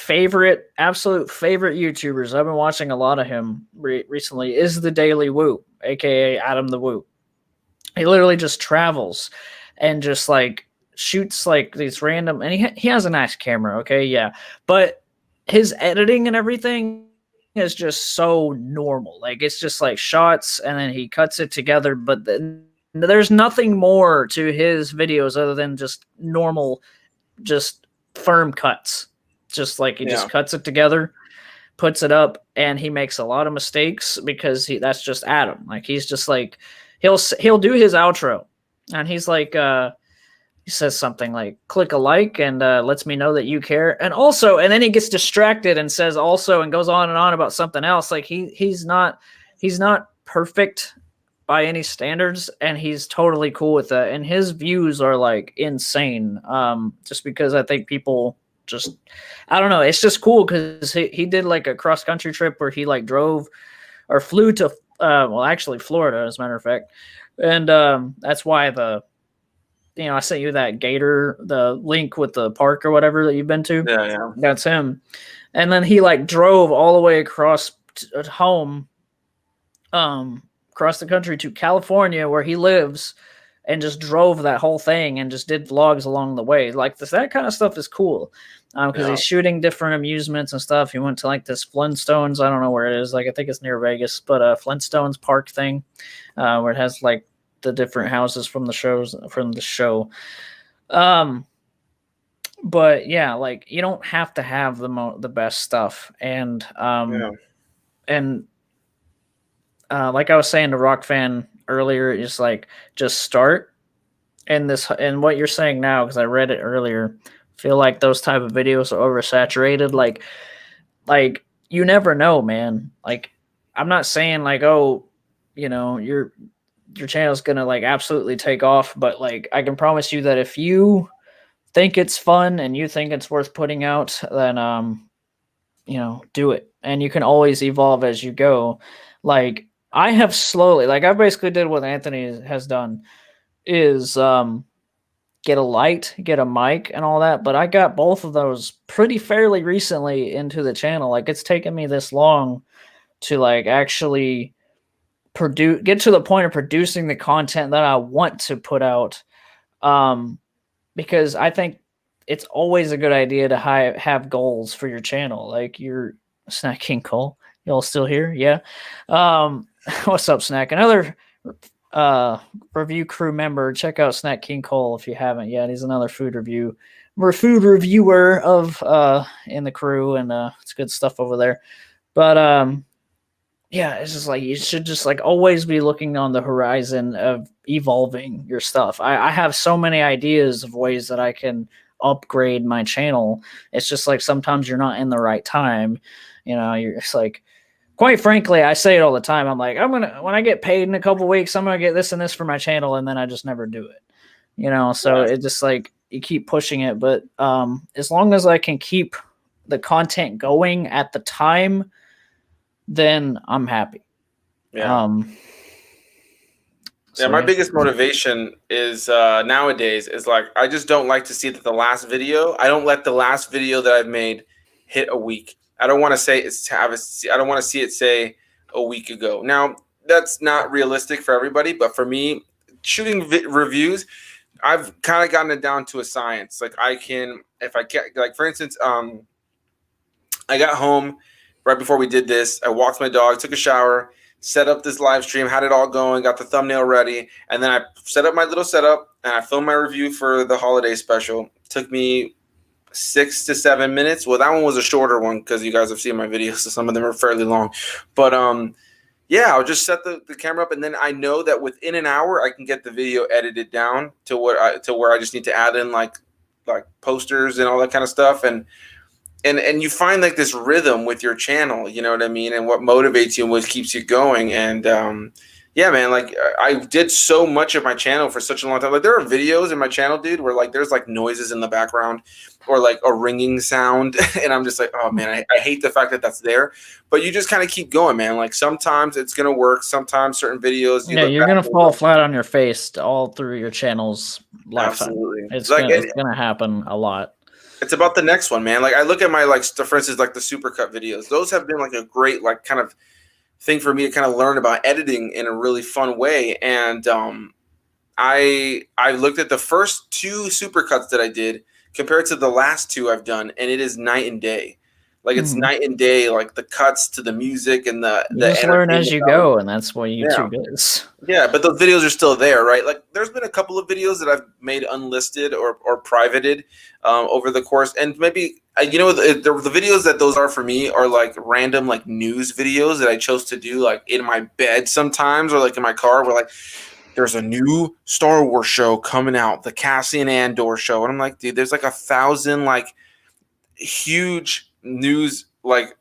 Speaker 2: absolute favorite YouTubers, I've been watching a lot of him recently, is the Daily Woo, aka Adam the Woo. He literally just travels and just like shoots like these random, and he has a nice camera, okay, yeah, but his editing and everything is just so normal. Like it's just like shots and then he cuts it together, but then there's nothing more to his videos other than just normal, just firm cuts. Just like he
Speaker 1: Yeah.
Speaker 2: just cuts it together, puts it up, and he makes a lot of mistakes because that's just Adam. Like he's just like he'll do his outro and he's like he says something like click a like and lets me know that you care, and also, and then he gets distracted and says also and goes on and on about something else. Like he's not perfect by any standards, and he's totally cool with that, and his views are like insane, just because I think people just, I don't know, it's just cool because he did like a cross country trip where he like drove or flew to well, actually Florida as a matter of fact, and that's why I sent you that Gator, the link with the park or whatever that you've been to.
Speaker 1: Yeah, yeah.
Speaker 2: That's him. And then he like drove all the way across home, across the country to California where he lives, and just drove that whole thing and just did vlogs along the way. Like that kind of stuff is cool. Because he's shooting different amusements and stuff. He went to like this Flintstones, I don't know where it is. Like I think it's near Vegas, but Flintstones park thing, where it has like the different houses from the show. But yeah, like you don't have to have the best stuff, and and like I was saying to Rock Fan earlier, is like just start. And what you're saying now, because I read it earlier, feel like those type of videos are oversaturated. Like you never know, man. Like I'm not saying like, oh, your channel's gonna like absolutely take off, but like I can promise you that if you think it's fun and you think it's worth putting out, then do it. And you can always evolve as you go. Like I have slowly, like I basically did what Anthony has done, is get a light, get a mic and all that, but I got both of those pretty fairly recently into the channel. Like it's taken me this long to like actually get to the point of producing the content that I want to put out, because I think it's always a good idea to have goals for your channel. Like your Snack King Cole, y'all still here? Yeah. What's up, Snack? Another review crew member. Check out Snack King Cole if you haven't yet. He's another food reviewer of in the crew, and it's good stuff over there. But yeah, it's just like you should just like always be looking on the horizon of evolving your stuff. I have so many ideas of ways that I can upgrade my channel. It's just like sometimes you're not in the right time. You're just like, quite frankly, I say it all the time. I'm like, when I get paid in a couple weeks, I'm gonna get this and this for my channel, and then I just never do it. So it's just like you keep pushing it. But as long as I can keep the content going at the time, then I'm happy.
Speaker 1: Yeah. Yeah, my
Speaker 2: See?
Speaker 1: biggest motivation is nowadays is like I just don't like to see that the last video. I don't let the last video that I've made hit a week. I don't want to say it's have a, I don't want to see it say a week ago. Now that's not realistic for everybody, but for me, shooting reviews, I've kind of gotten it down to a science. Like I can, if I can, like for instance, I got home right before we did this. I walked my dog, took a shower, set up this live stream, had it all going, got the thumbnail ready, and then I set up my little setup and I filmed my review for the holiday special. Took me 6 to 7 minutes. Well, that one was a shorter one because you guys have seen my videos, so some of them are fairly long. But yeah, I'll just set the camera up, and then I know that within an hour I can get the video edited down to where I just need to add in like posters and all that kind of stuff, and you find like this rhythm with your channel, you know what I mean, and what motivates you and what keeps you going. And yeah, man, like I did so much of my channel for such a long time. Like there are videos in my channel, dude, where like there's like noises in the background or like a ringing sound, and I'm just like, oh man, I hate the fact that that's there. But you just kind of keep going, man. Like sometimes it's gonna work, sometimes certain videos you
Speaker 2: Yeah,
Speaker 1: look
Speaker 2: you're
Speaker 1: back
Speaker 2: gonna
Speaker 1: and
Speaker 2: fall
Speaker 1: like,
Speaker 2: flat on your face all through your channel's lifetime.
Speaker 1: absolutely,
Speaker 2: It's
Speaker 1: like
Speaker 2: gonna it's gonna happen a lot.
Speaker 1: it's about the next one, man. Like I look at my like for instance, like the supercut videos. Those have been like a great like kind of thing for me to kind of learn about editing in a really fun way. And I looked at the first two supercuts that I did compared to the last two I've done, and it is night and day. Like it's
Speaker 2: Mhm.
Speaker 1: night and day, like the cuts to the music and
Speaker 2: You
Speaker 1: the
Speaker 2: just learn as
Speaker 1: entertainment
Speaker 2: you
Speaker 1: value.
Speaker 2: go, and that's what
Speaker 1: Yeah.
Speaker 2: YouTube is.
Speaker 1: Yeah, but those videos are still there, right? Like, there's been a couple of videos that I've made unlisted or privated over the course, and maybe the videos that those are for me are like random like news videos that I chose to do like in my bed sometimes or like in my car, where like there's a new Star Wars show coming out, the Cassian Andor show, and I'm like, dude, there's like 1,000 like huge news like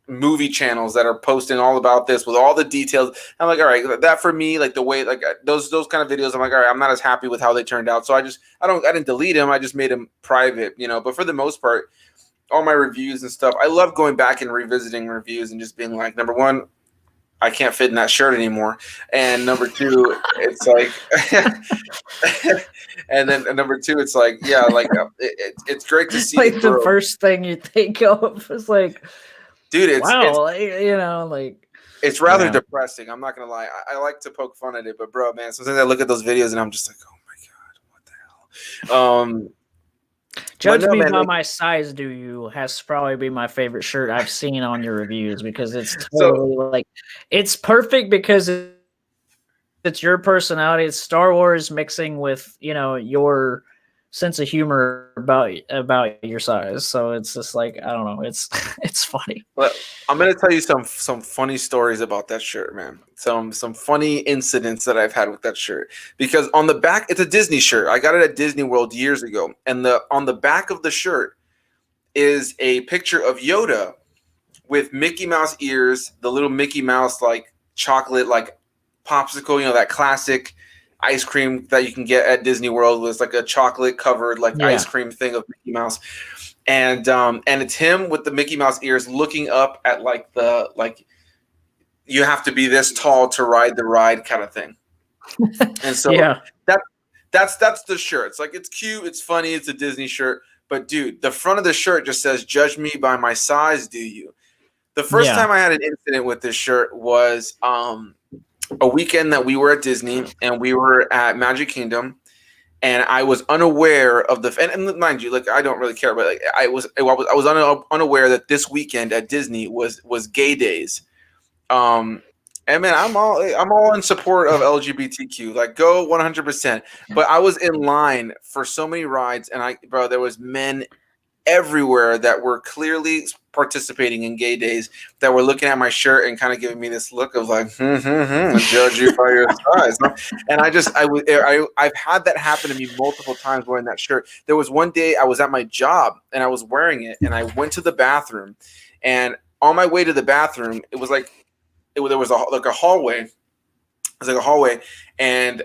Speaker 1: movie channels that are posting all about this with all the details. I'm like, all right, that for me, like the way, like those kind of videos, I'm like, all right, I'm not as happy with how they turned out. So I didn't delete them. I just made them private, you know. But for the most part, all my reviews and stuff, I love going back and revisiting reviews and just being like, number one, I can't fit in that shirt anymore, and number two, it's like, and then and number two, it's like, yeah, like it's great to see the
Speaker 2: Like the
Speaker 1: growth,
Speaker 2: first thing you think of is like,
Speaker 1: dude.
Speaker 2: wow, like, like
Speaker 1: It's rather
Speaker 2: yeah.
Speaker 1: depressing. I'm not gonna lie. I like to poke fun at it, but bro, man, sometimes I look at those videos and I'm just like, oh my god, what the hell? But
Speaker 2: Judge
Speaker 1: no,
Speaker 2: Me
Speaker 1: man.
Speaker 2: by My Size Do You has to probably be my favorite shirt I've seen on your reviews because it's
Speaker 1: So
Speaker 2: totally like it's perfect because it's your personality. It's Star Wars mixing with, your sense of humor about your size. So it's just like, I don't know, it's it's funny.
Speaker 1: but I'm gonna tell you some funny stories about that shirt, man. Some funny incidents that I've had with that shirt. Because on the back, it's a Disney shirt. I got it at Disney World years ago, and the on the back of the shirt is a picture of Yoda with Mickey Mouse ears, the little Mickey Mouse like chocolate like popsicle, you know, that classic ice cream that you can get at Disney World was like a chocolate covered like
Speaker 2: Yeah.
Speaker 1: ice cream thing of Mickey Mouse. And it's him with the Mickey Mouse ears looking up at like the like you have to be this tall to ride the ride kind of thing. And so
Speaker 2: Yeah.
Speaker 1: that that's the shirt. It's like it's cute, it's funny, it's a Disney shirt. But dude, the front of the shirt just says "Judge me by my size, do you?" The first
Speaker 2: Yeah.
Speaker 1: time I had an incident with this shirt was a weekend that we were at Disney and we were at Magic Kingdom, and I was unaware of the and mind you, like I don't really care, but like I was unaware that this weekend at Disney was Gay Days. Um, and man, I'm all in support of LGBTQ. Like, go 100%. But I was in line for so many rides, and there was men everywhere that were clearly participating in Gay Days that were looking at my shirt and kind of giving me this look of like, judge you by your size. And I've had that happen to me multiple times wearing that shirt. There was one day I was at my job and I was wearing it, and I went to the bathroom, and on my way to the bathroom, it was like there was a hallway. It was like a hallway, and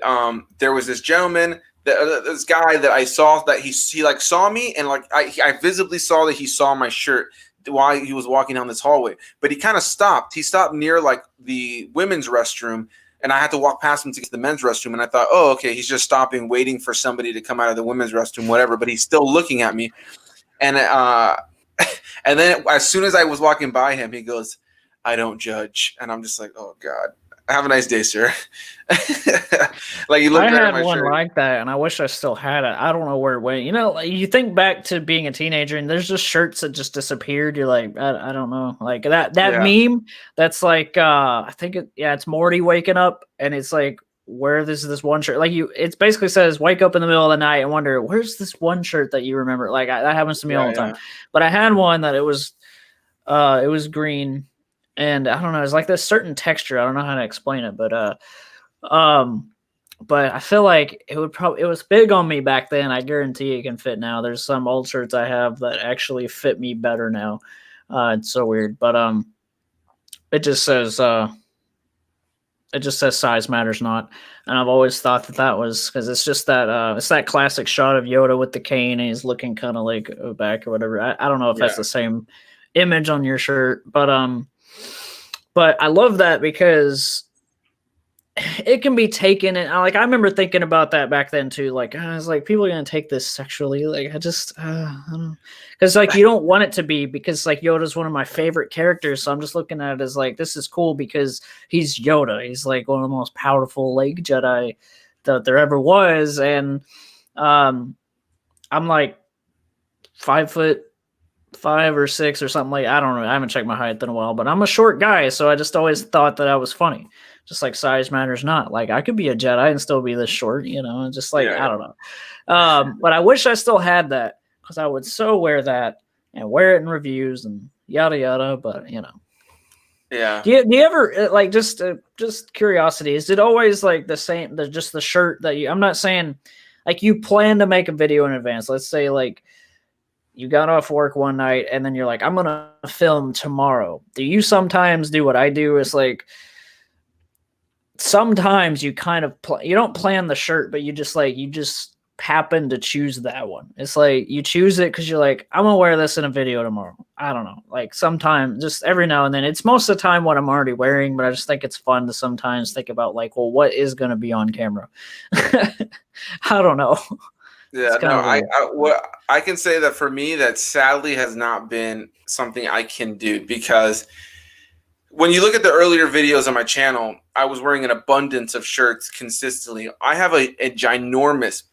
Speaker 1: there was this gentleman, this guy that I saw that he like saw me, and like I visibly saw that he saw my shirt while he was walking down this hallway. But he kind of stopped. He stopped near like the women's restroom, and I had to walk past him to get to the men's restroom. And I thought, oh, okay, he's just stopping, waiting for somebody to come out of the women's restroom, whatever. But he's still looking at me. And and then as soon as I was walking by him, he goes, "I don't judge." And I'm just like, oh God. Have a nice day, sir. Like you look
Speaker 2: I
Speaker 1: right at
Speaker 2: had
Speaker 1: my
Speaker 2: one
Speaker 1: shirt.
Speaker 2: like that, and I wish I still had it. I don't know where it went. You know, like, you think back to being a teenager, and there's just shirts that just disappeared. You're like, I don't know, like that
Speaker 1: Yeah.
Speaker 2: meme. That's like, I think it's Morty waking up, and it's like, where this one shirt? Like it basically says, wake up in the middle of the night and wonder, where's this one shirt that you remember? Like that happens to me all
Speaker 1: Yeah.
Speaker 2: the time.
Speaker 1: Yeah.
Speaker 2: But I had one that it was green, and I don't know, it's like this certain texture. I don't know how to explain it, um, but I feel like it was big on me back then. I guarantee it can fit now. There's some old shirts I have that actually fit me better now. It's so weird, but it just says size matters not, and I've always thought that was because it's just that it's that classic shot of Yoda with the cane and he's looking kind of like back or whatever. I don't know if that's
Speaker 1: Yeah.
Speaker 2: the same image on your shirt, but I love that because it can be taken, and like I remember thinking about that back then too. Like I was like, people are gonna take this sexually. Like I just, I don't, because like you don't want it to be, because like Yoda's one of my favorite characters. So I'm just looking at it as like, this is cool because he's Yoda. He's like one of the most powerful like Jedi that there ever was, and um, I'm like 5'5" or 6" or something, like I don't know. I haven't checked my height in a while, but I'm a short guy, so I just always thought that was funny. Just like size matters not. Like I could be a Jedi and still be this short, you know. Just like
Speaker 1: Yeah.
Speaker 2: I don't know. But I wish I still had that because I would so wear that and wear it in reviews and yada yada. But you know,
Speaker 1: Yeah.
Speaker 2: do you ever like just curiosity? Is it always like the same? Just the shirt that you? I'm not saying like you plan to make a video in advance. Let's say like you got off work one night and then you're like, I'm gonna film tomorrow. Do you sometimes do what I do? Is like sometimes you kind of you don't plan the shirt, but you just happen to choose that one. It's like you choose it because you're like, I'm gonna wear this in a video tomorrow. I don't know. Like sometimes, just every now and then. It's most of the time what I'm already wearing, but I just think it's fun to sometimes think about like, well, what is gonna be on camera? I don't know. It's
Speaker 1: Yeah,
Speaker 2: kind
Speaker 1: no,
Speaker 2: of weird.
Speaker 1: what I can say that for me, that sadly has not been something I can do, because when you look at the earlier videos on my channel, I was wearing an abundance of shirts consistently. I have a ginormous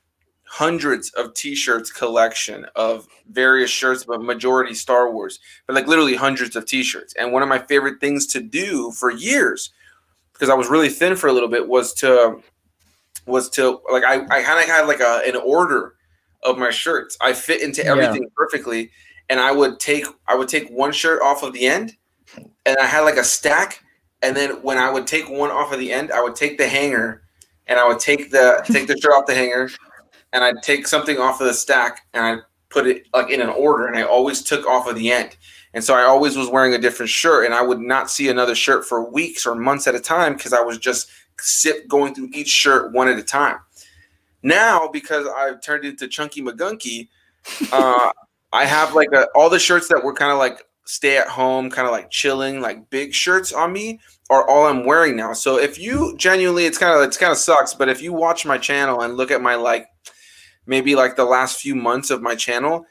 Speaker 1: hundreds of t-shirts collection of various shirts, but majority Star Wars, but like literally hundreds of t-shirts. And one of my favorite things to do for years, because I was really thin for a little bit, was to like I kind of had like an order of my shirts. I fit into
Speaker 2: Yeah.
Speaker 1: everything perfectly, and I would take one shirt off of the end, and I had like a stack. And then when I would take one off of the end, I would take the hanger, and I would take the shirt off the hanger, and I'd take something off of the stack, and I'd put it like in an order, and I always took off of the end. And so I always was wearing a different shirt, and I would not see another shirt for weeks or months at a time because I was just going through each shirt one at a time. Now, because I've turned into Chunky McGunky, uh, I have like all the shirts that were kind of like stay at home, kind of like chilling, like big shirts on me are all I'm wearing now. So if you genuinely, it's kind of sucks, but if you watch my channel and look at my like maybe like the last few months of my channel,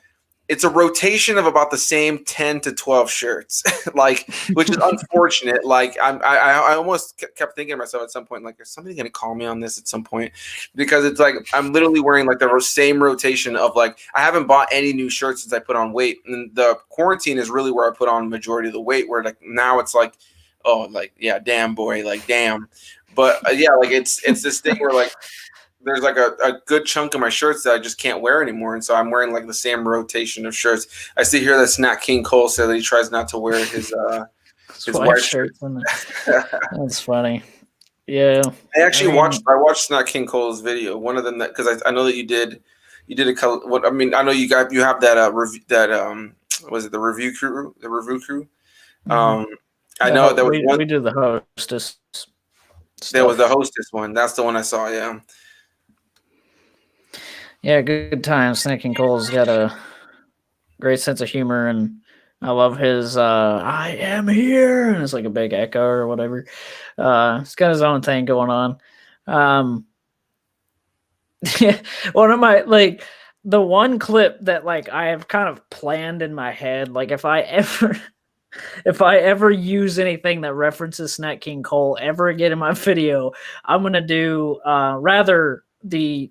Speaker 1: it's a rotation of about the same 10 to 12 shirts, like, which is unfortunate. Like I almost kept thinking to myself at some point, like, is somebody going to call me on this at some point? Because it's like I'm literally wearing like the same rotation of like, I haven't bought any new shirts since I put on weight, and the quarantine is really where I put on majority of the weight, where like now it's like, oh, like, yeah, damn boy, like damn. But yeah, like it's this thing where like there's like a good chunk of my shirts that I just can't wear anymore. And so I'm wearing like the same rotation of shirts. I see here that Snack King Cole said that he tries not to wear his
Speaker 2: White
Speaker 1: white shirt.
Speaker 2: shirts. That's funny. Yeah. I mean,
Speaker 1: I watched Snack King Cole's video. One of them, that because I know that you did a color. What I mean, I know you have that review, that was it the review crew.
Speaker 2: mhm.
Speaker 1: Um, I know there was one.
Speaker 2: We do the hostess
Speaker 1: There was the
Speaker 2: stuff.
Speaker 1: hostess one. That's the one I saw. Yeah.
Speaker 2: Yeah, good times. Snake and Cole's got a great sense of humor, and I love his I am here, and it's like a big echo or whatever. He's got his own thing going on. Um, one of my like the one clip that like I have kind of planned in my head, like if I ever use anything that references Snack King Cole ever again in my video, I'm gonna do rather the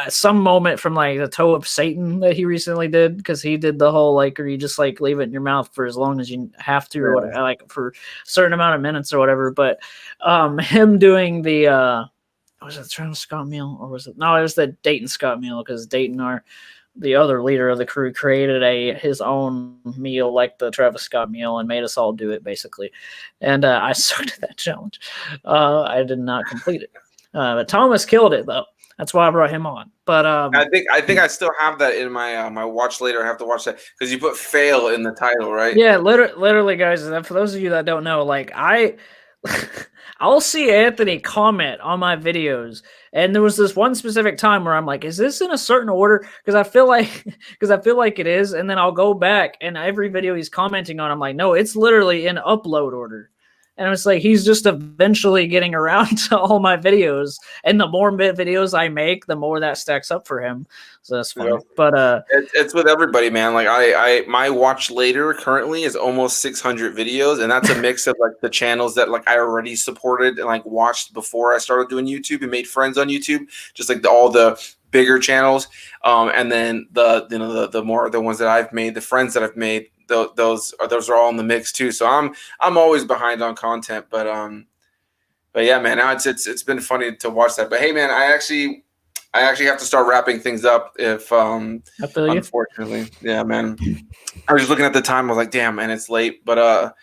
Speaker 2: some moment from like the Toe of Satan that he recently did, because he did the whole like, or you just like leave it in your mouth for as long as you have to, or
Speaker 1: Yeah.
Speaker 2: whatever, like for a certain amount of minutes or whatever. But him doing the was it the Travis Scott meal, or was it no? It was the Dayton Scott meal, because Dayton, the other leader of the crew, created his own meal like the Travis Scott meal and made us all do it basically. And I sucked at that challenge. I did not complete it. But Thomas killed it though. That's why I brought him on. But
Speaker 1: I think I still have that in my my watch later. I have to watch that because you put fail in the title, right?
Speaker 2: yeah, literally, guys. For those of you that don't know, like I'll see Anthony comment on my videos, and there was this one specific time where I'm like, "Is this in a certain order?" Because I feel like, it is, and then I'll go back, and every video he's commenting on, I'm like, "No, it's literally in upload order." And it's like he's just eventually getting around to all my videos, and the more videos I make, the more that stacks up for him. So that's funny.
Speaker 1: Yeah.
Speaker 2: But
Speaker 1: It's with everybody, man. Like I my watch later currently is almost 600 videos, and that's a mix of like the channels that like I already supported and like watched before I started doing YouTube and made friends on YouTube, just like all the bigger channels, and then the more the ones that I've made, the friends that I've made, those are all in the mix too. So I'm always behind on content, but yeah, man, now it's been funny to watch that. But hey, man, I actually have to start wrapping things up. If
Speaker 2: I feel you.
Speaker 1: unfortunately, yeah, man. I was just looking at the time. I was like, damn, man, it's late. But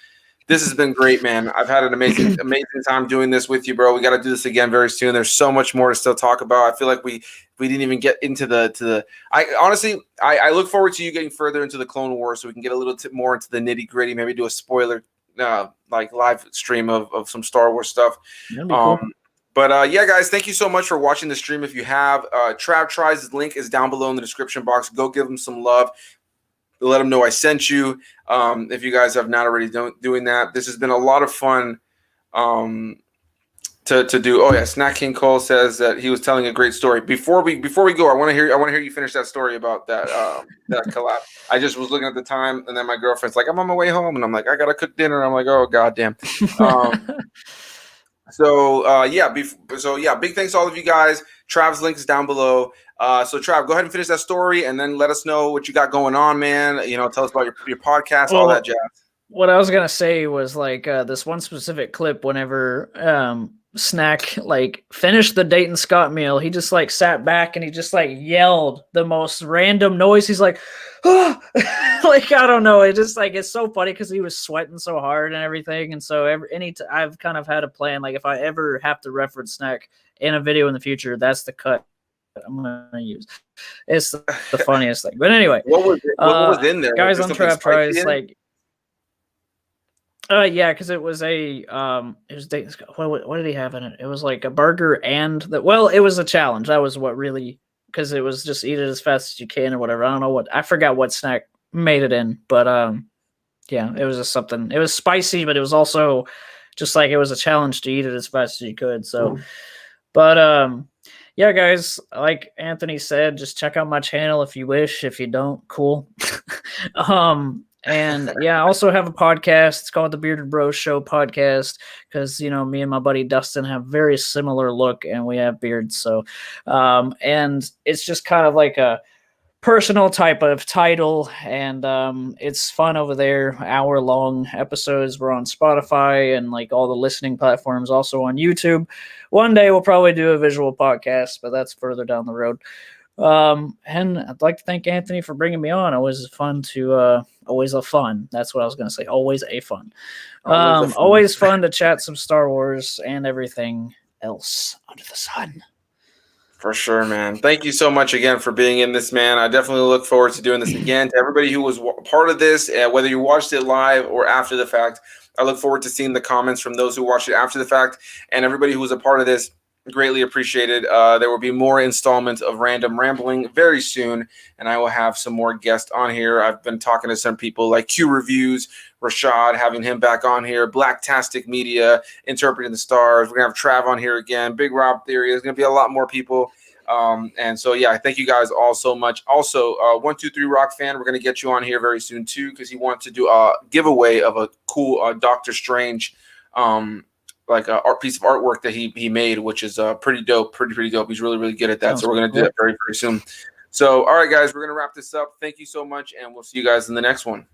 Speaker 1: this has been great, man. I've had an amazing time doing this with you, bro. We got to do this again very soon. There's so much more to still talk about. I feel like we didn't even get into the. I honestly, I look forward to you getting further into the Clone Wars so we can get a little bit more into the nitty gritty. Maybe do a spoiler like live stream of some Star Wars stuff.
Speaker 2: That'd be cool.
Speaker 1: But yeah, guys, thank you so much for watching the stream. If you have, TravTries' link is down below in the description box. Go give them some love. Let them know I sent you. If you guys have not already doing that, this has been a lot of fun to do. Oh yeah, Snack King Cole says that he was telling a great story. Before we go, I want to hear you finish that story about that that collab. I just was looking at the time, and then my girlfriend's like, "I'm on my way home," and I'm like, "I gotta cook dinner." I'm like, "Oh goddamn." So yeah, big thanks to all of you guys. Trav's link is down below. So Trav, go ahead and finish that story, and then let us know what you got going on, man. You know, tell us about your podcast, all that jazz.
Speaker 2: What I was gonna say was like this one specific clip. Whenever Snack like finished the Dayton Scott meal, he just like sat back and he just like yelled the most random noise. He's like, oh! Like I don't know. It just like it's so funny because he was sweating so hard and everything. And so I've kind of had a plan. Like if I ever have to reference Snack in a video in the future, that's the cut I'm gonna use. It's the funniest thing. But anyway,
Speaker 1: what was in there,
Speaker 2: guys? On TravTries, like. Yeah, because it was it was Dayton Scott. What did he have in it? It was like a burger and it was a challenge. That was what really, because it was just eat it as fast as you can or whatever. I don't know I forgot what snack made it in, but yeah, it was just something. It was spicy, but it was also just like it was a challenge to eat it as fast as you could. So, but yeah, guys, like Anthony said, just check out my channel if you wish. If you don't, cool. And yeah, I also have a podcast. It's called the Bearded Bros Show podcast because, you know, me and my buddy Dustin have very similar look and we have beards. So, and it's just kind of like a personal type of title, and it's fun over there. Hour-long episodes. We're on Spotify and like all the listening platforms, also on YouTube. One day we'll probably do a visual podcast, but that's further down the road. And I'd like to thank Anthony for bringing me on. Always fun to always a fun. That's what I was gonna say. Always a fun. Always fun to chat some Star Wars and everything else under the sun.
Speaker 1: For sure, man. Thank you so much again for being in this, man. I definitely look forward to doing this again. To everybody who was part of this, whether you watched it live or after the fact, I look forward to seeing the comments from those who watched it after the fact. And everybody who was a part of this, Greatly appreciated. There will be more installments of Random Rambling very soon, and I will have some more guests on here. I've been talking to some people like Q Reviews, Rashad, having him back on here, Blacktastic Media, Interpreting the Stars. We're going to have Trav on here again, Big Rob Theory. There's going to be a lot more people. And so, yeah, thank you guys all so much. Also, 123 Rock Fan, we're going to get you on here very soon, too, because he wants to do a giveaway of a cool Doctor Strange like a art piece of artwork that he made, which is pretty dope, pretty dope. He's really good at that. Sounds so we're gonna do that very soon. So all right, guys, we're gonna wrap this up. Thank you so much, and we'll see you guys in the next one.